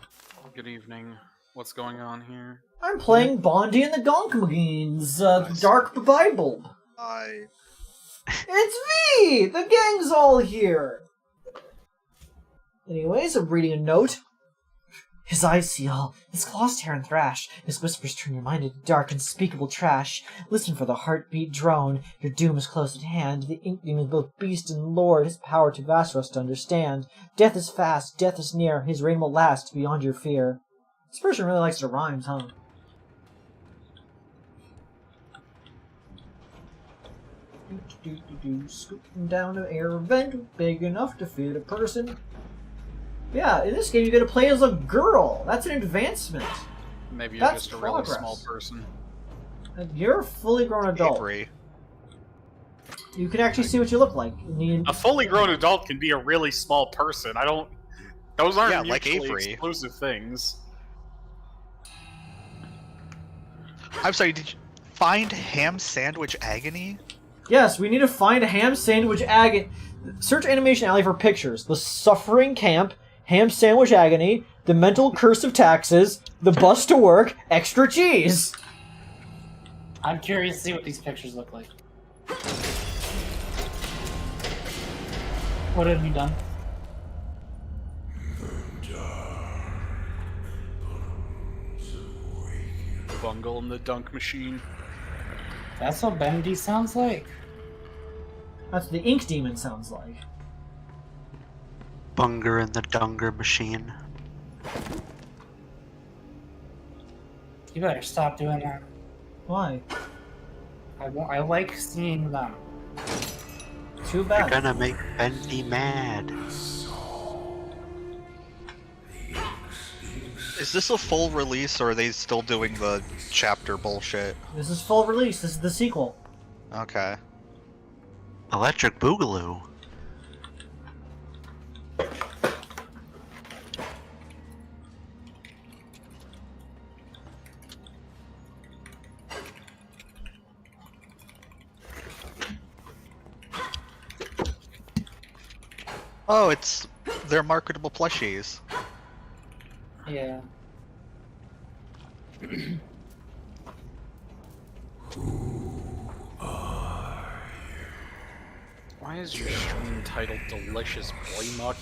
Good evening. What's going on here? I'm playing Bondy and the Gonk Machines, the Dark Bible. Hi. It's me! The gang's all here! Anyways, I'm reading a note. His eyes see all, his claws tear and thrash, his whispers turn your mind into dark, unspeakable trash. Listen for the heartbeat drone, your doom is close at hand. The ink demon is both beast and lord, his power too vast for us to understand. Death is fast, death is near, his reign will last beyond your fear. This person really likes to rhymes, huh? Scooting down an air vent big enough to fit a person. Yeah, in this game you get to play as a girl. That's an advancement. Maybe you're That's just a progress. really small person. And you're a fully grown adult. Avery. You can actually see what you look like. A fully grown adult can be a really small person. I don't... Those aren't Yeah, like mutually Avery. exclusive things. I'm sorry, did you find ham sandwich agony? Yes, we need to find a ham sandwich agony. Search Animation Alley for pictures. The Suffering Camp, Ham Sandwich Agony, The Mental Curse of Taxes, The Bus to Work, Extra Cheese. I'm curious to see what these pictures look like. What have you done? Bungle in the dunk machine. That's what Bendy sounds like. That's what the Ink Demon sounds like. Bunger in the Dunger machine. You better stop doing that. Why? I like seeing them. Too bad. You're gonna make Bendy mad. Is this a full release, or are they still doing the chapter bullshit? This is full release. This is the sequel. Okay. Electric Boogaloo. Oh, it's their marketable plushies. Yeah. Why is your stream titled Delicious Boymuck?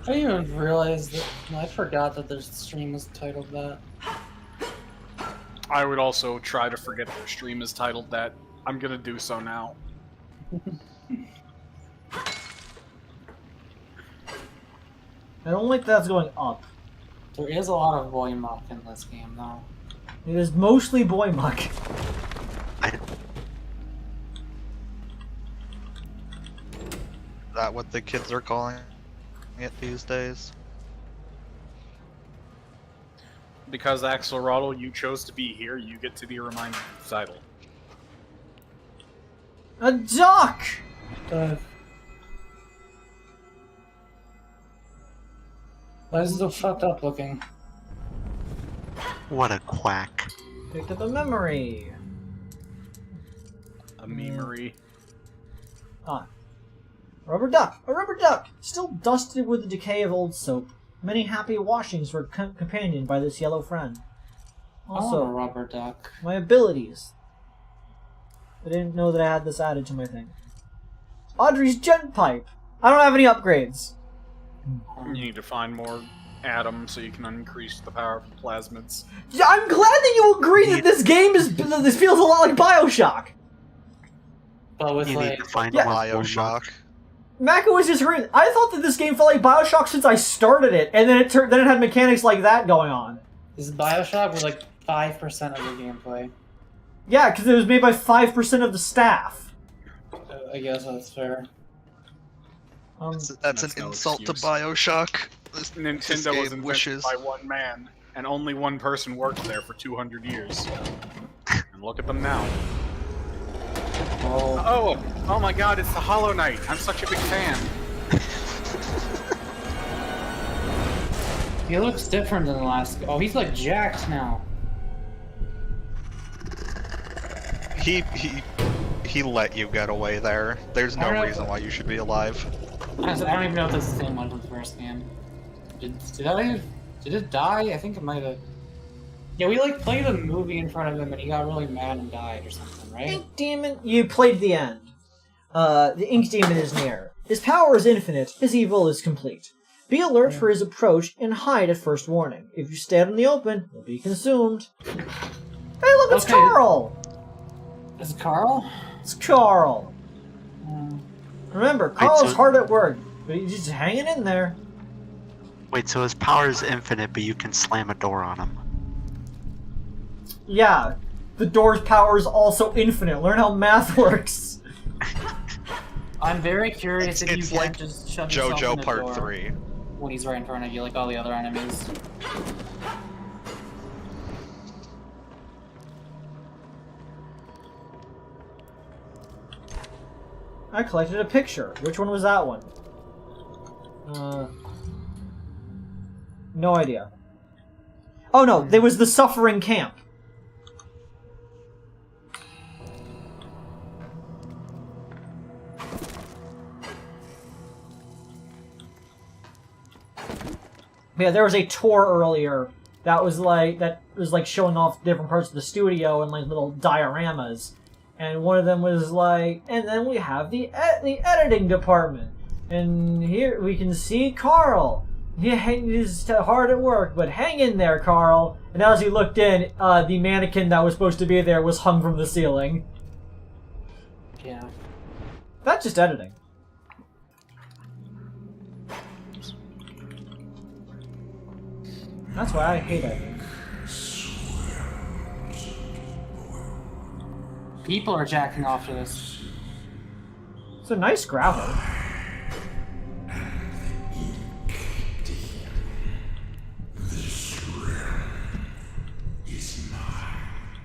I didn't even realize that. I forgot that their stream was titled that. I would also try to forget their stream is titled that. I'm gonna do so now. I don't like that's going up. There is a lot of Boymuck in this game, though. It is mostly Boymuck. Is that what the kids are calling it these days? Because Axelrotl, you chose to be here, you get to be reminded of the title. A duck! Why is it so fucked up looking? What a quack. Picked up a memory. A memory. Ah. A rubber duck! A rubber duck! Still dusted with the decay of old soap. Many happy washings were companioned by this yellow friend. Also, a rubber duck. my abilities. I didn't know that I had this added to my thing. Audrey's jet pipe! I don't have any upgrades. You need to find more atoms so you can increase the power of the plasmids. Yeah, I'm glad that you agree that this game this feels a lot like BioShock. But with You like need to find Yeah. Bioshock. MAKO was just agreeing. I thought that this game felt like BioShock since I started it, and then it had mechanics like that going on. this is BioShock with like 5% of the gameplay. Yeah, because it was made by 5% of the staff. I guess that's fair. That's an no insult excuse. to Bioshock. This Nintendo game was invented wishes. by one man, and only one person worked there for 200 years. And look at them now. Oh my god, it's the Hollow Knight! I'm such a big fan! He looks different than the last. Oh, he's like jacked now. He let you get away there. There's I don't no know reason why you should be alive. Honestly, I don't even know if this is the same one from the first game. Did it die? I think it might have. Yeah, we like played a movie in front of him and he got really mad and died or something, right? Ink Demon, you played the end. The Ink Demon is near. His power is infinite, his evil is complete. Be alert for his approach and hide at first warning. If you stay out in the open, you'll be consumed. Hey look, it's Okay. Carl! Is it Carl? It's Carl. Remember, Carl's so- hard at work, but he's just hanging in there. Wait, so his power is infinite, but you can slam a door on him. Yeah, the door's power is also infinite. Learn how math works. I'm very curious if you It's can't like just shove yourself in JoJo the Part door 3. when he's right in front of you, like all the other enemies. I collected a picture. Which one was that one? No idea. Oh no, there was the Suffering Camp. Yeah, there was a tour earlier that was like showing off different parts of the studio and like little dioramas, and one of them was like, and then we have the editing department, and here we can see Carl. He's hard at work, but hang in there, Carl. And as he looked in, the mannequin that was supposed to be there was hung from the ceiling. Yeah. That's just editing. That's why I hate it. People are jacking off to this. It's a nice gravel.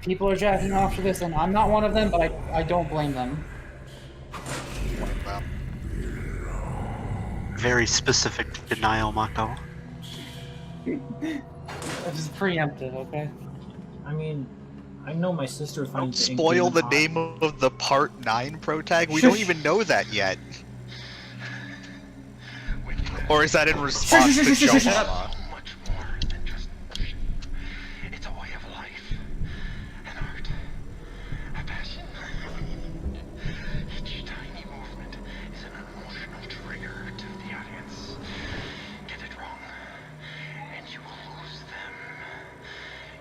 People are jacking off to this, and I'm not one of them, but I don't blame them. Very specific denial, MAKO. This is preemptive, okay? I mean, I know my sister Don't finds spoil the name of the Part 9 protag. We Shush. don't even know that yet. Or is that in response to Joe Mama? It's a way of life, an art, a passion. Each tiny movement is an emotional trigger to the audience. Get it wrong, and you will lose them.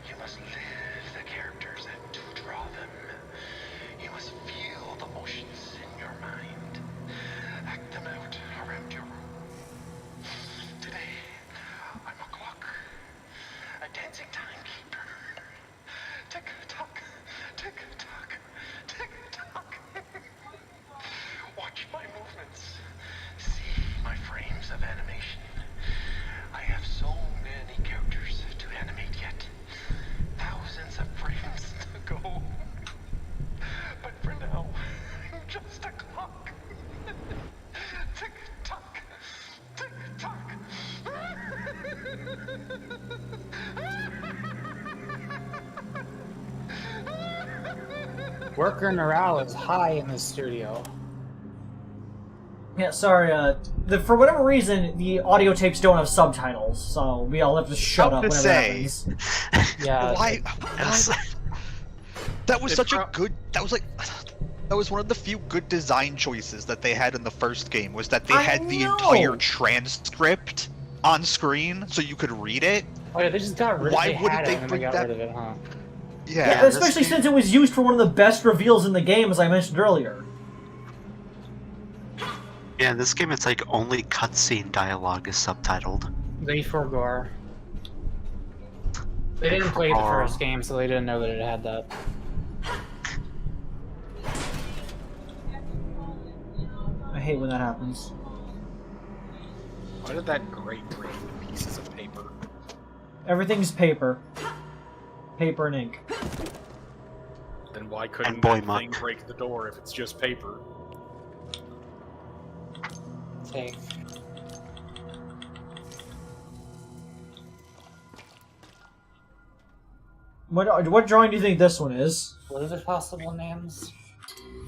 You must live the characters and to draw them. You must feel the motions in your mind. Act them out around your room. Today, Worker morale is high in this studio. Yeah, sorry, for whatever reason, the audio tapes don't have subtitles, so we all have to shut up whenever that happens. Yeah. Why? That was such a good. That was one of the few good design choices that they had in the first game. Was that they had the entire transcript on screen so you could read it. Oh yeah, they just got rid. Why wouldn't they bring that? Rid of it, huh? Yeah, especially since it was used for one of the best reveals in the game, as I mentioned earlier. Yeah, in this game it's like only cutscene dialogue is subtitled. They forgore. They didn't play the first game, so they didn't know that it had that. I hate when that happens. Why did that grate break pieces of paper? Everything's paper. Paper and ink. Then why couldn't that Boymuck. thing break the door if it's just paper? Take. What drawing do you think this one is? What are the possible names?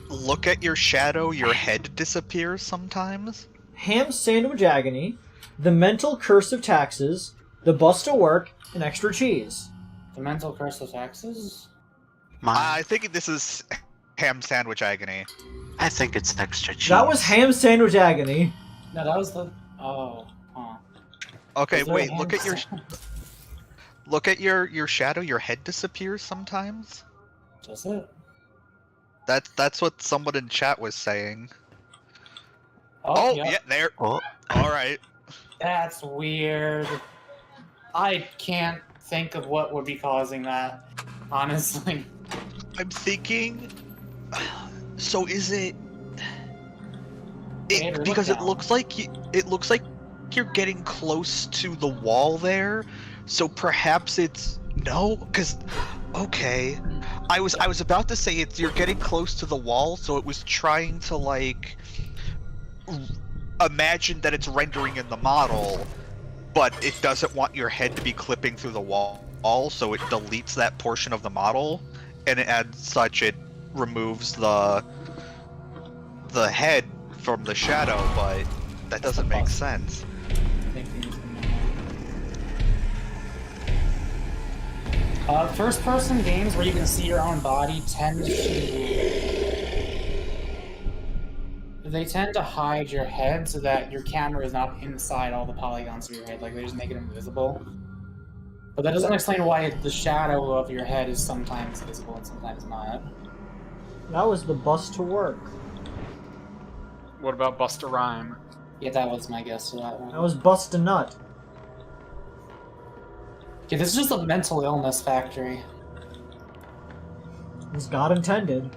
Look at your shadow, your head disappears sometimes. Ham Sandwich Agony, The Mental Curse of Taxes, The Bus to Work, and Extra Cheese. The Mental Curse of Taxes? I think this is Ham Sandwich Agony. I think it's Extra Cheese. That was Ham Sandwich Agony. No, that was the... Oh. Huh. Okay, Is there wait, a look ham at your... Look at your shadow, your head disappears sometimes. Does it? That's what someone in chat was saying. Oh, yeah, there. Oh. Alright. That's weird. I can't think of what would be causing that, honestly. I'm thinking... So is it... because it looks like you're getting close to the wall there, so perhaps it's... No? Because... Okay. I was about to say you're getting close to the wall, so it was trying to, like... imagine that it's rendering in the model, but it doesn't want your head to be clipping through the wall, so it deletes that portion of the model, and as such it removes the head from the shadow, but that doesn't make sense. First-person games where you can see your own body tend to hide your head so that your camera is not inside all the polygons of your head. Like, they just make it invisible. But that doesn't explain why the shadow of your head is sometimes visible and sometimes not. That was The Bus to Work. What about Busta Rhyme? Yeah, that was my guess for that one. That was Bust a Nut. Yeah, this is just a mental illness factory. As God intended.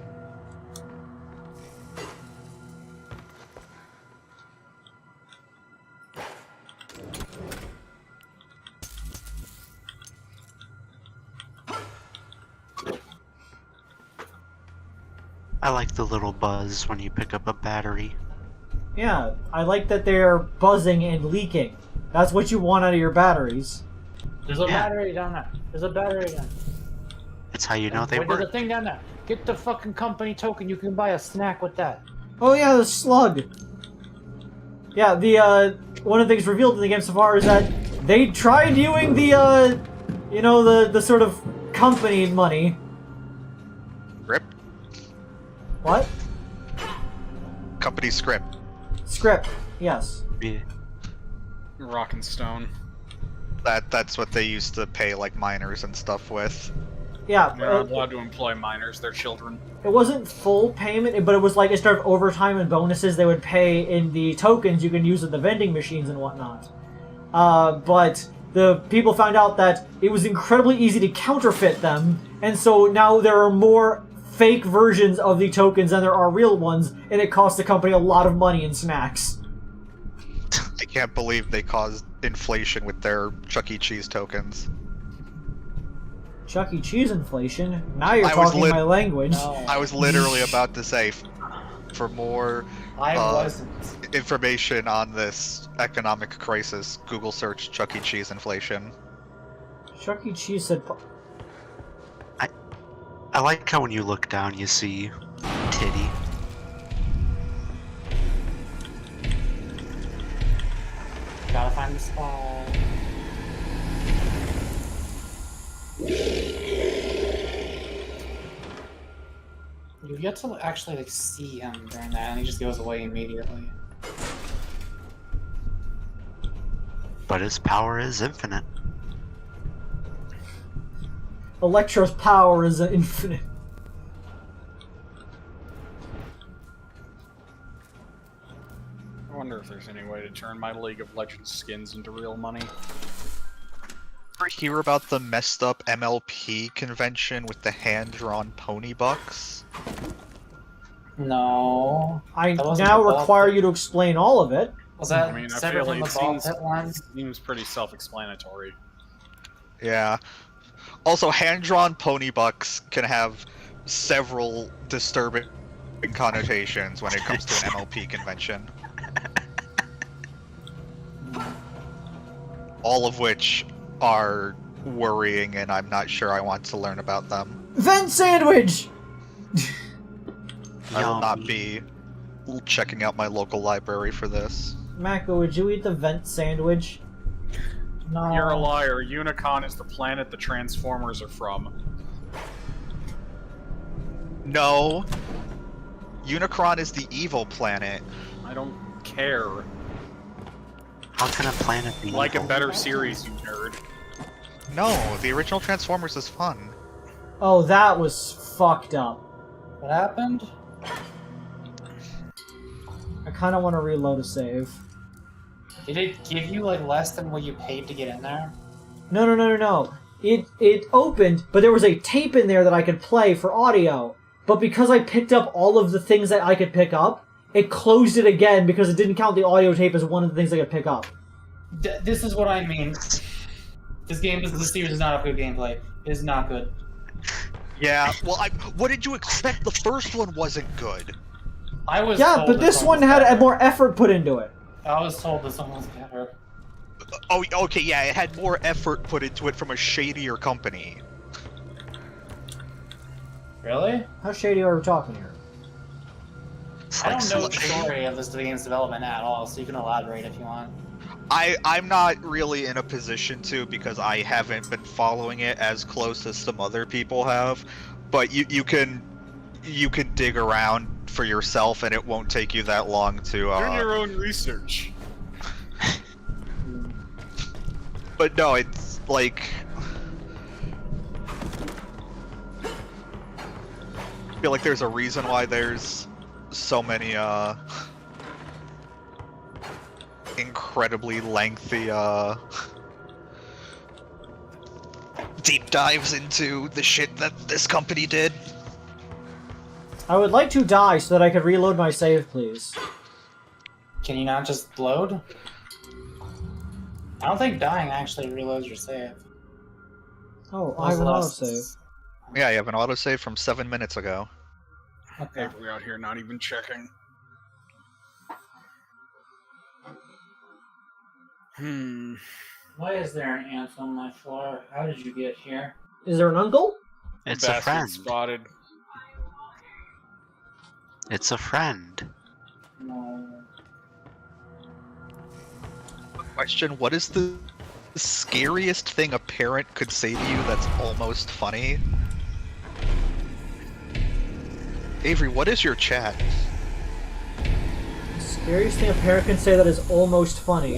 I like the little buzz when you pick up a battery. Yeah, I like that they're buzzing and leaking. That's what you want out of your batteries. There's a battery down there. There's a battery down there. It's how you know they There's work. a thing down there. Get the fucking company token. You can buy a snack with that. Oh yeah, the slug. Yeah, the one of the things revealed in the game so far is that they tried doing the you know, the sort of company money. Rip. What? Company script. Script. Yes. Yeah. Rock and Stone. That's what they used to pay like miners and stuff with. Yeah. They're not allowed to employ minors, they're children. It wasn't full payment, but it was like instead of overtime and bonuses, they would pay in the tokens you can use at the vending machines and whatnot. But the people found out that it was incredibly easy to counterfeit them, and so now there are more fake versions of the tokens than there are real ones, and it costs the company a lot of money in snacks. I can't believe they caused inflation with their Chuck E. Cheese tokens. Chuck E. Cheese inflation? Now you're talking my language. No. I was literally about to say, for more information on this economic crisis, Google search Chuck E. Cheese inflation. Chuck E. Cheese said... I like how when you look down you see titty. Gotta find the spot. You get to actually like see him during that, and he just goes away immediately. But his power is infinite. Electro's power is infinite. I wonder if there's any way to turn my League of Legends skins into real money. Ever hear about the messed up MLP convention with the hand-drawn pony bucks? No. I now require you to explain all of it. Was that I mean, I separate feel from the it ball seems, pit one? seems pretty self-explanatory. Yeah. Also, hand-drawn pony bucks can have several disturbing connotations when it comes to an MLP convention. All of which are worrying, and I'm not sure I want to learn about them. Vent sandwich! I will not be checking out my local library for this. Mako, would you eat the vent sandwich? No. You're a liar. Unicon is the planet the Transformers are from. No. Unicron is the evil planet. I don't care. How can a planet be Like evil? a better series, you nerd. No, the original Transformers is fun. Oh, that was fucked up. What happened? I kind of want to reload a save. Did it give you like less than what you paid to get in there? No. It opened, but there was a tape in there that I could play for audio. But because I picked up all of the things that I could pick up, it closed it again because it didn't count the audio tape as one of the things I could pick up. This is what I mean. This series does not have good gameplay. It is not good. Yeah, well, what did you expect? The first one wasn't good. I was Yeah, told but this one had more effort put into it. I was told this one was better. Oh, okay, yeah, it had more effort put into it from a shadier company. Really? How shady are we talking here? I don't know the story of this game's development at all, so you can elaborate if you want. I'm not really in a position to because I haven't been following it as close as some other people have, but you can dig around for yourself and it won't take you that long to Do your own research. But no, it's like I feel like there's a reason why there's so many incredibly lengthy deep dives into the shit that this company did. I would like to die so that I could reload my save, please. Can you not just load? I don't think dying actually reloads your save. Oh, I have an autosave. Yeah, you have an autosave from 7 minutes ago. Okay. We're out here not even checking. Why is there an ant on my floor? How did you get here? Is there an uncle? It's a friend. Spotted. It's a friend. No. Question, what is the scariest thing a parent could say to you that's almost funny? Avery, what is your chat? The scariest thing a parent can say that is almost funny.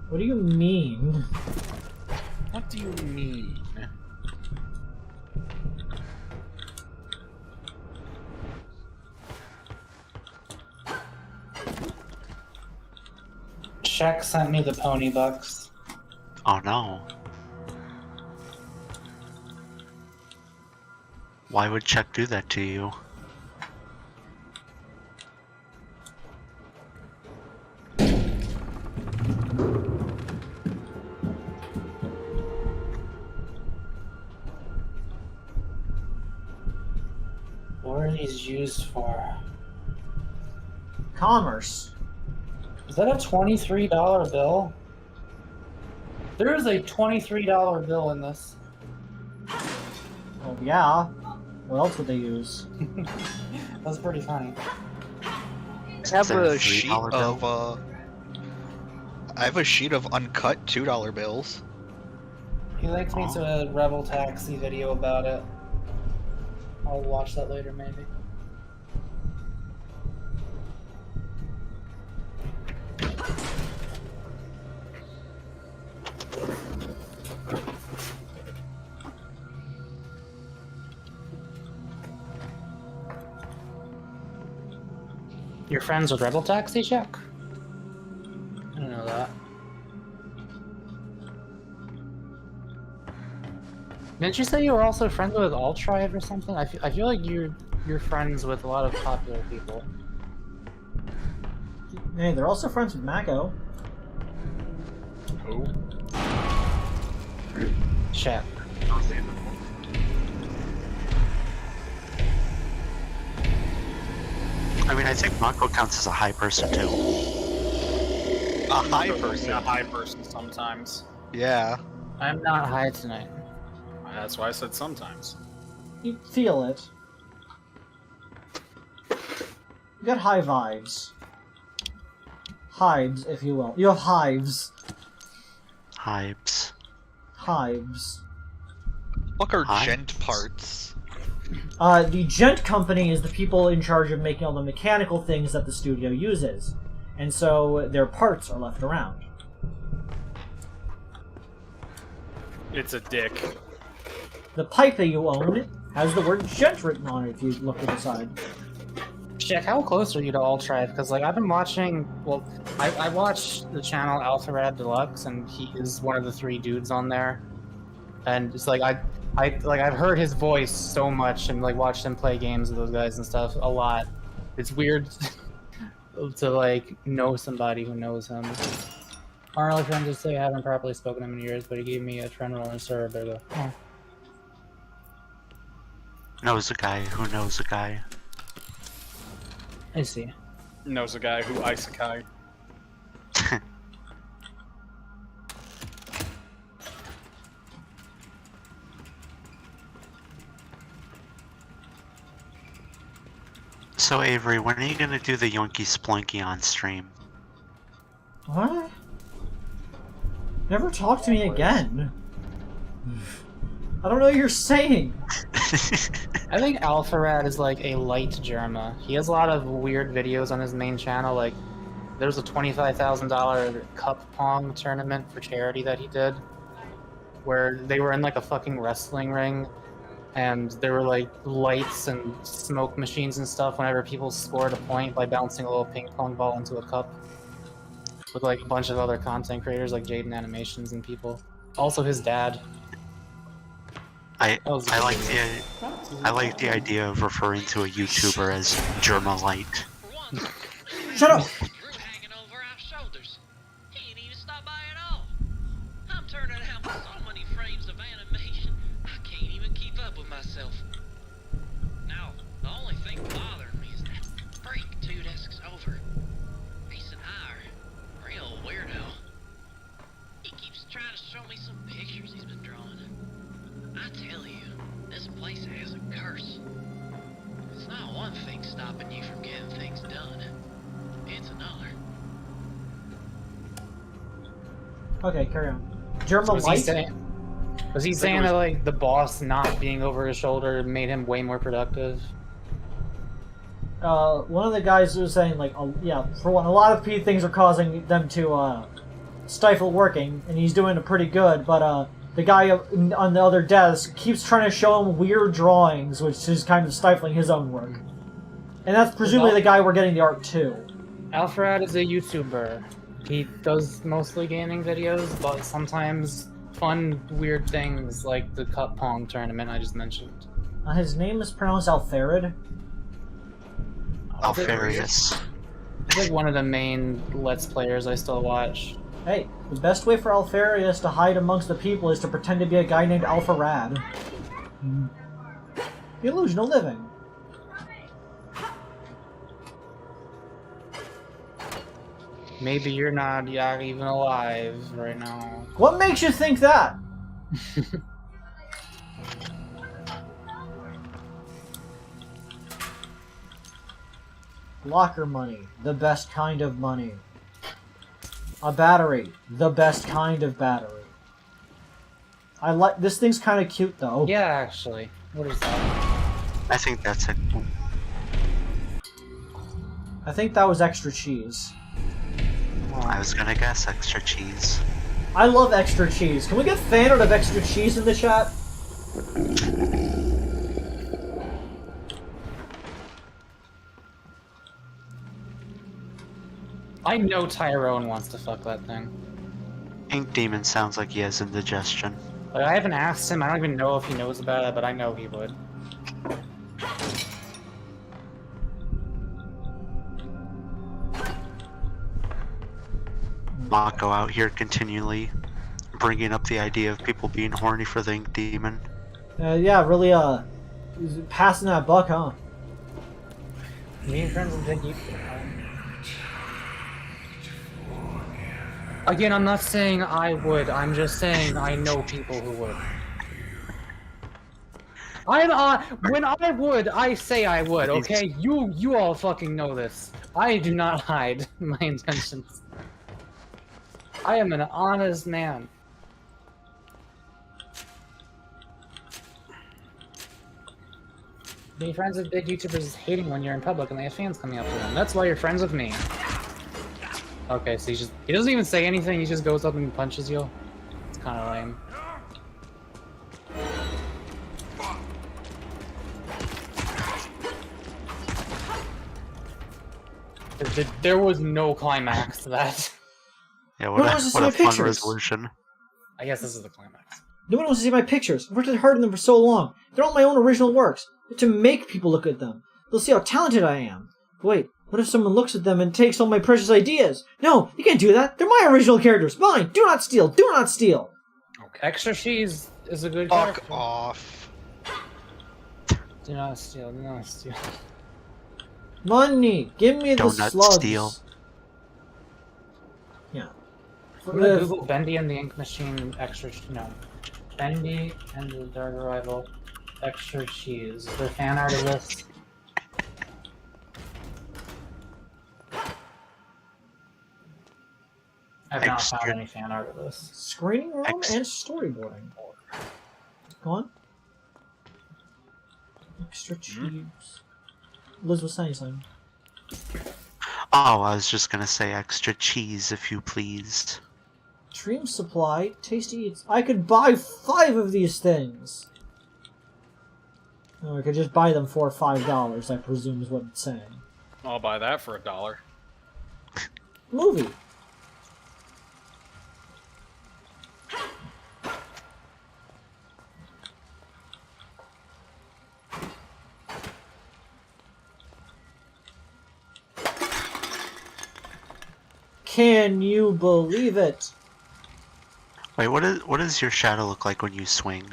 What do you mean? What do you mean? Shaq sent me the pony bucks. Oh no. Why would Chuck do that to you? What are these used for? Commerce. Is that a $23 bill? There is a $23 bill in this. Oh yeah. What else would they use? That's pretty funny. I have a sheet of I have a sheet of uncut $2 bills. He likes me to a Rebel Taxi video about it. I'll watch that later, maybe. You're friends with Rebel Taxi, Jack? I didn't know that. Didn't you say you were also friends with Alt-Tribe or something? I feel like you're friends with a lot of popular people. Hey, they're also friends with MAKO. Who? Shaq. I mean, I think MAKO counts as a high person too. A high person? A high person sometimes. Yeah. I'm not high tonight. That's why I said sometimes. You feel it. You got high vibes. Hives, if you will. You have hives. Hives. Hives. What are gent parts? The gent company is the people in charge of making all the mechanical things that the studio uses. And so their parts are left around. It's a dick. The pipe that you own has the word gent written on it if you look to the side. Jack, how close are you to Alt-Tribe? Because, like, I've been watching... Well, I watch the channel Alpha Rad Deluxe, and he is one of the 3 dudes on there. And it's like, I've heard his voice so much and, like, watched him play games with those guys and stuff a lot. It's weird to, like, know somebody who knows him. Our only friend just say I haven't properly spoken to him in years, but he gave me a trend roll and serve. There you go. Oh. Knows a guy who knows a guy. I see. Knows a guy who isekai. So Avery, when are you gonna do the Yoinky Splunky on stream? What? Never talk to me again. I don't know what you're saying. I think Alpharad is like a light Jerma. He has a lot of weird videos on his main channel. Like, there's a $25,000 cup pong tournament for charity that he did, where they were in like a fucking wrestling ring, and there were like lights and smoke machines and stuff whenever people scored a point by bouncing a little ping pong ball into a cup. With like a bunch of other content creators like Jaden Animations and people. Also his dad. I like the idea of referring to a YouTuber as Germa Light. Shut up! I'm turning out so many frames of animation, I can't even keep up with myself. Now, the only thing bothering me is that freak 2 desks over. He's an real weirdo. He keeps trying to show me some pictures he's been drawing. I tell you, this place has a curse. It's not one thing stopping you from getting things done. It's another. Okay, carry on. Germa Light? Was he saying that like the boss not being over his shoulder made him way more productive? One of the guys was saying like, yeah, for one, a lot of things are causing them to stifle working, and he's doing it pretty good, but the guy on the other desk keeps trying to show him weird drawings, which is kind of stifling his own work. And that's presumably the guy we're getting the art to. Alfred is a YouTuber. He does mostly gaming videos, but sometimes fun, weird things like the cup pong tournament I just mentioned. His name is pronounced Alfarid. Alfarius. He's like one of the main Let's Players I still watch. Hey, the best way for Alfarius to hide amongst the people is to pretend to be a guy named Alpha Rad. The illusion of living. Maybe you're not even alive right now. What makes you think that? Locker money, the best kind of money. A battery, the best kind of battery. I like this thing's kind of cute though. Yeah, actually. What is that? I think that's it. I think that was extra cheese. I was gonna guess extra cheese. I love extra cheese. Can we get fan art of extra cheese in the chat? I know Tyrone wants to fuck that thing. Ink Demon sounds like he has indigestion. Like, I haven't asked him, I don't even know if he knows about it, but I know he would. MAKO out here continually bringing up the idea of people being horny for the Ink Demon. Yeah, really, passing that buck, huh? Me and friends will take you. Again, I'm not saying I would, I'm just saying I know people who would. When I would, I say I would, okay? You all fucking know this. I do not hide my intentions. I am an honest man. Being friends with big YouTubers is hating when you're in public and they have fans coming up to them. That's why you're friends with me. Okay, so he doesn't even say anything, he just goes up and punches you. It's kind of lame. There was no climax to that. Yeah, what a fun resolution. I guess this is the climax. No one wants to see my pictures. I've worked hard on them for so long. They're all my own original works. They're to make people look at them. They'll see how talented I am. But wait, what if someone looks at them and takes all my precious ideas? No, you can't do that. They're my original characters. Mine. Do not steal. Do not steal. Okay. Extra cheese is a good Fuck character. off. Do not steal. Do not steal. Money. Give me the slugs. Steal. Yeah. I'm gonna Google Bendy and the Ink Machine extra. No. Bendy and the Dark Arrival extra cheese. Is there fan art of this? I've not found any fan art of this. Screening room and storyboarding. Go on. Extra cheese. Liz was saying something. Oh, I was just gonna say extra cheese, if you please. Dream Supply, Tasty Eats. I could buy 5 of these things! Or I could just buy them for $5, I presume is what it's saying. I'll buy that for $1. Movie. Can you believe it? Wait, what does your shadow look like when you swing?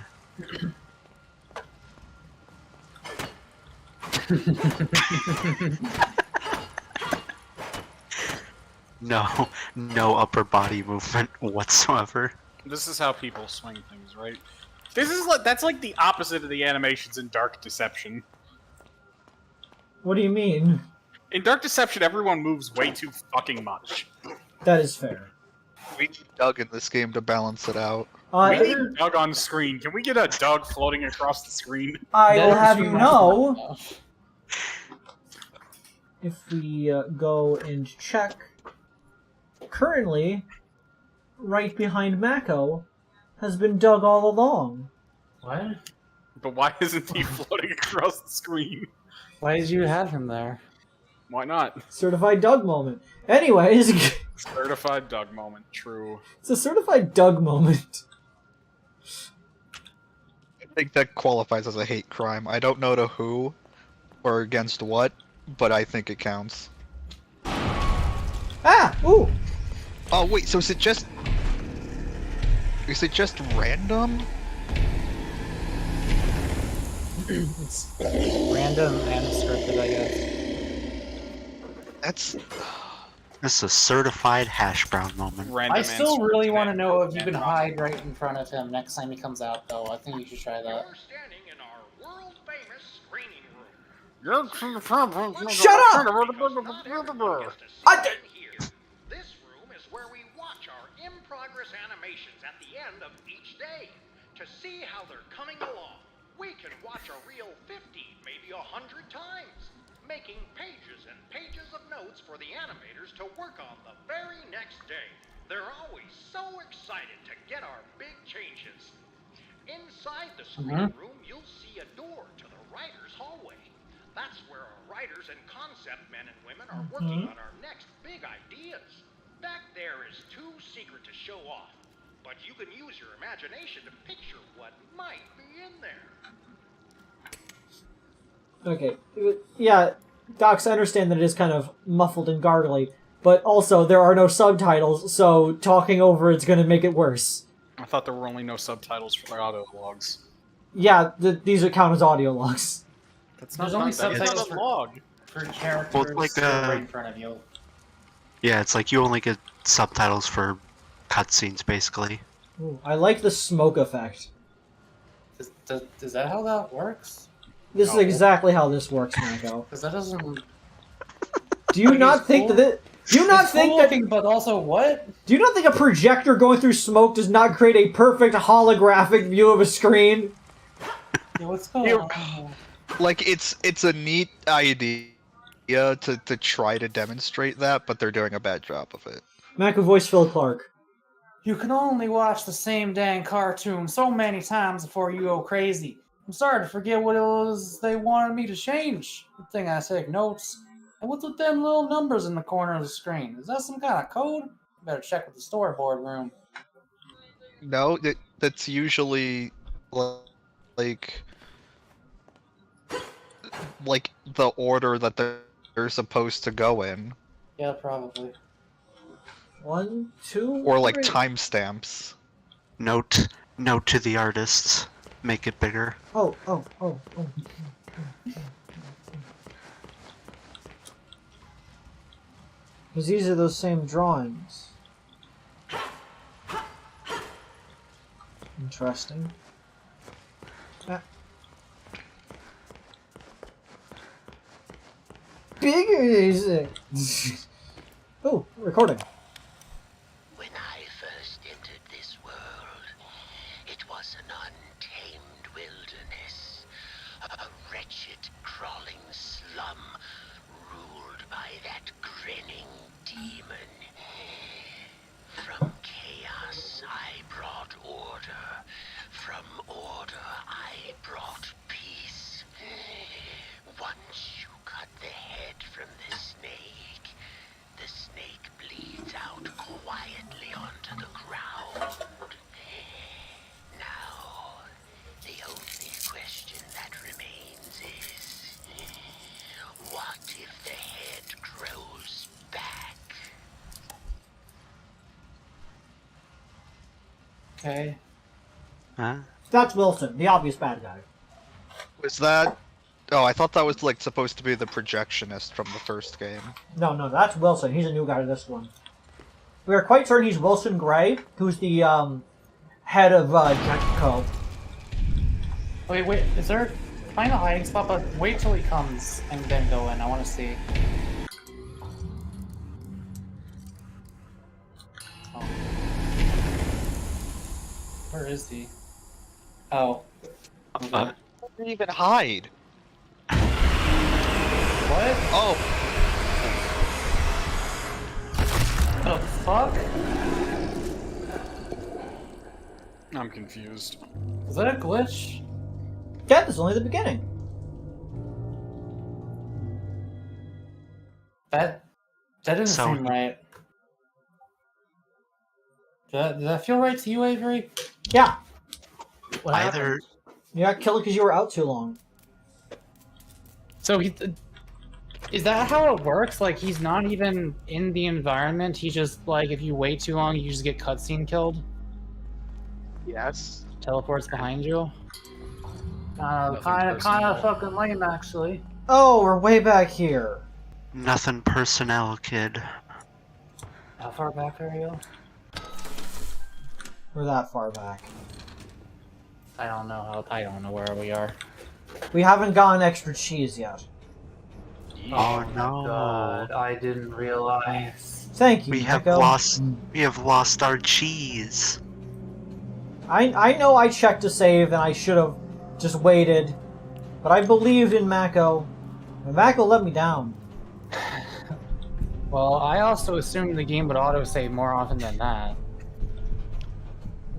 No upper body movement whatsoever. This is how people swing things, right? That's like the opposite of the animations in Dark Deception. What do you mean? In Dark Deception, everyone moves way too fucking much. That is fair. We need Doug in this game to balance it out. We need Doug on screen. Can we get a Doug floating across the screen? I will have you know, if we go and check, currently, right behind MAKO, has been Doug all along. What? But why isn't he floating across the screen? Why did you have him there? Why not? Certified Doug moment. Anyways. Certified Doug moment, true. It's a certified Doug moment. I think that qualifies as a hate crime. I don't know to who or against what, but I think it counts. Ah! Ooh! Oh wait, so is it just random? It's random and scripted, I guess. That's... This is a certified hash brown moment. I still really want to know if you can hide right in front of him next time he comes out, though. I think you should try that. You're standing in our world-famous screening room. Shut up! This room is where we watch our in-progress animations at the end of each day. To see how they're coming along, we can watch a reel 50, maybe 100 times, making pages and pages of notes for the animators to work on the very next day. They're always so excited to get our big changes. Inside the screening room, you'll see a door to the writer's hallway. That's where our writers and concept men and women are working on our next big ideas. Back there is too secret to show off, but you can use your imagination to picture what might be in there. Okay, yeah, Docs, I understand that it is kind of muffled and gargly, but also there are no subtitles, so talking over it's going to make it worse. I thought there were only no subtitles for the audio logs. Yeah, these are count as audio logs. There's only subtitles for characters Well, it's like, right in front of you. Yeah, it's like you only get subtitles for cutscenes, basically. Ooh, I like the smoke effect. Is that how that works? This is exactly how this works, MAKO. Because that doesn't... Do you not think cool. that... Do you not It's think cool that... looking, but also what? Do you not think a projector going through smoke does not create a perfect holographic view of a screen? Yeah, what's going on? Like, it's a neat idea to try to demonstrate that, but they're doing a bad job of it. MAKO voice Phil Clark. You can only watch the same dang cartoon so many times before you go crazy. I'm sorry to forget what it was they wanted me to change. Good thing I take notes. And what's with them little numbers in the corner of the screen? Is that some kind of code? Better check with the storyboard room. No, that's usually like the order that they're supposed to go in. Yeah, probably. 1, 2, Or like 3. timestamps. Note to the artists. Make it bigger. Oh. Because these are those same drawings. Interesting. Bigger is it? Oh, recording. When I first entered this world, it was an untamed wilderness, a wretched, crawling slum ruled by that grinning demon. From chaos I brought order, from order I brought peace. Once you cut the head from the snake bleeds out quietly onto the ground. Now, the only question that remains is, what if the head grows back? Okay. Huh? That's Wilson, the obvious bad guy. Was that... Oh, I thought that was like supposed to be the projectionist from the first game. No, that's Wilson. He's a new guy to this one. We are quite certain he's Wilson Gray, who's the head of MAKO. Wait, is there... Find a hiding spot, but wait till he comes and then go in. I want to see. Oh. Where is he? Oh. Where did he even hide? What? Oh. The fuck? I'm confused. Is that a glitch? Yeah, this is only the beginning. That doesn't seem right. Did that feel right to you, Avery? Yeah. What happened? You got killed because you were out too long. So is that how it works? Like, he's not even in the environment. He just, like, if you wait too long, you just get cutscene killed? Yes. Teleports behind you? Kind of fucking lame, actually. Oh, we're way back here. Nothing personnel, kid. How far back are you? We're that far back. I don't know where we are. We haven't gotten extra cheese yet. Oh no! God, I didn't realize. Thank you, We have MAKO. lost our cheese. I know I checked to save and I should have just waited, but I believed in MAKO, and MAKO let me down. Well, I also assumed the game would autosave more often than that.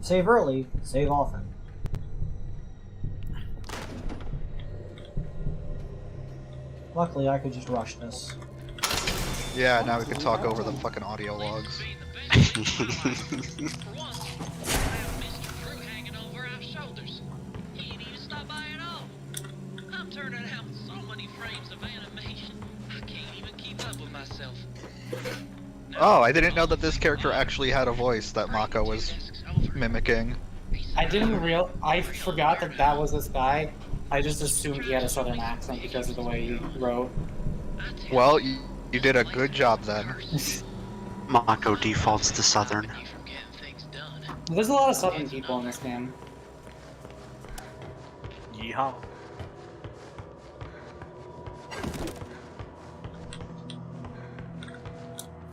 Save early, save often. Luckily, I could just rush this. Yeah, now we can talk over the fucking audio logs. I'm turning out so many frames of animation, I can't even keep up with myself. Oh, I didn't know that this character actually had a voice that MAKO was mimicking. I forgot that that was this guy. I just assumed he had a southern accent because of the way he wrote. Well, you did a good job then. MAKO defaults to southern. There's a lot of southern people in this game. Yeehaw.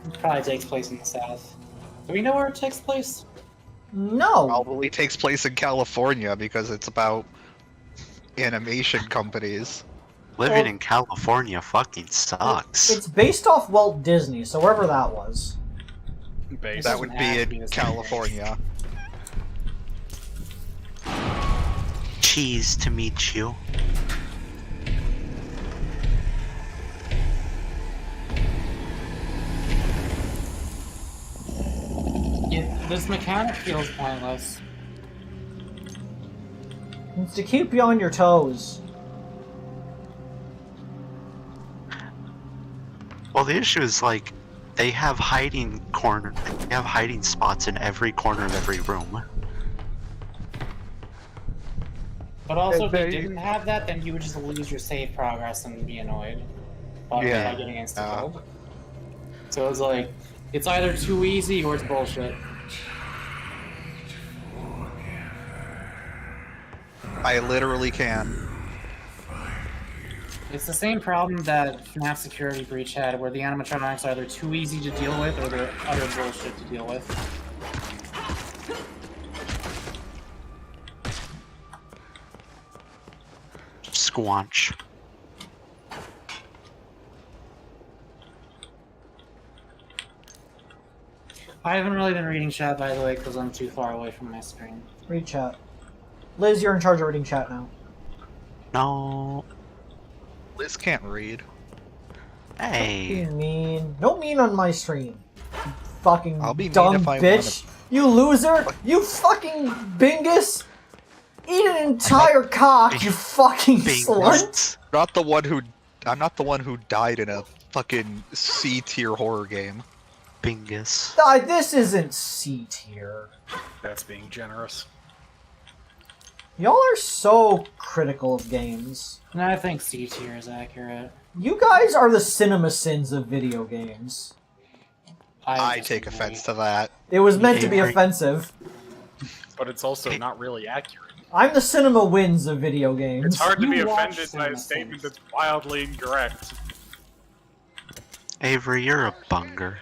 It probably takes place in the south. Do we know where it takes place? No! Probably takes place in California because it's about animation companies. Living in California fucking sucks. It's based off Walt Disney, so wherever that was. That would be in California. Cheese to meet you. Yeah, this mechanic feels pointless. It's to keep you on your toes. Well, the issue is like they have hiding spots in every corner of every room. But also, if you didn't have that, then you would just lose your save progress and be annoyed by getting insta-killed. So it's like, it's either too easy or it's bullshit. I literally can. It's the same problem that FNAF Security Breach had, where the animatronics are either too easy to deal with or they're utter bullshit to deal with. Squanch. I haven't really been reading chat, by the way, because I'm too far away from my screen. Read chat. Liz, you're in charge of reading chat now. No. Liz can't read. Hey. Fucking mean. Don't mean on my stream. You fucking I'll be dumb mean if I bitch. You loser. You fucking bingus. Eat an entire cock, you fucking slut. I'm not the one who died in a fucking C-tier horror game. Bingus. This isn't C tier. That's being generous. Y'all are so critical of games. And I think C tier is accurate. You guys are the cinema sins of video games. I take offense to that. It was meant to be offensive. But it's also not really accurate. I'm the cinema wins of video games. It's hard to be offended by a statement that's wildly incorrect. Avery, you're a bunger.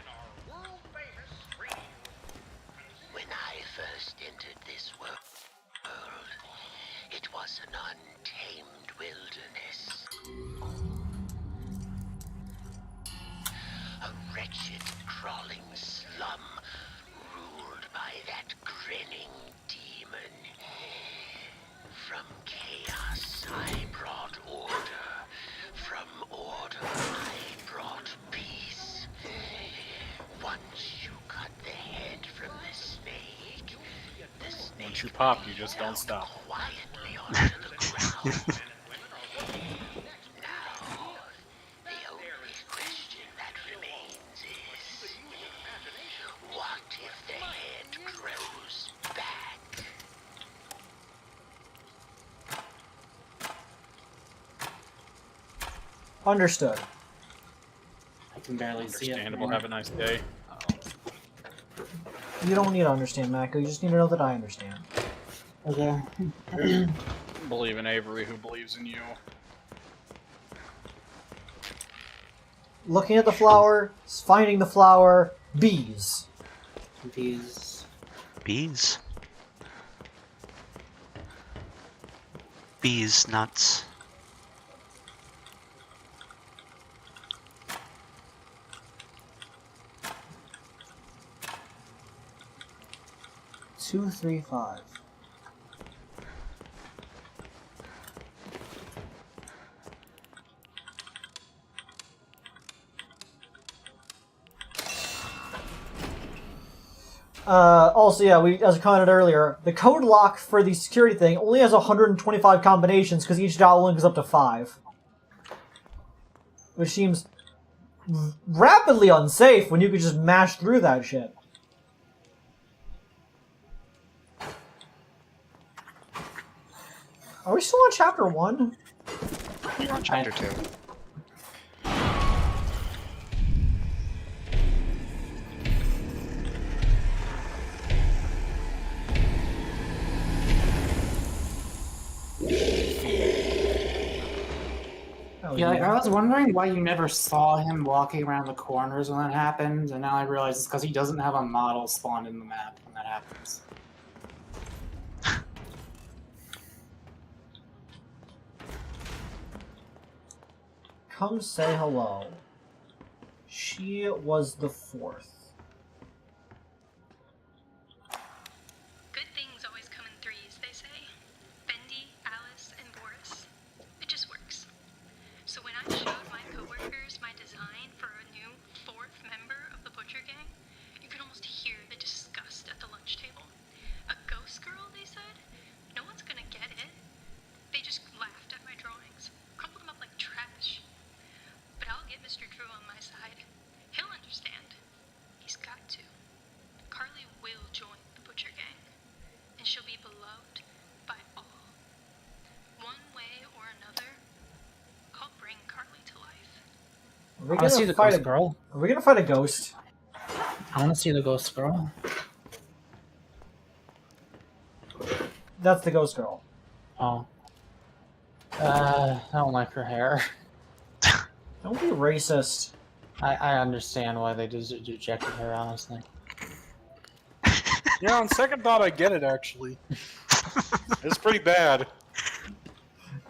When I first entered this world, it was an untamed wilderness. A wretched, crawling slum ruled by that grinning demon. From chaos I brought order. From order I brought peace. Once you cut the head from the snake Once you pop, you just don't stop. quietly onto the ground. Now, the only question that remains is, what if the head grows back? Understood. I can barely see it. Understandable. Have a nice day. You don't need to understand, Mako. You just need to know that I understand. Okay. Believe in Avery, who believes in you. Looking at the flower, finding the flower, bees. Bees. Bees? Bees, nuts. Two, 3, 5. Also, yeah, as I commented earlier, the code lock for the security thing only has 125 combinations because each dial link is up to 5. Which seems rapidly unsafe when you could just mash through that shit. Are we still on chapter 1? You're on chapter 2. Yeah, like, I was wondering why you never saw him walking around the corners when that happened, and now I realize it's because he doesn't have a model spawned in the map when that happens. Come say hello. She was the 4th. Good things always come in threes, they say. Bendy, Alice, and Boris. It just works. So when I showed my coworkers my design for a new 4th member of the Butcher Gang, you could almost hear the disgust at the lunch table. A ghost girl, they said? No one's gonna get it. They just laughed at my drawings, crumpled them up like trash. But I'll get Mr. Drew on my side. He'll understand. He's got to. Carly will join the Butcher Gang, and she'll be beloved by all. One way or another, I'll bring Carly to life. Are we I wanna see the fight ghost girl. Are we gonna fight a ghost? I want to see the ghost girl. That's the ghost girl. Oh. I don't like her hair. Don't be racist. I understand why they just rejected her, honestly. Yeah, on second thought, I get it, actually. It's pretty bad.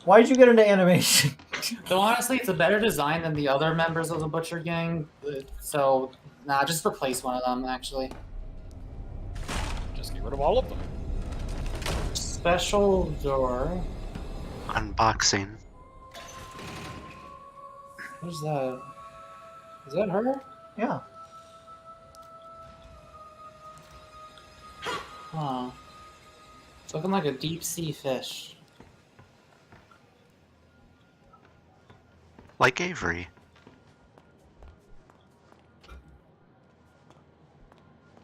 Why'd you get into animation? Though honestly, it's a better design than the other members of the Butcher Gang. So, nah, just replace one of them, actually. Just get rid of all of them. Special door. Unboxing. Who's that? Is that her? Yeah. Huh. It's looking like a deep sea fish. Like Avery.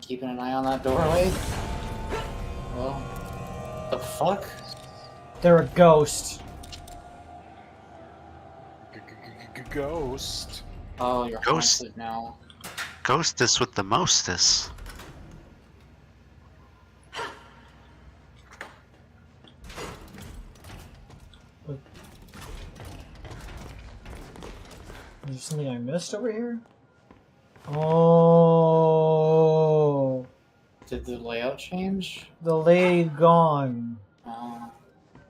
Keeping an eye on that doorway. Well, the fuck? They're a ghost. Ghost. Oh, you're Ghost. haunted now. Ghostess with the mostess. Is there something I missed over here? Oh. Did the layout change? The lady gone. Oh.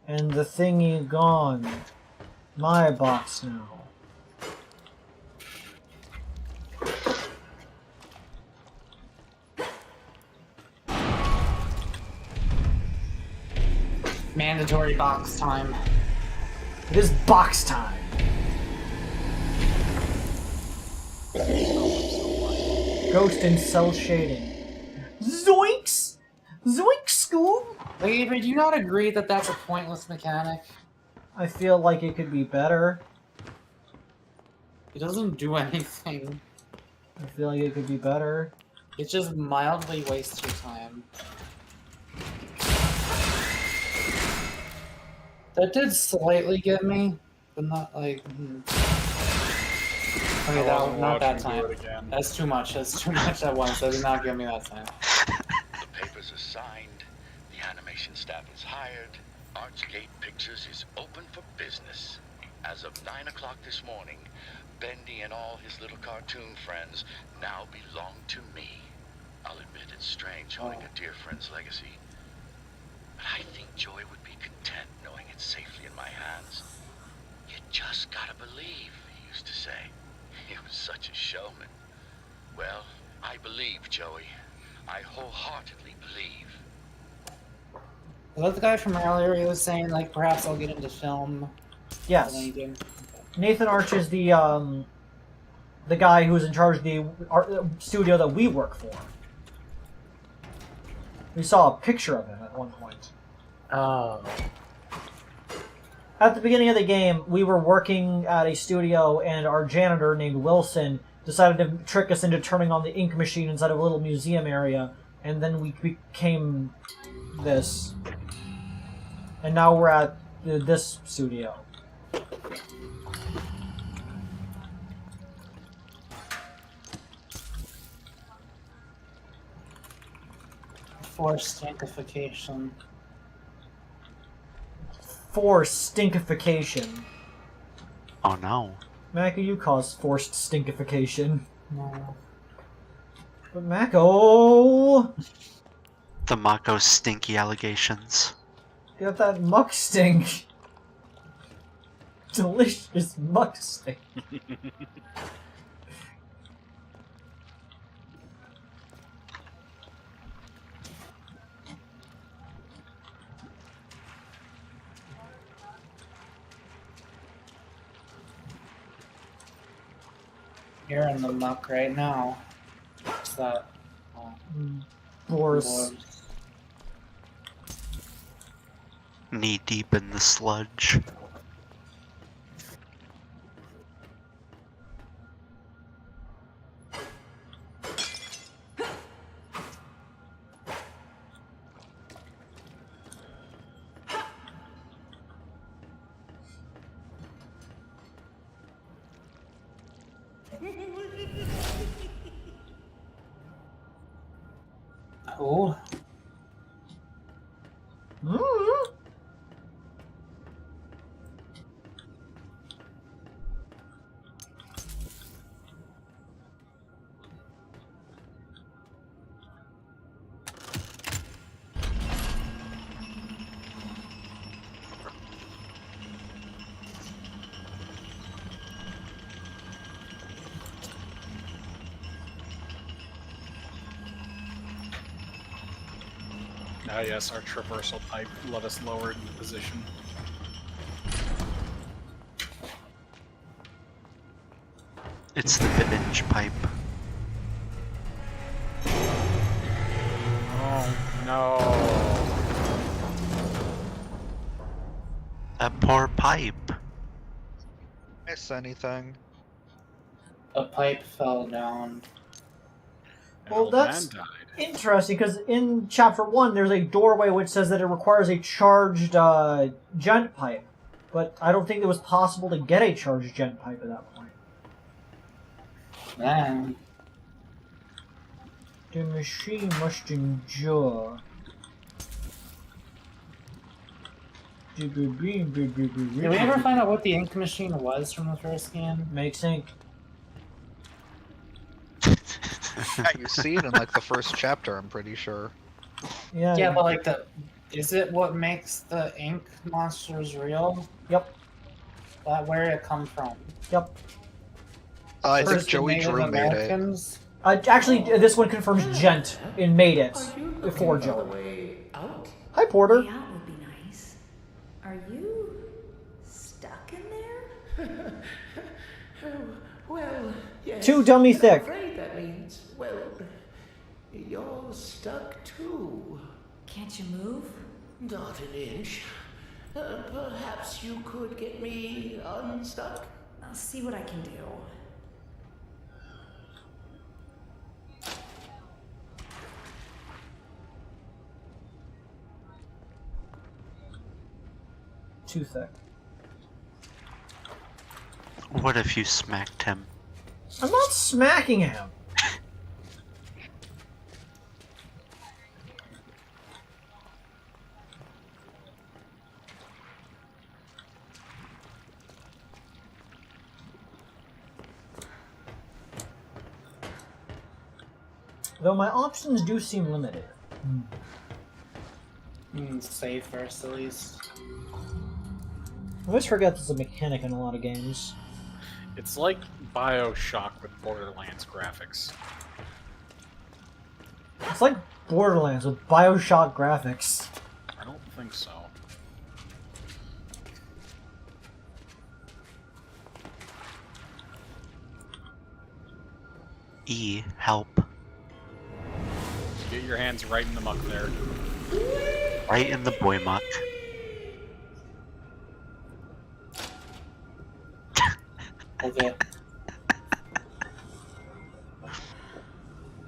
And the thingy gone. My box now. Mandatory box time. It is box time. Ghost and cell shading. Zoinks! Zoinks, Scoob! Wait, Avery, do you not agree that that's a pointless mechanic? I feel like it could be better. It doesn't do anything. I feel like it could be better. It just mildly wastes your time. That did slightly get me, but not like... Okay, not that time. That's too much. That's too much at once. That did not get me that time. signed, the animation staff is hired, Archgate Pictures is open for business. As of 9 o'clock this morning, Bendy and all his little cartoon friends now belong to me. I'll admit it's strange holding a dear friend's legacy, but I think Joy would be content knowing it's safely in my hands. You just gotta believe, he used to say. He was such a showman. Well, I believe, Joey. I wholeheartedly believe. Was that the guy from earlier? He was saying, like, perhaps I'll get into film. Yes. Nathan Arch is the guy who's in charge of the studio that we work for. We saw a picture of him at one point. Oh. At the beginning of the game, we were working at a studio, and our janitor named Wilson decided to trick us into turning on the ink machine inside of a little museum area, and then we became this. And now we're at this studio. Forced stinkification. Forced stinkification. Oh no. MAKO, you caused forced stinkification. No. But MAKO! The MAKO stinky allegations. You got that muck stink. Delicious muck stink. You're in the muck right now. What's that? Oh. Boris. Knee deep in the sludge. Oh. Ah, yes, our traversal pipe let us lower it into position. It's the binge pipe. Oh, no. That poor pipe. Miss anything? A pipe fell down. Well, that's interesting, because in Chapter 1, there's a doorway which says that it requires a charged gent pipe. But I don't think it was possible to get a charged gent pipe at that point. Man. The machine must endure. Did we ever find out what the ink machine was from the first game? Makes ink. Yeah, you see it in like the first chapter, I'm pretty sure. Yeah. Yeah, but like is it what makes the ink monsters real? Yep. Where did it come from? Yep. I think Joey Drew made it. Actually, this one confirms Gent made it before Joey. Hi, Porter. That would be nice. Are you stuck in there? Well, yes. Too dummy thick. I'm afraid that means, well, you're stuck too. Can't you move? Not an inch. Perhaps you could get me unstuck? I'll see what I can do. Too thick. What if you smacked him? I'm not smacking him. Though my options do seem limited. Save first, at least. I always forget there's a mechanic in a lot of games. It's like BioShock with Borderlands graphics. It's like Borderlands with BioShock graphics. I don't think so. E, help. Get your hands right in the muck there. Right in the Boymuck. Okay.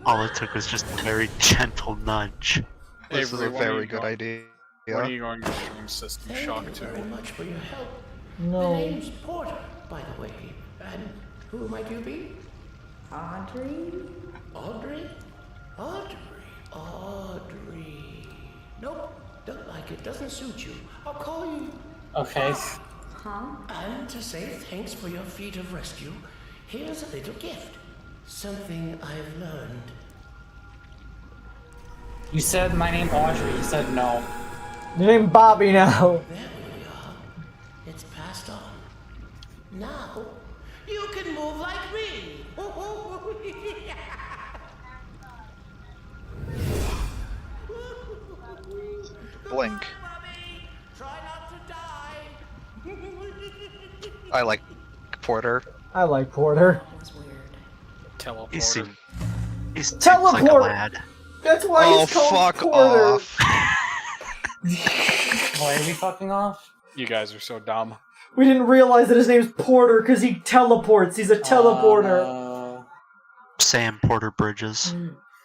All it took was just a very gentle nudge. This is a very good idea. What are you going to stream System Shock to? Thank you very much for your help. No. My name's Porter, by the way. And who might you be? Audrey? Audrey? Audrey. Nope, don't like it. Doesn't suit you. I'll call you. Okay. Huh? And to say thanks for your feat of rescue, here's a little gift. Something I've learned. You said my name Audrey. You said no. Your name Bobby now. There we are. It's passed on. Now, you can move like me. Blink. Try not to die. I like Porter. I like Porter. Teleporter. He seems Teleport! like a lad. That's why Oh, he's called fuck Porter. off. Why are we fucking off? You guys are so dumb. We didn't realize that his name's Porter because he teleports. He's a teleporter. Sam Porter Bridges.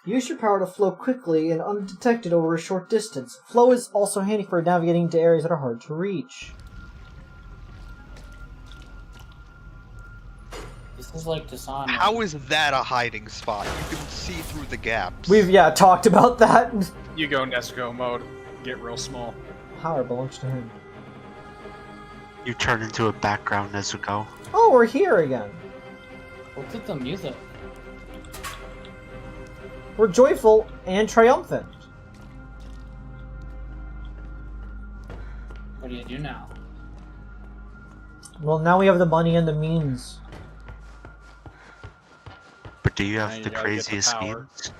Use your power to flow quickly and undetected over a short distance. Flow is also handy for navigating to areas that are hard to reach. This is like Dishonored. How is that a hiding spot? You can see through the gaps. We've, talked about that. You go Nesco mode. Get real small. Power belongs to him. You turn into a background Nezuko. Oh, we're here again. What's with the music? We're joyful and triumphant. What do you do now? Well, now we have the money and the means. But do you Now have you the gotta get the craziest power. means?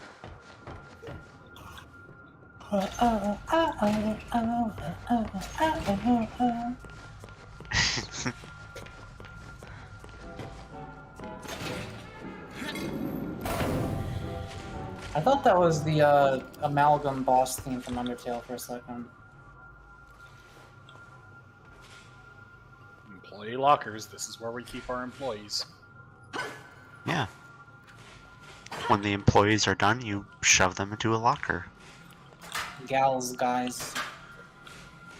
I thought that was the amalgam boss theme from Undertale for a second. Employee lockers. This is where we keep our employees. Yeah. When the employees are done, you shove them into a locker. Gals, guys.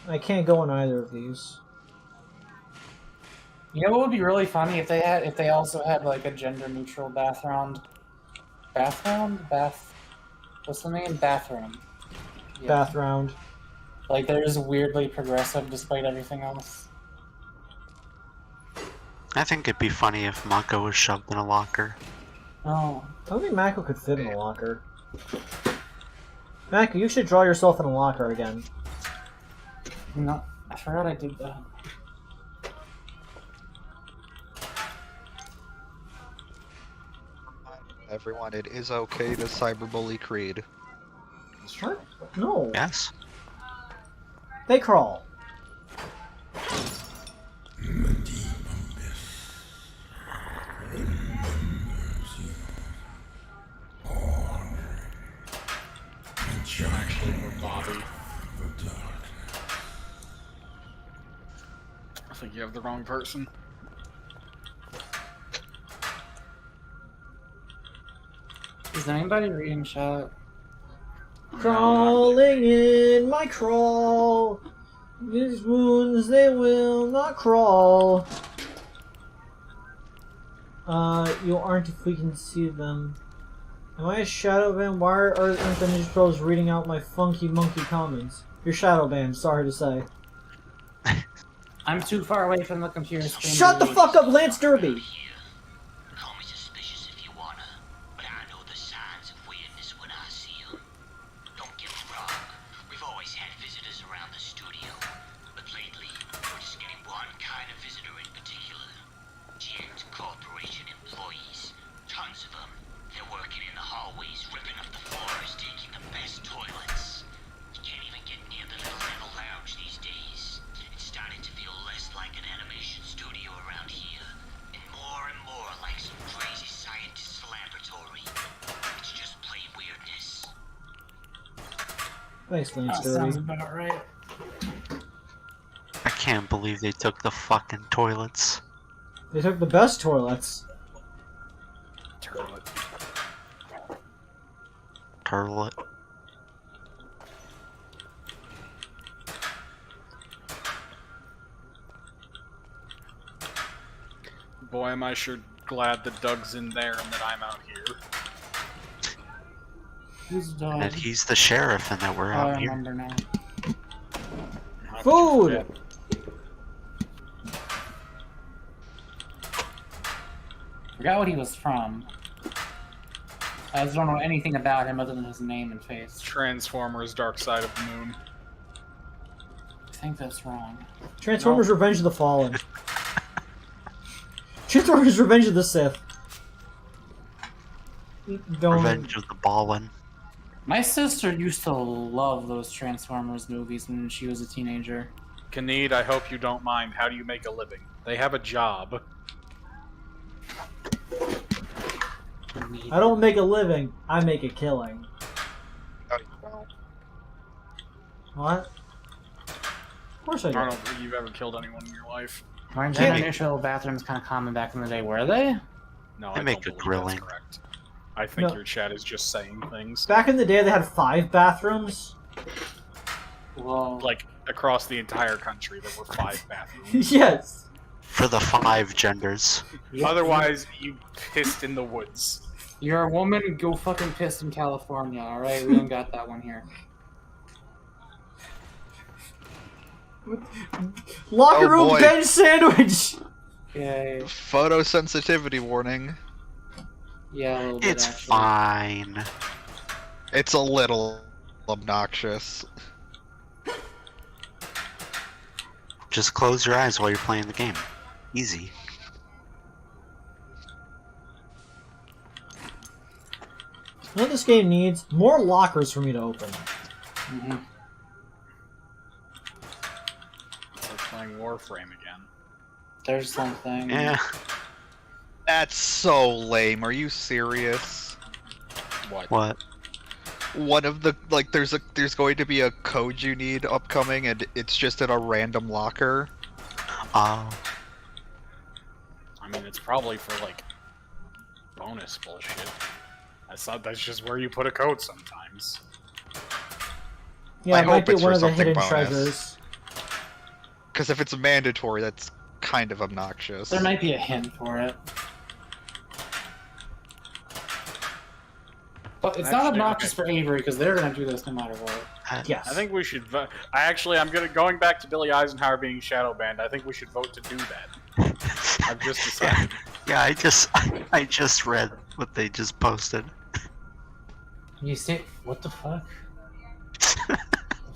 I can't go in either of these. You know what would be really funny if they also had like a gender neutral bathroom. What's the name? Bathroom. Yeah. Bathround. Like they're just weirdly progressive despite everything else. I think it'd be funny if MAKO was shoved in a locker. Oh. I don't think MAKO could fit in a locker. MAKO, you should draw yourself in a locker again. No, I forgot I did that. Everyone, it is okay to cyberbully Creed. What? No. Yes. They crawl. Bobby. I think you have the wrong person. Is anybody reading chat? Crawling in my crawl. These wounds, they will not crawl. You aren't if we can see them. Am I a shadow band? Why aren't the Ninja Pros reading out my funky monkey comments? You're shadow banned, sorry to say. I'm too far away from the computer screen. Shut the fuck up, Lance Derby! Call me suspicious if you wanna, but I know the signs of weirdness when one kind of visitor in particular. Gent Corporation employees. Tons of them. They're working in the hallways, ripping up the floors, taking the best toilets. You can't even get near the little metal lounge these days. It's starting to feel less like an animation studio around here, and more like some crazy scientist's laboratory. It's just plain weirdness. Thanks, Lance. That sounds about right. I can't believe they took the fucking toilets. They took the best toilets. Turlet. Turlet. Boy, am I sure glad that Doug's in there and that I'm out here. Who's Doug? And he's the sheriff and that we're out I here. remember now. Food! Forgot what he was from. I just don't know anything about him other than his name and face. Transformers Dark Side of the Moon. I think that's wrong. Transformers Revenge of the Fallen. Transformers Revenge of the Sith. Revenge of the Ballin. My sister used to love those Transformers movies when she was a teenager. Khalid, I hope you don't mind. How do you make a living? They have a job. I don't make a living, I make a killing. What? Of course I do. I don't think you've ever killed anyone in your life. Weren't initial bathrooms kind of common back in the day, were they? No, They I make don't a believe grilling. that's correct. I think No. your chat is just saying things. Back in the day, they had 5 bathrooms. Well, Like, across the entire country, there were 5 bathrooms. Yes. For the 5 genders. Otherwise, you pissed in the woods. You're a woman, go fucking piss in California, alright? We don't got that one here. Locker Oh, room boy. bench sandwich! Yay. Photosensitivity warning. Yeah, a little bit, It's actually. fine. It's a little obnoxious. Just close your eyes while you're playing the game. Easy. You know what this game needs? More lockers for me to open. Mm-hmm. It's like playing Warframe again. There's something. Yeah. That's so lame. Are you serious? What? One of the there's going to be a code you need upcoming, and it's just in a random locker. Oh. I mean, it's probably for, like, bonus bullshit. I thought that's just where you put a code sometimes. Yeah, I it might hope be it's one for of the something hidden bonus. treasures. Because if it's mandatory, that's kind of obnoxious. There might be a hint for it. But it's not Actually, obnoxious okay. for Avery, because they're gonna do this no matter what. Yes. I think we should vote. Going back to Billy Eisenhower being shadow banned, I think we should vote to do that. I've just decided. Yeah, I just read what they just posted. You see, what the fuck? What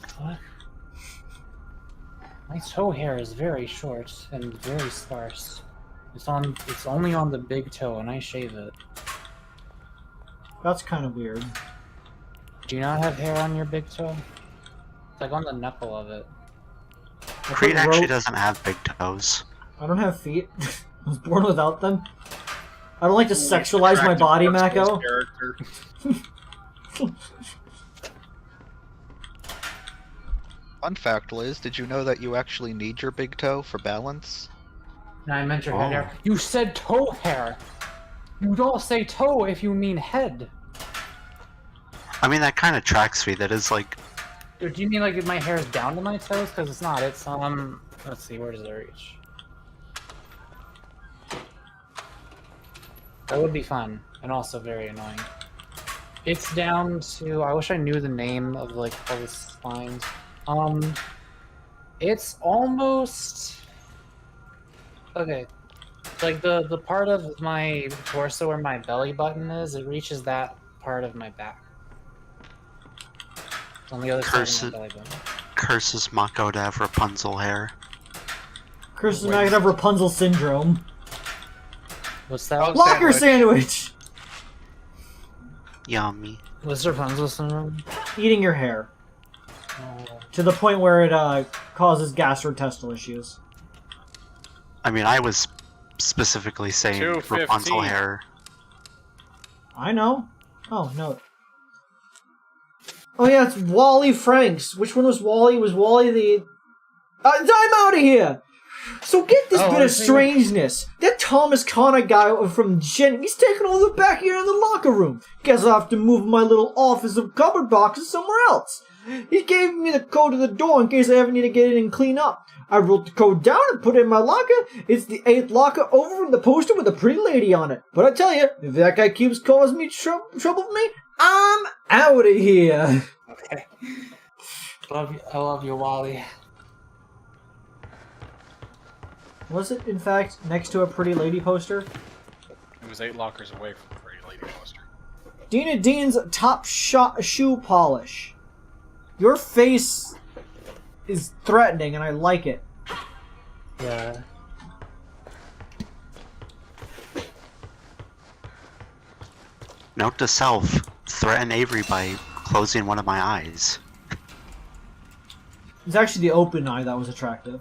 the fuck? My toe hair is very short and very sparse. It's only on the big toe, and I shave it. That's kind of weird. Do you not have hair on your big toe? It's like on the knuckle of it. Creed actually doesn't have big toes. I don't have feet. I was born without them. I don't like to sexualize my body, MAKO. Fun fact, Liz, did you know that you actually need your big toe for balance? No, I meant your head hair. You said toe hair! You don't say toe if you mean head. I mean, that kind of tracks me. That is like... Do you mean like if my hair is down to my toes? Because it's not. It's, let's see, where does it reach? That would be fun, and also very annoying. It's down to... I wish I knew the name of, like, all the spines. It's almost... Okay. Like, the part of my torso where my belly button is, it reaches that part of my back. On the other side of my belly button. Curses MAKO to have Rapunzel hair. Chris is not gonna have Rapunzel syndrome. What's that? Locker sandwich! Yummy. What's Rapunzel syndrome? Eating your hair. To the point where it causes gastrointestinal issues. I mean, I was specifically saying 215. Rapunzel hair. I know. Oh, no. Oh yeah, it's Wally Franks. Which one was Wally? Was Wally the... I'm out of here! So get this bit of strangeness. That Thomas Connor guy from Gen... He's taking all the back here in the locker room. Guess I'll have to move my little office of cupboard boxes somewhere else. He gave me the code to the door in case I ever need to get in and clean up. I wrote the code down and put it in my locker. It's the 8th locker over from the poster with a pretty lady on it. But I tell you, if that guy keeps causing me trouble for me, I'm out of here. Okay. I love you, Wally. Was it, in fact, next to a pretty lady poster? It was 8 lockers away from the pretty lady poster. Dina Dean's top shot shoe polish. Your face is threatening, and I like it. Yeah. Note to self, threaten Avery by closing one of my eyes. It's actually the open eye that was attractive.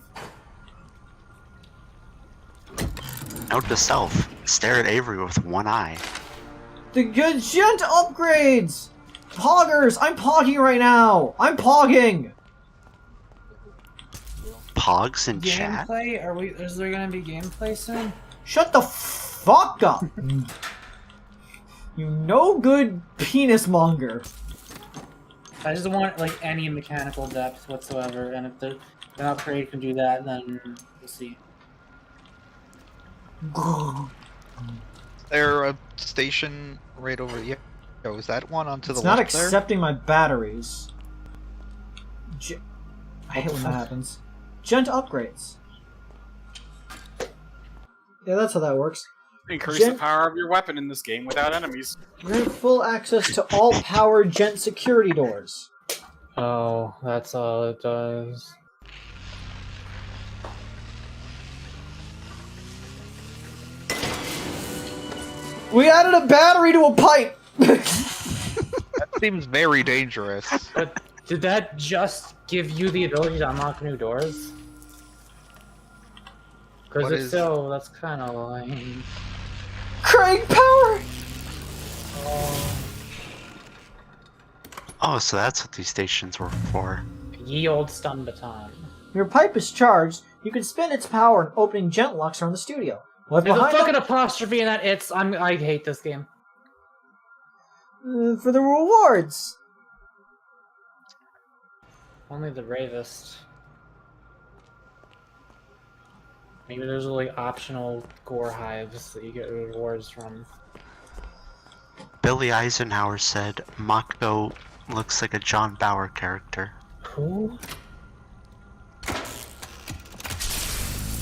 Note to self, stare at Avery with one eye. The good gent upgrades! Poggers! I'm pogging right now! I'm pogging! Pogs in chat? Gameplay? Is there gonna be gameplay soon? Shut the fuck up! You no good penis monger. I just want like any mechanical depth whatsoever, and if an upgrade can do that, then we'll see. Is there a station right over here? Oh, is that one onto the It's left not there? accepting my batteries. I hate when that happens. Gent upgrades. Yeah, that's how that works. Increase the power of your weapon in this game without enemies. Grant full access to all powered gent security doors. Oh, that's all it does. We added a battery to a pipe! That seems very dangerous. But did that just give you the ability to unlock new doors? Because if so, that's kind of lame. Crank power! Oh, so that's what these stations were for. Ye old stun baton. Your pipe is charged. You can spin its power in opening gent locks around the studio. What's There's a behind fucking apostrophe in that it's. I hate this game. for the rewards. Only the bravest. Maybe there's like optional gore hives that you get rewards from. Billy Eisenhower said MAKO looks like a John Bauer character. Who?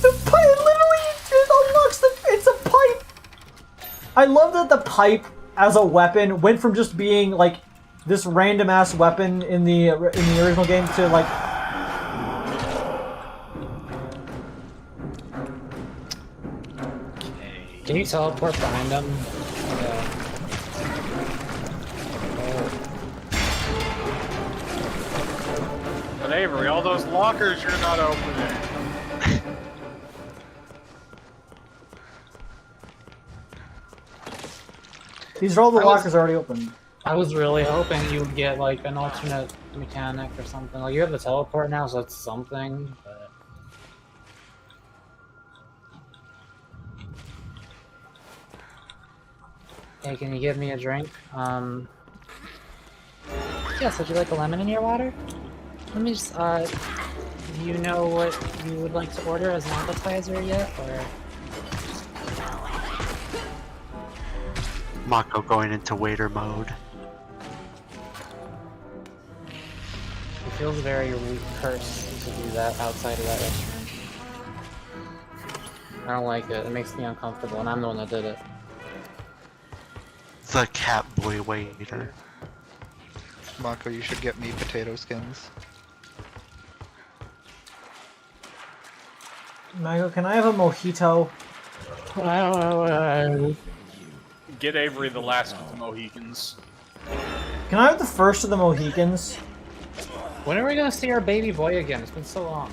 The pipe literally unlocks it's a pipe! I love that the pipe as a weapon went from just being like this random ass weapon in the original game to like Can you teleport behind them? Yeah. But Avery, all those lockers you're not opening. these are all the lockers already open. I was really hoping you would get like an alternate mechanic or something. Like you have the teleport now, so that's something. But... Hey, can you give me a drink? Yes, would you like a lemon in your water? Let me just, do you know what you would like to order as an appetizer yet, or? MAKO going into waiter mode. It feels very cursed to do that outside of that restaurant. I don't like it. It makes me uncomfortable, and I'm the one that did it. The cat boy waiter. MAKO, you should get me potato skins. Michael, can I have a mojito? Get Avery the last of the Mohicans. Can I have the first of the Mohicans? When are we gonna see our baby boy again? It's been so long.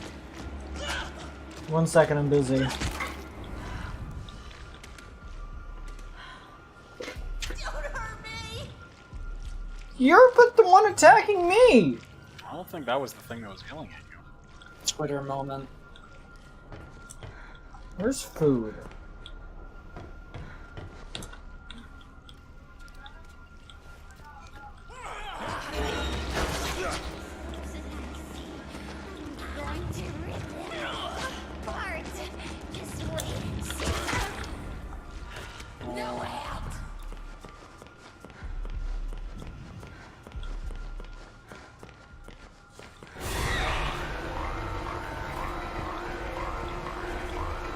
1 second, I'm busy. Don't hurt me! You're but the one attacking me! I don't think that was the thing that was yelling at you. Twitter moment. Where's food? Going to rip them apart. This way. No way out.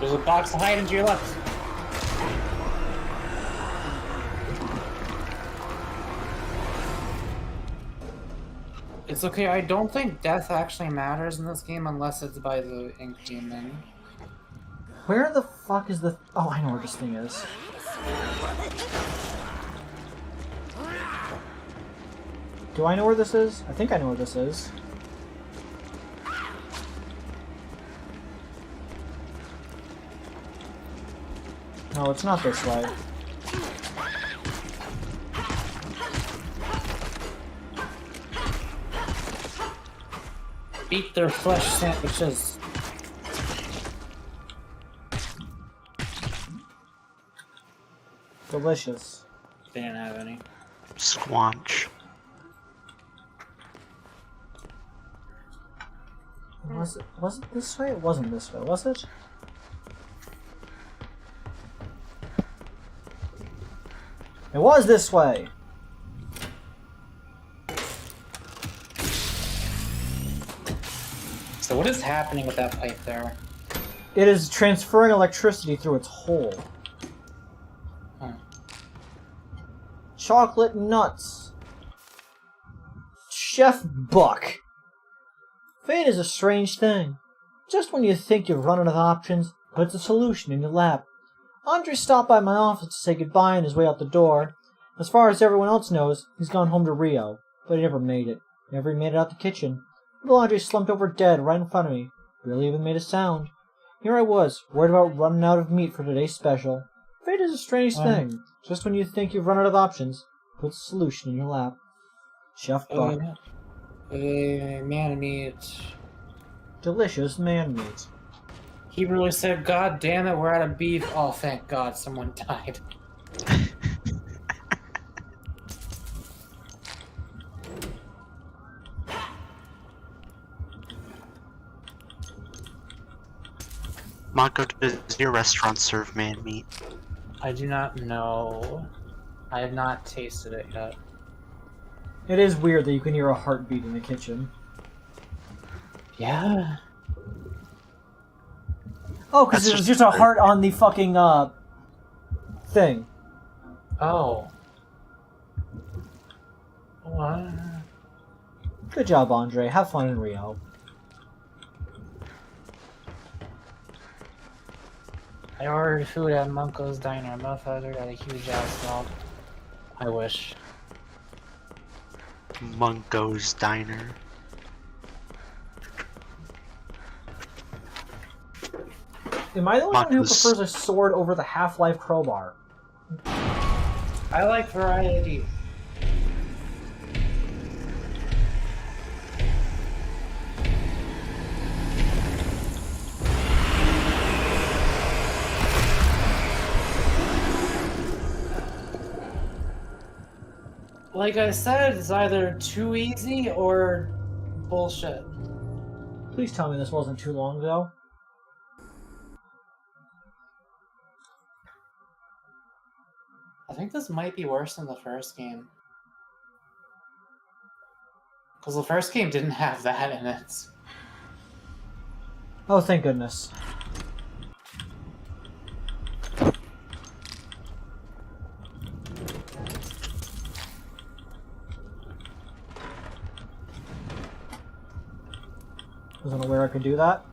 There's a box hiding to your left. It's okay, I don't think death actually matters in this game unless it's by the ink demon. Where the fuck is the... Oh, I know where this thing is. Do I know where this is? I think I know where this is. No, it's not this way. Eat their flesh sandwiches. Delicious. They didn't have any. Squanch. Was it this way? It wasn't this way, was it? It was this way! So what is happening with that pipe there? It is transferring electricity through its hole. Huh. Chocolate nuts. Chef Buck. Fate is a strange thing. Just when you think you've run out of options, puts a solution in your lap. Andre stopped by my office to say goodbye on his way out the door. As far as everyone else knows, he's gone home to Rio, but he never made it. Never even made it out the kitchen. Little Andre slumped over dead right in front of me. Barely even made a sound. Here I was, worried about running out of meat for today's special. Fate is a strange thing. Just when you think you've run out of options, puts a solution in your lap. Chef Buck. Man meat. Delicious man meat. He really said, God damn it, we're out of beef. Oh, thank God, someone died. Mako, does your restaurant serve man meat? I do not know. I have not tasted it yet. It is weird that you can hear a heartbeat in the kitchen. Yeah. Oh, because there's just a heart on the fucking, thing. Oh. What? Good job, Andre. Have fun in Rio. I ordered food at MAKO's Diner. Motherfucker got a huge ass mouth. I wish. MAKO's Diner. Am I the only one who prefers a sword over the Half-Life crowbar? I like variety. Like I said, it's either too easy or bullshit. Please tell me this wasn't too long ago. I think this might be worse than the first game. Because the first game didn't have that in it. Oh, thank goodness. Wasn't aware I could do that.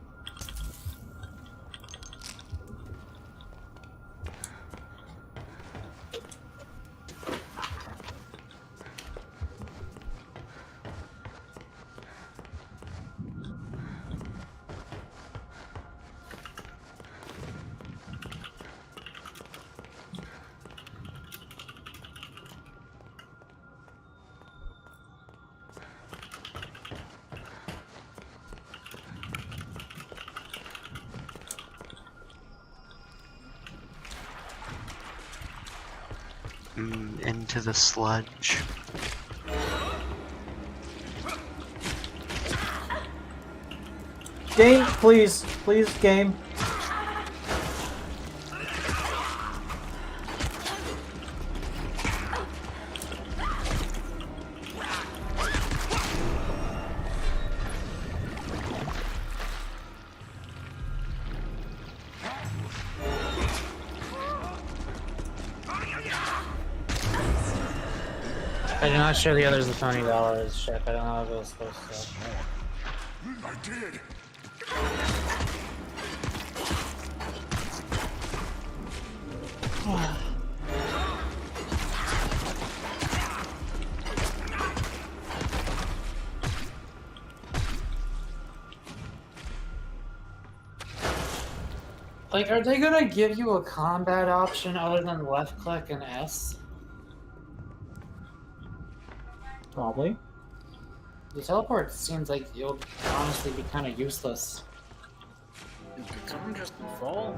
Into the sludge. Game, please. Please, game. I did not show the others the $20 check. I don't know if it was supposed to. I did. Like, are they gonna give you a combat option other than left click and S? Probably. The teleport seems like it'll honestly be kind of useless. Did someone just fall?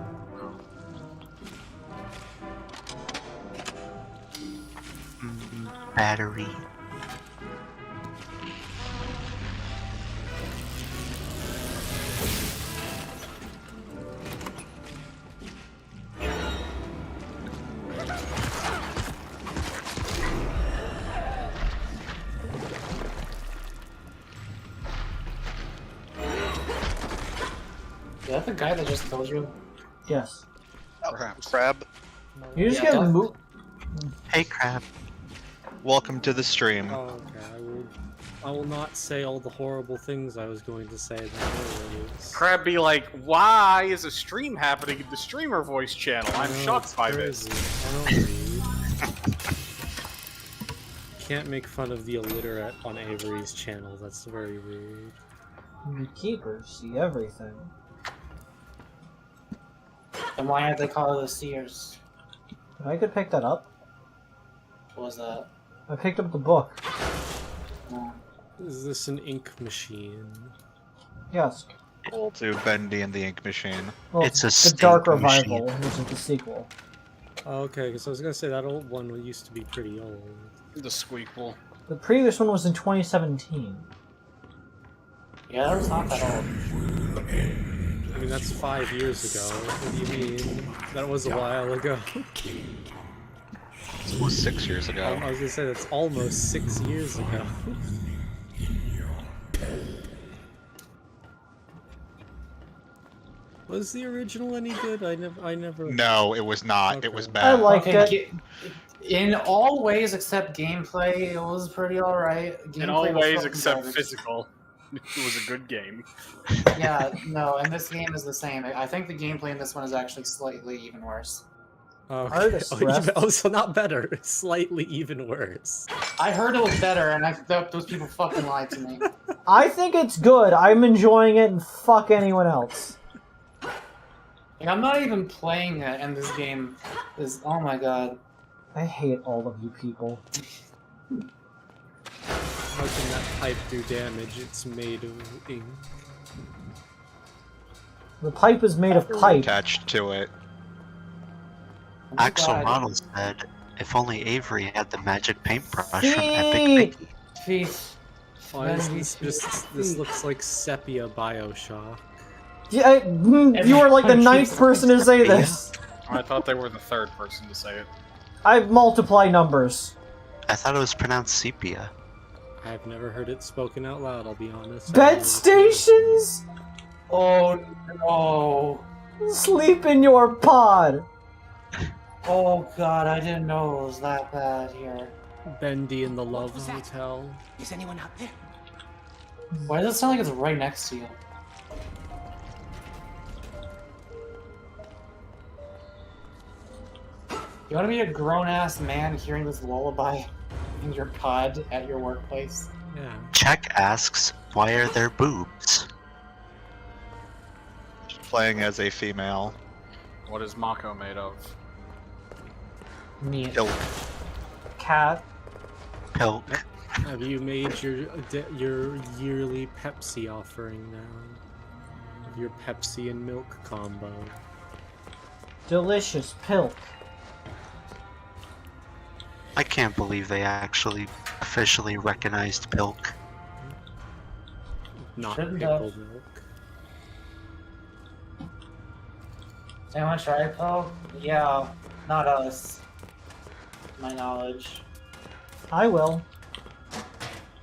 Battery. Is that the guy that just killed you? Yes. Crab. You just Yeah, get moved. Hey, Crab. Welcome to the stream. Oh, okay. I will not say all the horrible things I was going to say. Crab be like, why is a stream happening in the streamer voice channel? I'm shocked by this. I don't read. Can't make fun of the illiterate on Avery's channel. That's very rude. The keepers see everything. And why aren't they called the Seers? I could pick that up. What was that? I picked up the book. Is this an ink machine? Yes. We'll do Bendy and the Ink Machine. Well, It's a the Dark stink Revival, machine. which is the sequel. Oh, okay, because I was gonna say that old one used to be pretty old. The squeakle. The previous one was in 2017. Yeah, that was not that old. I mean, that's 5 years ago. What do you mean? That was a while ago. It was 6 years ago. I was gonna say that's almost 6 years ago. Was the original any good? I never. No, it was not. Okay. It was bad. I liked it. In all ways except gameplay, it was pretty alright. In all ways except physical. It was a good game. Yeah, no, and this game is the same. I think the gameplay in this one is actually slightly even worse. Okay. Oh, so not better. Slightly even worse. I heard it was better, and I thought those people fucking lied to me. I think it's good. I'm enjoying it, and fuck anyone else. Like, I'm not even playing it, and this game is... Oh my god. I hate all of you people. How can that pipe do damage? It's made of ink. The pipe is made of pipe. Attached to it. Axel Model said, if only Avery had the magic paintbrush from Epic Mickey. Jeez. Why is this just... This looks like Sepia Bioshock. Yeah, you are like the 9th person to say this. I thought they were the 3rd person to say it. I multiply numbers. I thought it was pronounced sepia. I've never heard it spoken out loud, I'll be honest. Bed stations? Oh no. Sleep in your pod. Oh god, I didn't know it was that bad here. Bendy in the Love Hotel. Is anyone out there? Why does it sound like it's right next to you? You want to be a grown-ass man hearing this lullaby in your pod at your workplace? Yeah. Check asks, why are there boobs? Playing as a female. What is MAKO made of? Meat. Ilk. Cat. Pilk. Have you made your yearly Pepsi offering now? Your Pepsi and milk combo. Delicious pilk. I can't believe they actually officially recognized Pilk. Not Shouldn't pickle have. milk. Do you want to try it, Paul? Yeah, not us. To my knowledge. I will.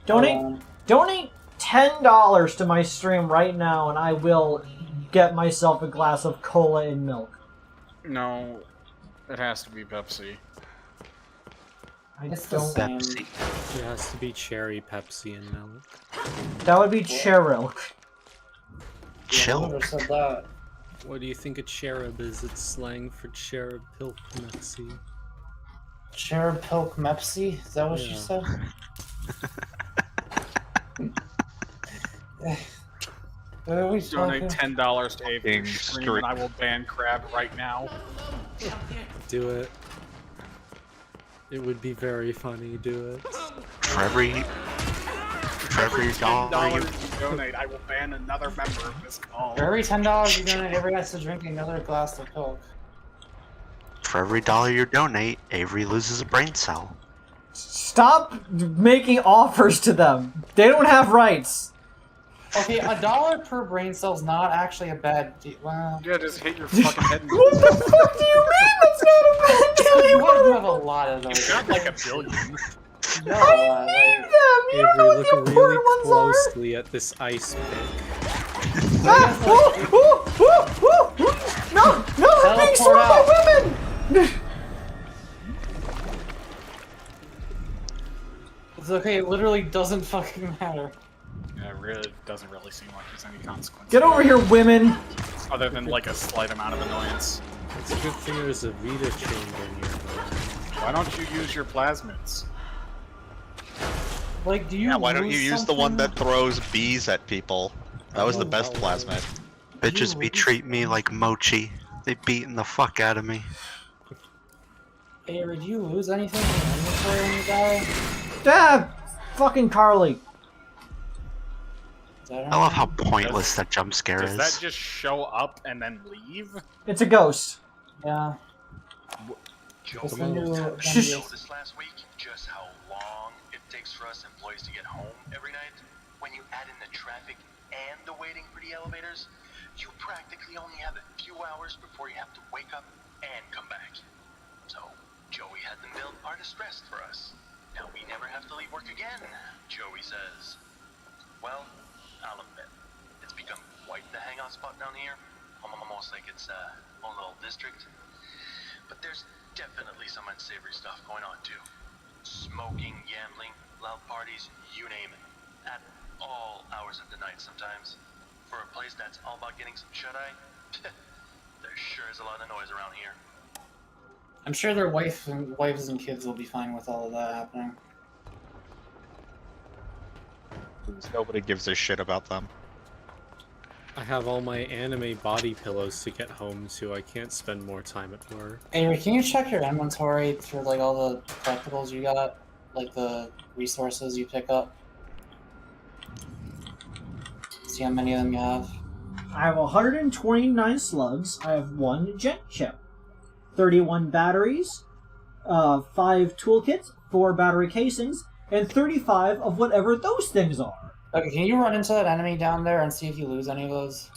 Donate $10 to my stream right now, and I will get myself a glass of cola and milk. No, it has to be Pepsi. It's the same. It has to be cherry Pepsi and milk. That would be Cherilk. Chill. Said that. What do you think a cherub is? It's slang for cherub pilk Mepsi. Cherub Pilk Mepsi? Is that what you said? Donate $10 to Avery Stream and I will ban Crab right now. Do it. It would be very funny. Do it. For every dollar you donate, I will ban another member of this call. For every $10 you donate, everyone has to drink another glass of Coke. For every dollar you donate, Avery loses a brain cell. Stop making offers to them. They don't have rights. Okay, $1 per brain cell is not actually a bad deal. Well, yeah, just hit your fucking head. What the fuck do you mean that's not a bad deal? You have a lot of those. It's not like $1 billion. No, I need them. You don't know what the Look important really ones are. closely at this ice pick. No, we're being sold by women. It's okay, it literally doesn't fucking matter. Yeah, it really doesn't really seem like there's any consequence. Get over here, women. Other than like a slight amount of annoyance. It's a good thing there's a Vita chamber nearby. Why don't you use your plasmids? Like, do you? Yeah, why don't you lose use the one something? that throws bees at people? That was the best plasmid. Bitches be treat me like mochi. They beating the fuck out of me. Hey, did you lose anything in your inventory when you die? Ah, fucking Carly. I love how pointless that jump scare Does is. that just show up and then leave? It's a ghost. Yeah. Joe, It's the new this last week just how long it takes for us employees to get home every night. When you add in the traffic and the waiting for the elevators, you practically only have a few hours before you have to wake up and come back. So, Joey had them build Artist Rest for us. Now we never have to leave work again, Joey says. Well, I'll admit, it's become quite the hangout spot down here. Almost like it's own little district. But there's definitely some unsavory stuff going on too. Smoking, gambling, loud parties, you name it. At all hours of the night sometimes. For a place that's all about getting some shut-eye, there sure is a lot of noise around here. I'm sure their wives and kids will be fine with all of that happening. Nobody gives a shit about them. I have all my anime body pillows to get home to. I can't spend more time at work. Hey, can you check your inventory for like all the collectibles you got? Like the resources you pick up? See how many of them you have? I have 129 slugs. I have 1 gent chip, 31 batteries, 5 toolkits, 4 battery casings, and 35 of whatever those things are. Okay, can you run into that enemy down there and see if you lose any of those?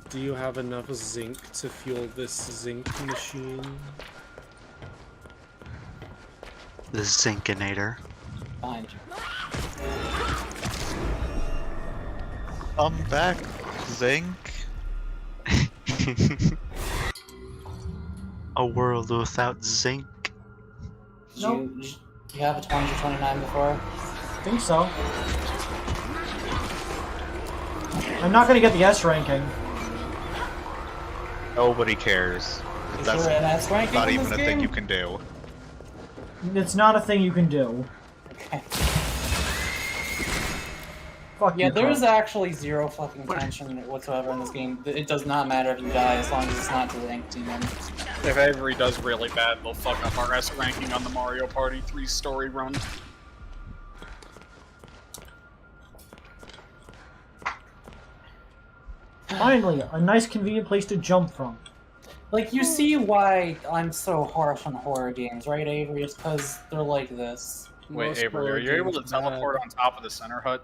Do you have enough zinc to fuel this zinc machine? The Zinkinator. Behind you. Come back, Zinc. A world without zinc. Did you have a 20 or 29 before? I think so. I'm not gonna get the S ranking. Nobody cares. Is That's there an S ranking not in even this a thing game? you can do. It's not a thing you can do. Okay. Fuck Yeah, you, there's Carl. actually zero fucking tension whatsoever in this game. It does not matter if you die as long as it's not the rank demon. If Avery does really bad, they'll fuck up our S ranking on the Mario Party 3 story run. Finally, a nice convenient place to jump from. Like, you see why I'm so harsh on horror games, right, Avery? It's because they're like this. Wait, Most Avery, are horror you able to games bad. teleport on top of the center hut?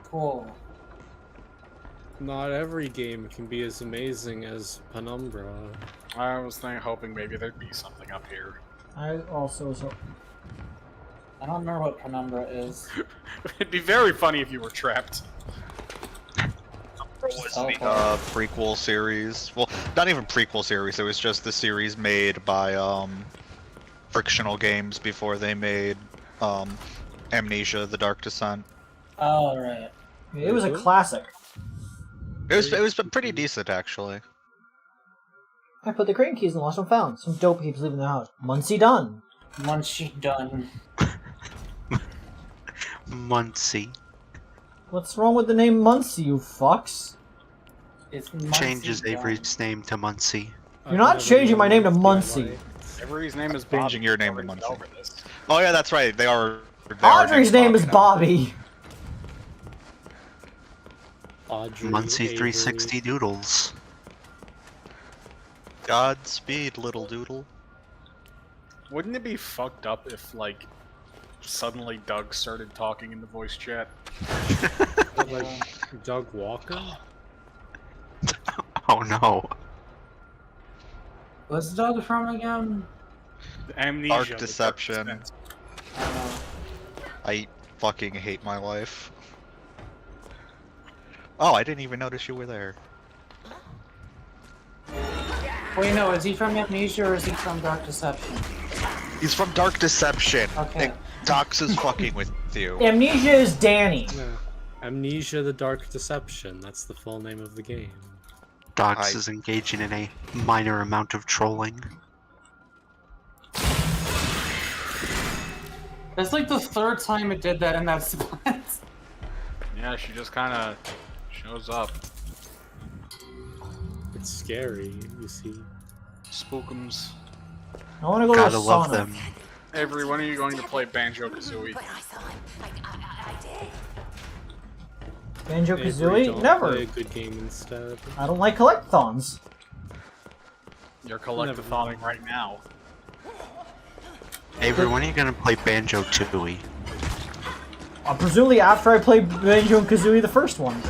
Cool. Not every game can be as amazing as Penumbra. I was hoping maybe there'd be something up here. I also was. I don't remember what Penumbra is. It'd be very funny if you were trapped. Was the prequel series. Well, not even prequel series, it was just the series made by Frictional Games before they made Amnesia: The Dark Descent. Oh, right. It was a classic. It was pretty decent, actually. I put the crane keys in the lost and found. Some dope keeps leaving the house. Muncie done. Muncie done. Muncie. What's wrong with the name Muncie, you fucks? It's Changes Avery's name to Muncie. You're not changing my name to Muncie. Avery's name is Changing Bobby. your name to Muncie. Oh yeah, that's right. They are. Audrey's name is Bobby. Audrey, Muncie Avery. 360 Doodles. Godspeed, little doodle. Wouldn't it be fucked up if, like, suddenly Doug started talking in the voice chat? Like Doug Walker? Oh no. What's Doug from again? Amnesia. Dark Deception. I fucking hate my life. Oh, I didn't even notice you were there. Wait, no, is he from Amnesia or is he from Dark Deception? He's from Dark Deception. Okay. And Dox is fucking with you. Amnesia is Danny. Yeah. Amnesia: The Dark Deception. That's the full name of the game. Dox is engaging in a minor amount of trolling. That's like the third time it did that in that spot. Yeah, she just kind of shows up. It's scary, you see. Spookums. I want to go Gotta to a love sauna. them. Avery, when are you going to play Banjo-Kazooie? Banjo Avery, Kazooie? don't Never. play a good game instead. I don't like collectathons. You're collectathoning right now. Avery, when are you gonna play Banjo-Tooie? Presumably after I play Banjo and Kazooie, the first one.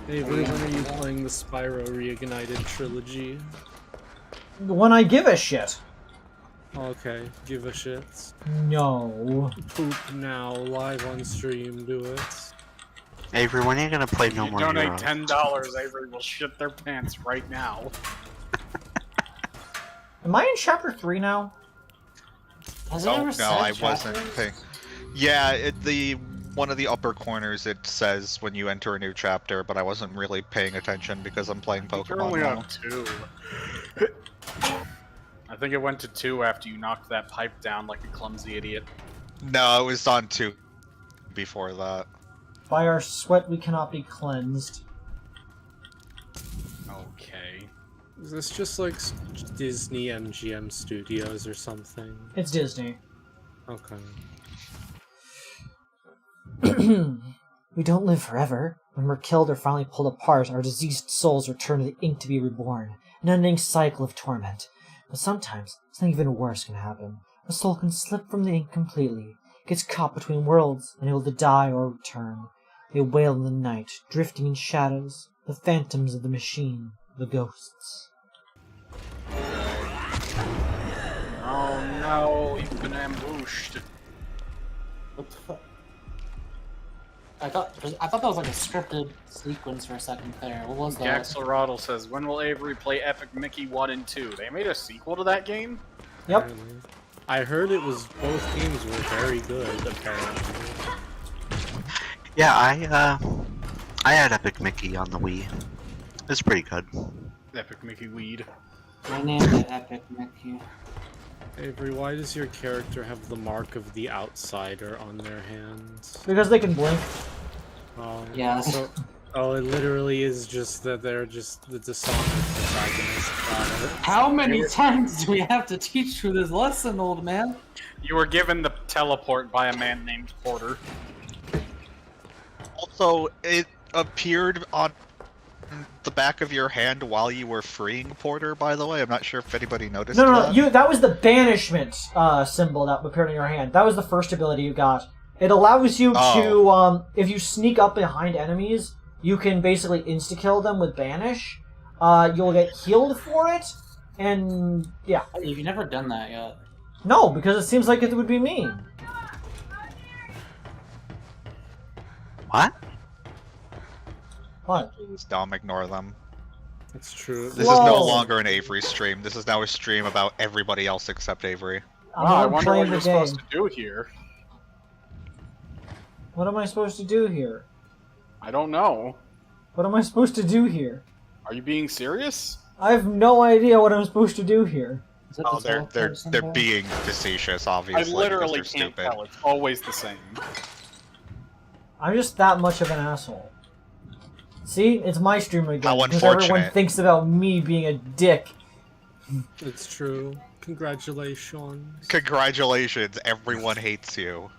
Avery, when are you playing the Spyro Reignited trilogy? When I give a shit. Okay, give a shit. No. Poop now, live on stream, do it. Avery, when are you gonna play No You More donate Heroes? $10, Avery will shit their pants right now. Am I in chapter 3 now? Has it Oh ever no, said I chapters? wasn't paying. Yeah, one of the upper corners it says when you enter a new chapter, but I wasn't really paying attention because I'm playing You're Pokemon only now. on 2. I think it went to 2 after you knocked that pipe down like a clumsy idiot. No, it was on 2 before that. By our sweat we cannot be cleansed. Okay. Is this just like Disney MGM Studios or something? It's Disney. Okay. We don't live forever. When we're killed or finally pulled apart, our diseased souls return to the ink to be reborn. An unending cycle of torment. But sometimes, something even worse can happen. A soul can slip from the ink completely. It gets caught between worlds, unable to die or return. They wail in the night, drifting in shadows. The phantoms of the machine. The ghosts. Oh no, you've been ambushed. What the fuck? I thought that was like a scripted sequence for a second there. What was that? Gaxelrodl says, when will Avery play Epic Mickey 1 and 2? They made a sequel to that game? Yep. I heard it was both games were very good, apparently. Yeah, I had Epic Mickey on the Wii. It's pretty good. Epic Mickey Weed. I named it Epic Mickey. Avery, why does your character have the mark of the outsider on their hands? Because they can blink. Oh, Yeah. So, it literally is just that they're just the Dishonored protagonist. How many times do we have to teach you this lesson, old man? You were given the teleport by a man named Porter. Also, appeared on the back of your hand while you were freeing Porter, by the way. I'm not sure if anybody noticed that. No, that was the banishment symbol that appeared in your hand. That was the first ability you got. It allows you to, if you sneak up behind enemies, you can basically insta-kill them with banish. You'll get healed for it, and yeah. You've never done that yet. No, because it seems like it would be mean. What? What? Please, Dom, ignore them. It's true. This is no longer an Avery stream. This is now a stream about everybody else except Avery. I wonder what you're supposed to do here. What am I supposed to do here? I don't know. What am I supposed to do here? Are you being serious? I have no idea what I'm supposed to do here. Oh, they're being facetious, obviously. I literally because they're can't stupid. tell. It's always the same. I'm just that much of an asshole. See? It's my stream again. How because everyone unfortunate. thinks about me being a dick. It's true. Congratulations. Congratulations, everyone hates you.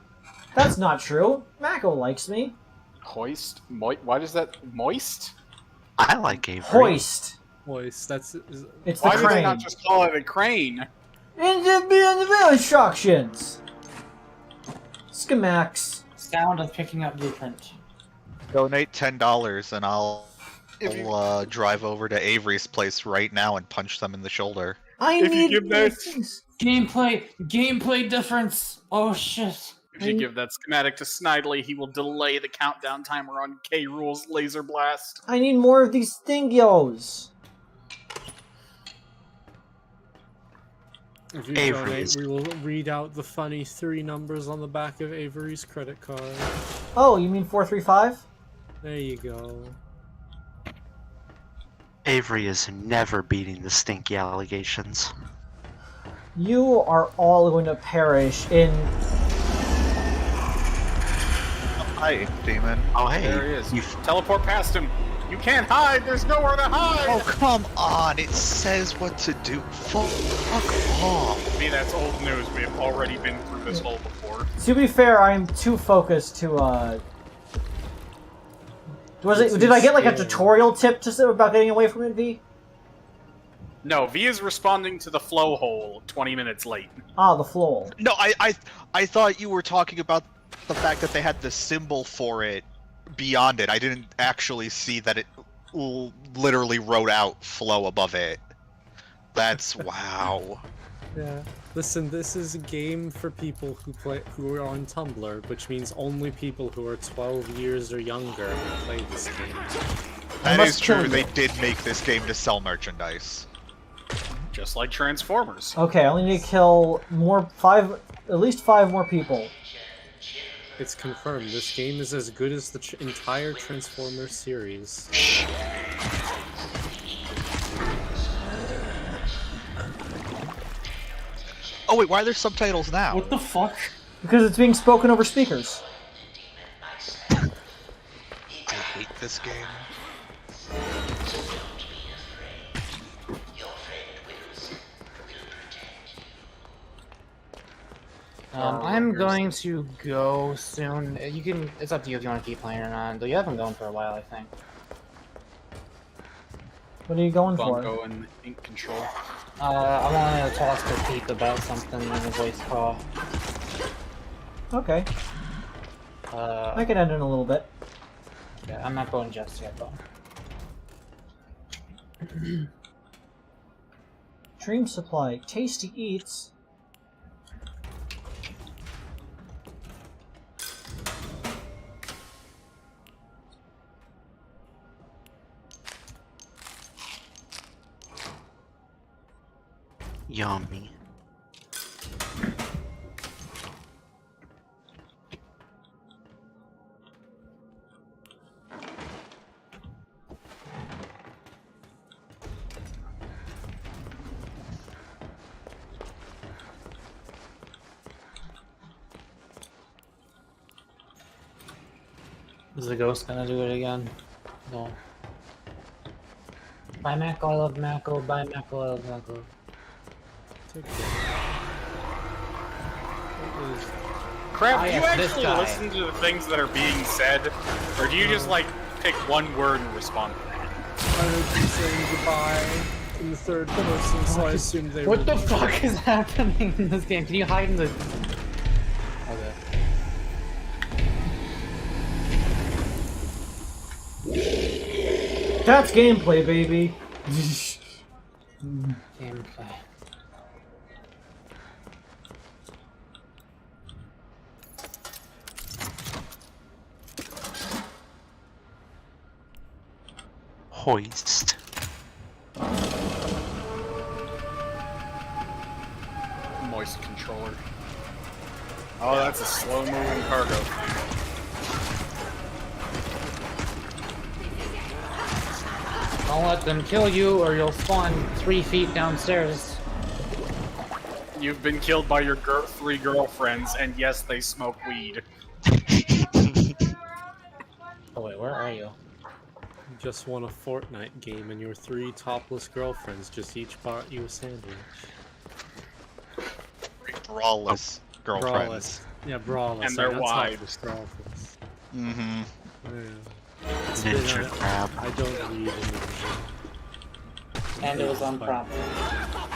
That's not true. MAKO likes me. Hoist? Why does that... Moist? I like Avery. Hoist. Hoist, that's... It's Why the do crane. they not just call it a crane? In the instructions. Schematics. Sound of picking up blueprint. Donate $10 and I'll drive over to Avery's place right now and punch them in the shoulder. If you give that gameplay difference. Oh shit. If you give that schematic to Snidely, he will delay the countdown timer on K. Rool's laser blast. I need more of these thingios. If you donate, we will read out the funny 3 numbers on the back of Avery's credit card. Oh, you mean 435? There you go. Avery is never beating the stinky allegations. You are all going to perish in... Hi, demon. Oh, hey. There he is. You teleport past him. You can't hide. There's nowhere to hide. Oh, come on. It says what to do. Fuck off. Me, that's old news. We have already been through this hole before. To be fair, I'm too focused to, Did I get, like, a tutorial tip about getting away from it, V? No, V is responding to the flow hole 20 minutes late. Ah, the flow. No, I thought you were talking about the fact that they had the symbol for it beyond it. I didn't actually see that it literally wrote out flow above it. That's wow. Yeah. Listen, this is a game for people who are on Tumblr, which means only people who are 12 years or younger can play this game. That is true. They did make this game to sell merchandise. Just like Transformers. Okay, I only need to kill at least 5 more people. It's confirmed. This game is as good as the entire Transformers series. Oh wait, why are there subtitles now? What the fuck? Because it's being spoken over speakers. I hate this game. I'm going to go soon. You can. It's up to you if you want to keep playing or not. Though you have been going for a while, I think. What are you going for? Bunko and ink control. I want to talk to Pete about something in a voice call. Okay. I can end in a little bit. Yeah, I'm not going just yet, though. Dream Supply. Tasty Eats. Yummy. Is the ghost gonna do it again? No. Bye MAKO, I love MAKO. Bye MAKO, I love MAKO. Crap, Ah, do you yes, this actually guy. listen to the things that are being said? Or do you just, like, pick one word and respond to that. I heard you saying goodbye in the third person, so I assumed they were. What the fuck is happening in this game? Can you hide in the... Okay. That's gameplay, baby. Gameplay. Hoist. Moist controller. Oh, that's a slow-moving cargo thing. Don't let them kill you or you'll spawn 3 feet downstairs. You've been killed by your 3 girlfriends, and yes, they smoke weed. Oh wait, where are you? You just won a Fortnite game and your 3 topless girlfriends just each bought you a sandwich. Brawless girlfriends. Brawless. Yeah, brawless. And they're wide. Mm-hmm. Ninja crab. I don't read anything. And it was unprompted.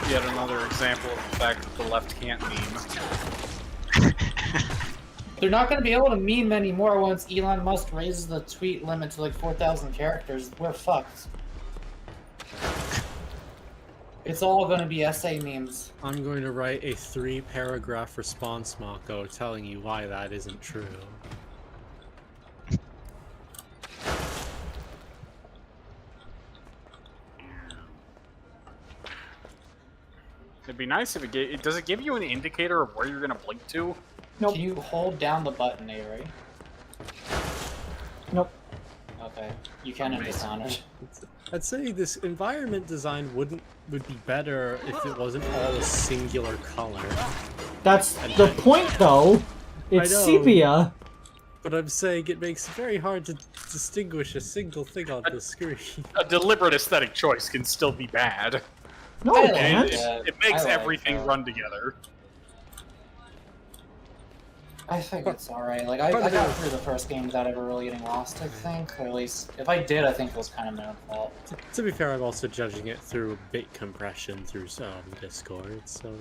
Yet another example of the fact that the left can't meme. They're not going to be able to meme anymore once Elon Musk raises the tweet limit to like 4,000 characters. We're fucked. It's all going to be essay memes. I'm going to write a 3-paragraph response, MAKO, telling you why that isn't true. It'd be nice if it does it give you an indicator of where you're gonna blink to? Nope. Can you hold down the button, Avery? Nope. Okay. You can in Dishonored. I'd say this environment design would be better if it wasn't all a singular color. That's the point, though. It's sepia. But I'm saying it makes it very hard to distinguish a single thing on the screen. A deliberate aesthetic choice can still be bad. No, it can't. It makes everything run together. I think it's alright. Like, I got through the first game without ever really getting lost, I think. Or at least, if I did, I think it was kind of my own fault. To be fair, I'm also judging it through bit compression through Discord, so...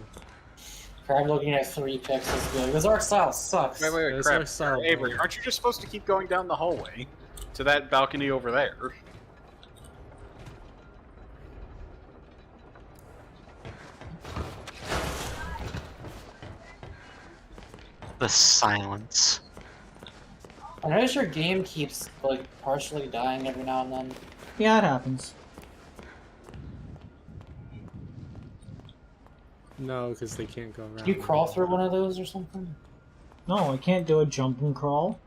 I'm looking at 3 pixels good. This art style sucks. Wait, crap. Avery, aren't you just supposed to keep going down the hallway to that balcony over there? The silence. I notice your game keeps, like, partially dying every now and then. Yeah, it happens. No, because they can't go around. Can you crawl through one of those or something? No, I can't do a jump and crawl.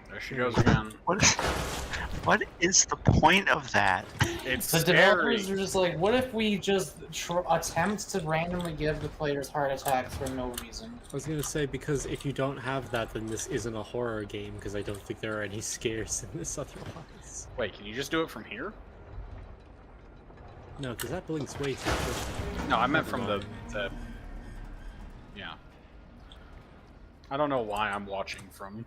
There she goes again. What is the point of that? It's the scary. developers are just like, what if we just attempt to randomly give the players heart attacks for no reason? I was gonna say, because if you don't have that, then this isn't a horror game, because I don't think there are any scares in this otherwise. Wait, can you just do it from here? No, because that blinks way too quick. No, I meant from the... Yeah. I don't know why I'm watching from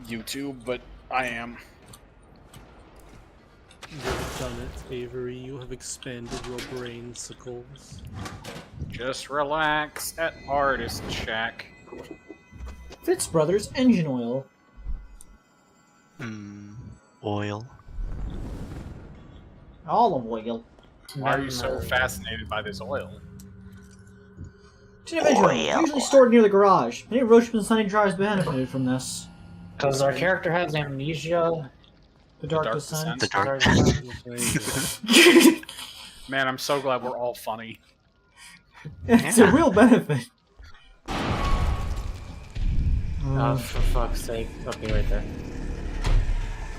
YouTube, but I am. You have done it, Avery. You have expanded your brainsicles. Just relax at Artist Shack. Fitz Brothers engine oil. Oil. Olive oil. Why are you so fascinated by this oil? It's an engine oil. Usually stored near the garage. Many Roachman and Sunny Drives benefited from this. Because our character has amnesia. The Dark Descent. The Dark Man, I'm so glad we're all funny. It's a real benefit. Oh, for fuck's sake. Okay, right there.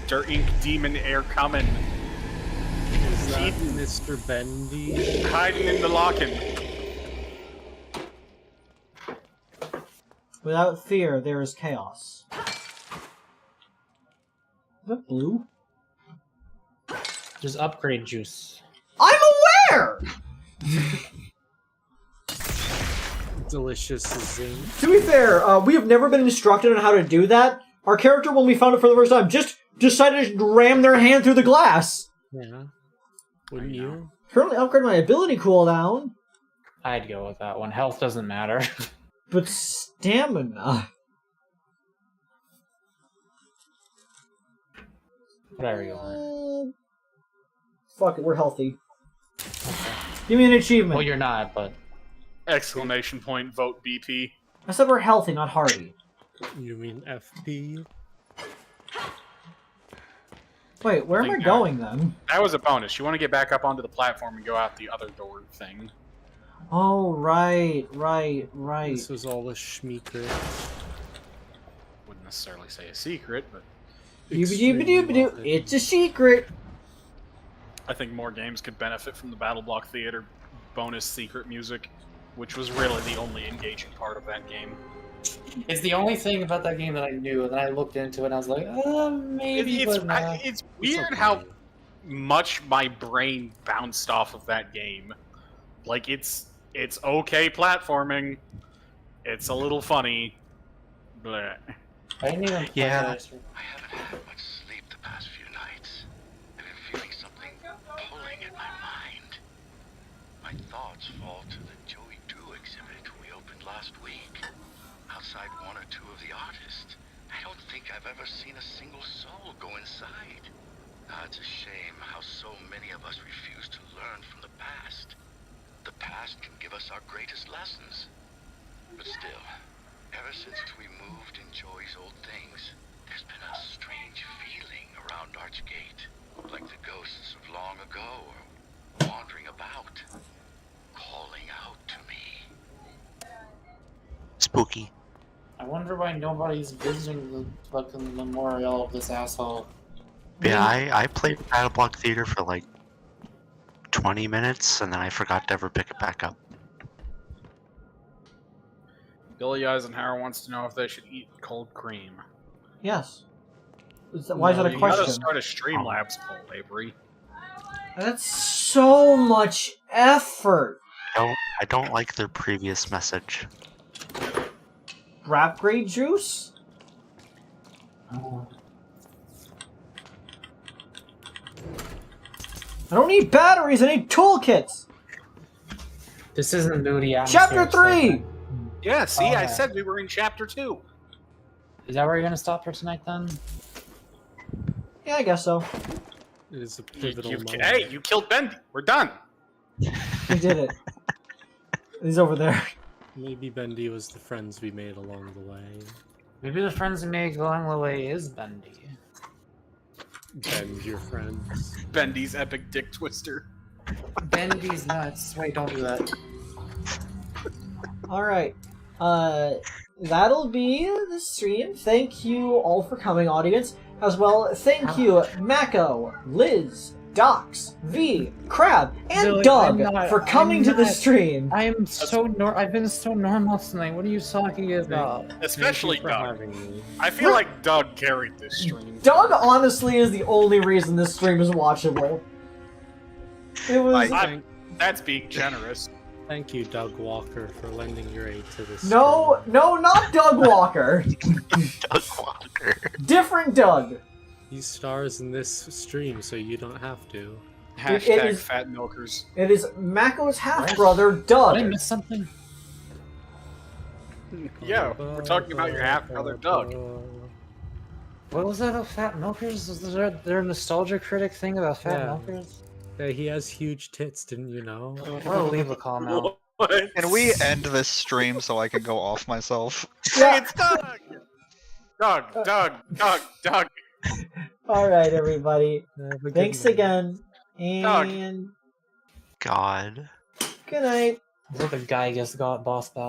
Dirt Ink Demon Air coming. Is that Mr. Bendy? Hiding in the lock-in. Without fear, there is chaos. Is that blue? There's upgrade juice. I'm fair! Delicious zing. To be fair, we have never been instructed on how to do that. Our character, when we found it for the first time, just decided to ram their hand through the glass. Yeah. Wouldn't you? Currently upgrade my ability cooldown. I'd go with that one. Health doesn't matter. But stamina. Whatever you want. Fuck it, we're healthy. Give me an achievement. Well, you're not, but... Exclamation point, vote BP. I said we're healthy, not hardy. You mean FP? Wait, where am I going then? That was a bonus. You want to get back up onto the platform and go out the other door thing. Oh, right. This was all a schmeeker. Wouldn't necessarily say a secret, but... Doobie-doobie-doobie-doo. It's a secret. I think more games could benefit from the Battle Block Theater bonus secret music, which was really the only engaging part of that game. It's the only thing about that game that I knew, and then I looked into it and I was like, maybe, It's, but nah. it's weird how much my brain bounced off of that game. Like, it's okay platforming. It's a little funny. Bleh. I didn't even play Yeah. that. I haven't had much sleep the past few nights. I've been feeling something pulling at my mind. My thoughts fall to the Joey Drew exhibit we opened last week. Outside one or two of the artists, I don't think I've ever seen a single soul go inside. It's a shame how so many of us refuse to learn from the past. The past can give us our greatest lessons. But still, ever since we moved in Joey's old things, there's been a strange feeling around Archgate. Like the ghosts of long ago are wandering about, calling out to me. Spooky. I wonder why nobody's visiting the fucking memorial of this asshole. Yeah, I played Battle Block Theater for like 20 minutes, and then I forgot to ever pick it back up. Billy Eisenhower wants to know if they should eat cold cream. Yes. Why is that a You question? gotta start a Streamlabs poll, Avery. That's so much effort. I don't like their previous message. Rap grade juice? I don't need batteries, I need toolkits! This isn't moody atmosphere. Chapter 3! Yeah, see, I Alright. said we were in Chapter 2. Is that where you're gonna stop for tonight then? Yeah, I guess so. It is a pivotal moment. Hey, you killed Bendy. We're done. We did it. He's over there. Maybe Bendy was the friends we made along the way. Maybe the friends we make along the way is Bendy. Bend your friends. Bendy's epic dick twister. Bendy's nuts. Wait, don't do that. Alright. That'll be the stream. Thank you all for coming, audience. As well, thank you, MAKO, Liz, Docs, V, Crab, and Billy, Doug I'm not- for coming to the not- stream. I am so I've been so normal tonight. What are you talking about? Especially Thank you for Doug. having me. I feel like Doug carried this stream. Doug honestly is the only reason this stream is watchable. It was That's being generous. Thank you, Doug Walker, for lending your aid to this. no, not Doug Walker. Doug Walker. Different Doug. He stars in this stream, so you don't have to. Hashtag is- fat milkers. It is MAKO's half brother, Doug. Did I miss something? Yeah, we're talking about your half brother Doug. What was that about Fat Milkers? Was there their nostalgia critic thing about Fat Yeah. Milkers? Yeah, he has huge tits, didn't you know? I'm gonna leave a call now. Can we end this stream so I can go off myself? Yeah. It's Doug! Doug! Alright, everybody. Have a good Thanks night. again. Doug. And God. good night. I think the guy just got boss battle.